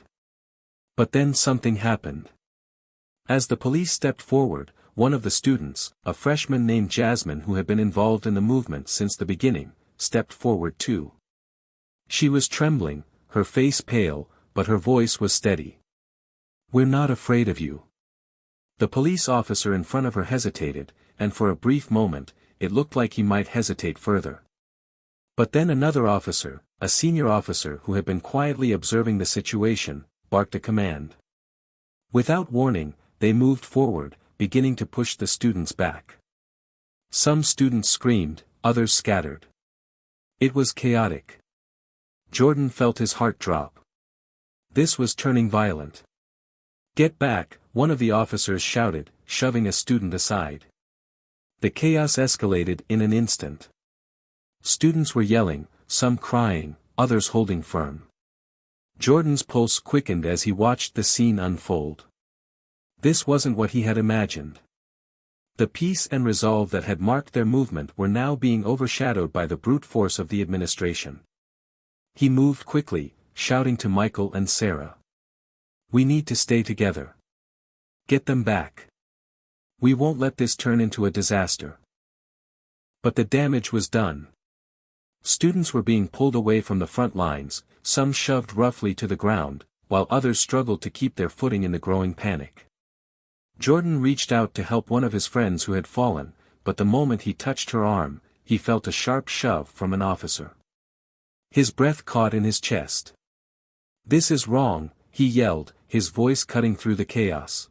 But then something happened. As the police stepped forward, one of the students, a freshman named Jasmine who had been involved in the movement since the beginning, stepped forward too. She was trembling, her face pale, but her voice was steady. "We're not afraid of you." The police officer in front of her hesitated, and for a brief moment, it looked like he might hesitate further. But then another officer, a senior officer who had been quietly observing the situation, barked a command. Without warning, they moved forward, beginning to push the students back. Some students screamed, others scattered. It was chaotic. Jordan felt his heart drop. This was turning violent. "Get back," one of the officers shouted, shoving a student aside. The chaos escalated in an instant. Students were yelling, some crying, others holding firm. Jordan's pulse quickened as he watched the scene unfold. This wasn't what he had imagined. The peace and resolve that had marked their movement were now being overshadowed by the brute force of the administration. He moved quickly, shouting to Michael and Sarah. "We need to stay together. Get them back. We won't let this turn into a disaster." But the damage was done. Students were being pulled away from the front lines, some shoved roughly to the ground, while others struggled to keep their footing in the growing panic. Jordan reached out to help one of his friends who had fallen, but the moment he touched her arm, he felt a sharp shove from an officer. His breath caught in his chest. "This is wrong," he yelled, his voice cutting through the chaos.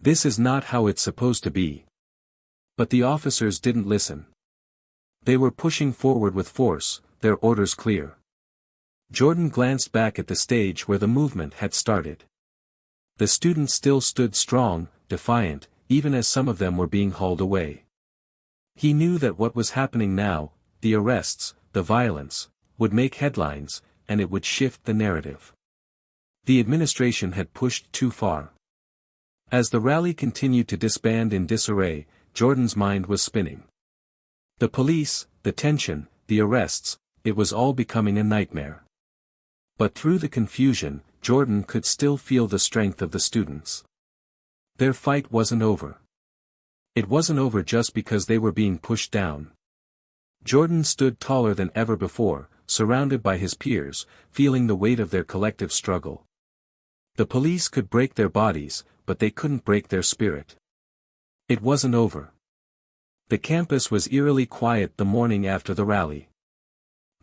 "This is not how it's supposed to be." But the officers didn't listen. They were pushing forward with force, their orders clear. Jordan glanced back at the stage where the movement had started. The students still stood strong, defiant, even as some of them were being hauled away. He knew that what was happening now, the arrests, the violence, would make headlines, and it would shift the narrative. The administration had pushed too far. As the rally continued to disband in disarray, Jordan's mind was spinning. The police, the tension, the arrests, it was all becoming a nightmare. But through the confusion, Jordan could still feel the strength of the students. Their fight wasn't over. It wasn't over just because they were being pushed down. Jordan stood taller than ever before, surrounded by his peers, feeling the weight of their collective struggle. The police could break their bodies, but they couldn't break their spirit. It wasn't over. The campus was eerily quiet the morning after the rally.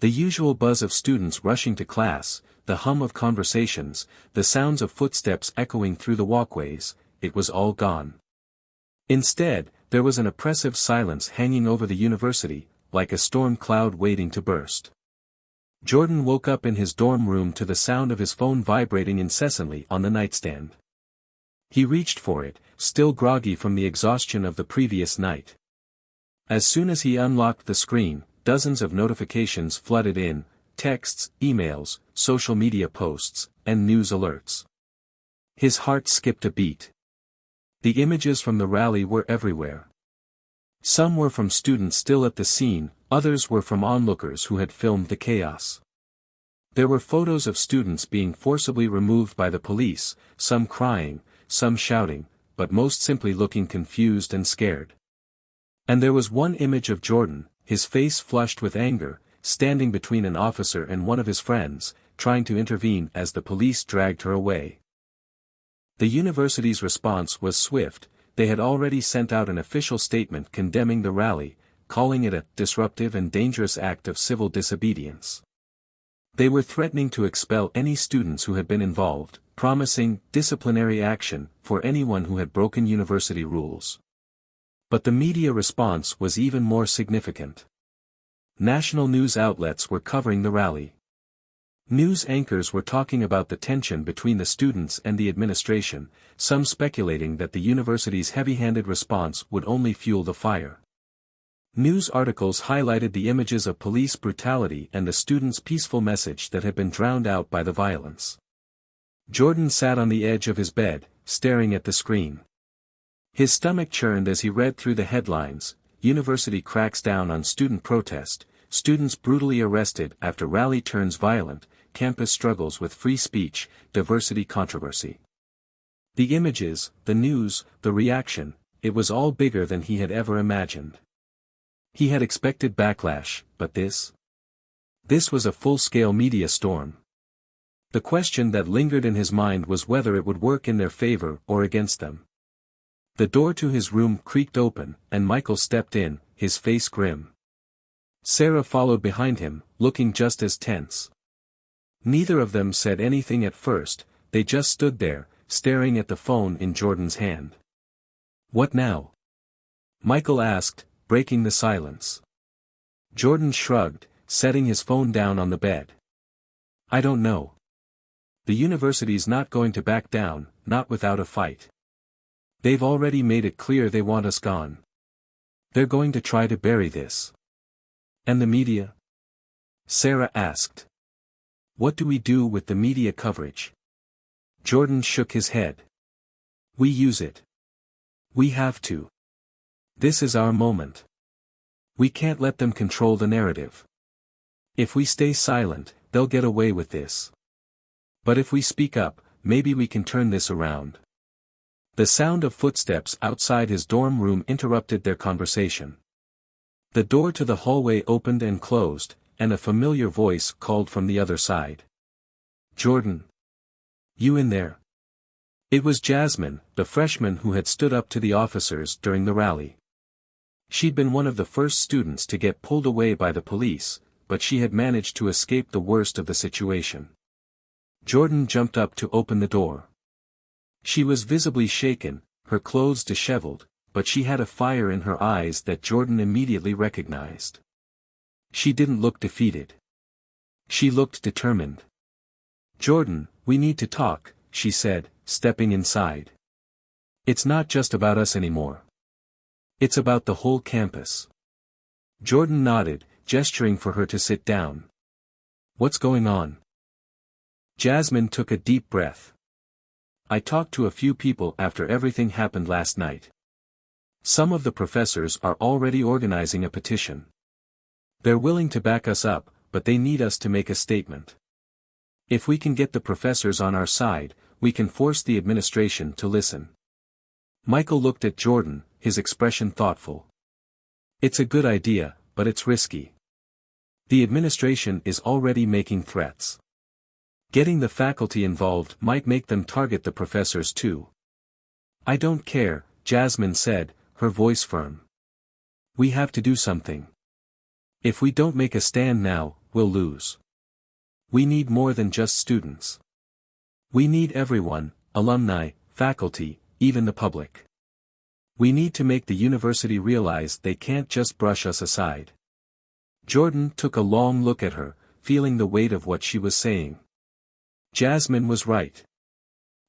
The usual buzz of students rushing to class, the hum of conversations, the sounds of footsteps echoing through the walkways, it was all gone. Instead, there was an oppressive silence hanging over the university, like a storm cloud waiting to burst. Jordan woke up in his dorm room to the sound of his phone vibrating incessantly on the nightstand. He reached for it, still groggy from the exhaustion of the previous night. As soon as he unlocked the screen, dozens of notifications flooded in, texts, emails, social media posts, and news alerts. His heart skipped a beat. The images from the rally were everywhere. Some were from students still at the scene, others were from onlookers who had filmed the chaos. There were photos of students being forcibly removed by the police, some crying, some shouting, but most simply looking confused and scared. And there was one image of Jordan, his face flushed with anger, standing between an officer and one of his friends, trying to intervene as the police dragged her away. The university's response was swift. They had already sent out an official statement condemning the rally, calling it a disruptive and dangerous act of civil disobedience. They were threatening to expel any students who had been involved, promising disciplinary action for anyone who had broken university rules. But the media response was even more significant. National news outlets were covering the rally. News anchors were talking about the tension between the students and the administration, some speculating that the university's heavy-handed response would only fuel the fire. News articles highlighted the images of police brutality and the students' peaceful message that had been drowned out by the violence. Jordan sat on the edge of his bed, staring at the screen. His stomach churned as he read through the headlines: University cracks down on student protest, students brutally arrested after rally turns violent, campus struggles with free speech, diversity controversy. The images, the news, the reaction, it was all bigger than he had ever imagined. He had expected backlash, but this was a full-scale media storm. The question that lingered in his mind was whether it would work in their favor or against them. The door to his room creaked open, and Michael stepped in, his face grim. Sarah followed behind him, looking just as tense. Neither of them said anything at first, they just stood there, staring at the phone in Jordan's hand. "What now?" Michael asked, breaking the silence. Jordan shrugged, setting his phone down on the bed. "I don't know. The university's not going to back down, not without a fight. They've already made it clear they want us gone. They're going to try to bury this." "And the media?" Sarah asked. "What do we do with the media coverage?" Jordan shook his head. "We use it. We have to. This is our moment. We can't let them control the narrative. If we stay silent, they'll get away with this. But if we speak up, maybe we can turn this around." The sound of footsteps outside his dorm room interrupted their conversation. The door to the hallway opened and closed, and a familiar voice called from the other side. "Jordan. You in there?" It was Jasmine, the freshman who had stood up to the officers during the rally. She'd been one of the first students to get pulled away by the police, but she had managed to escape the worst of the situation. Jordan jumped up to open the door. She was visibly shaken, her clothes disheveled, but she had a fire in her eyes that Jordan immediately recognized. She didn't look defeated. She looked determined. "Jordan, we need to talk," she said, stepping inside. "It's not just about us anymore. It's about the whole campus." Jordan nodded, gesturing for her to sit down. "What's going on?" Jasmine took a deep breath. "I talked to a few people after everything happened last night. Some of the professors are already organizing a petition. They're willing to back us up, but they need us to make a statement. If we can get the professors on our side, we can force the administration to listen." Michael looked at Jordan, his expression thoughtful. "It's a good idea, but it's risky. The administration is already making threats. Getting the faculty involved might make them target the professors too." "I don't care," Jasmine said, her voice firm. "We have to do something. If we don't make a stand now, we'll lose. We need more than just students. We need everyone, alumni, faculty, even the public. We need to make the university realize they can't just brush us aside. Jordan took a long look at her, feeling the weight of what she was saying. Jasmine was right.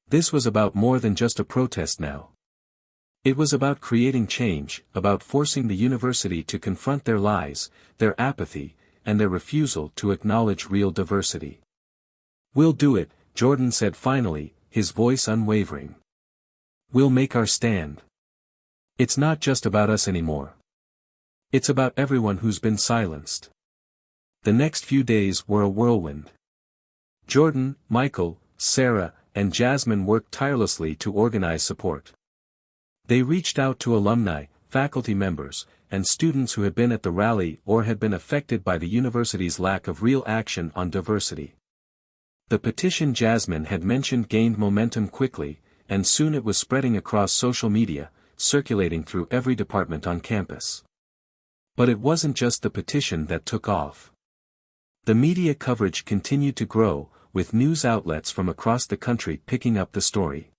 This was about more than just a protest now. It was about creating change, about forcing the university to confront their lies, their apathy, and their refusal to acknowledge real diversity. We'll do it, Jordan said finally, his voice unwavering. We'll make our stand. It's not just about us anymore. It's about everyone who's been silenced. The next few days were a whirlwind. Jordan, Michael, Sarah, and Jasmine worked tirelessly to organize support. They reached out to alumni, faculty members, and students who had been at the rally or had been affected by the university's lack of real action on diversity. The petition Jasmine had mentioned gained momentum quickly, and soon it was spreading across social media, circulating through every department on campus. But it wasn't just the petition that took off. The media coverage continued to grow, with news outlets from across the country picking up the story.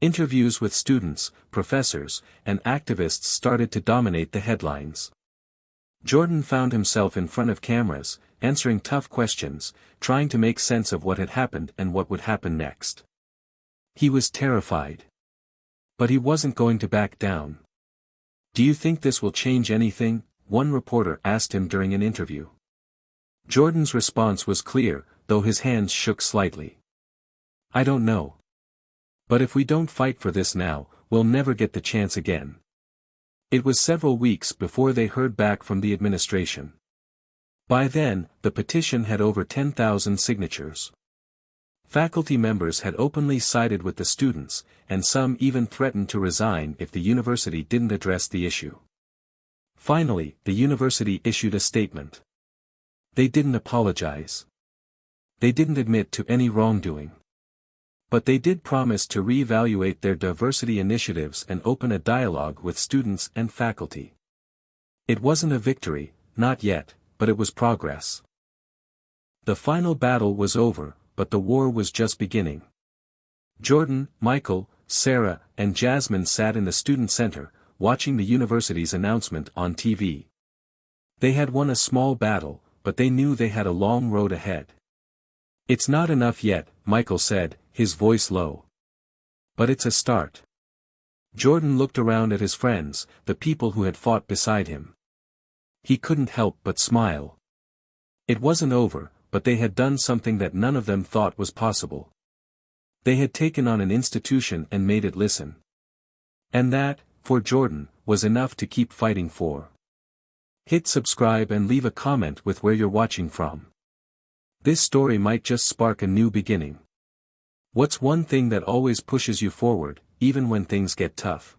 Interviews with students, professors, and activists started to dominate the headlines. Jordan found himself in front of cameras, answering tough questions, trying to make sense of what had happened and what would happen next. He was terrified. But he wasn't going to back down. "Do you think this will change anything?" one reporter asked him during an interview. Jordan's response was clear, though his hands shook slightly. "I don't know. But if we don't fight for this now, we'll never get the chance again." It was several weeks before they heard back from the administration. By then, the petition had over 10,000 signatures. Faculty members had openly sided with the students, and some even threatened to resign if the university didn't address the issue. Finally, the university issued a statement. They didn't apologize. They didn't admit to any wrongdoing. But they did promise to reevaluate their diversity initiatives and open a dialogue with students and faculty. It wasn't a victory, not yet, but it was progress. The final battle was over, but the war was just beginning. Jordan, Michael, Sarah, and Jasmine sat in the student center, watching the university's announcement on TV. They had won a small battle, but they knew they had a long road ahead. "It's not enough yet," Michael said, his voice low. "But it's a start." Jordan looked around at his friends, the people who had fought beside him. He couldn't help but smile. It wasn't over, but they had done something that none of them thought was possible. They had taken on an institution and made it listen. And that, for Jordan, was enough to keep fighting for. Hit subscribe and leave a comment with where you're watching from. This story might just spark a new beginning. What's one thing that always pushes you forward, even when things get tough?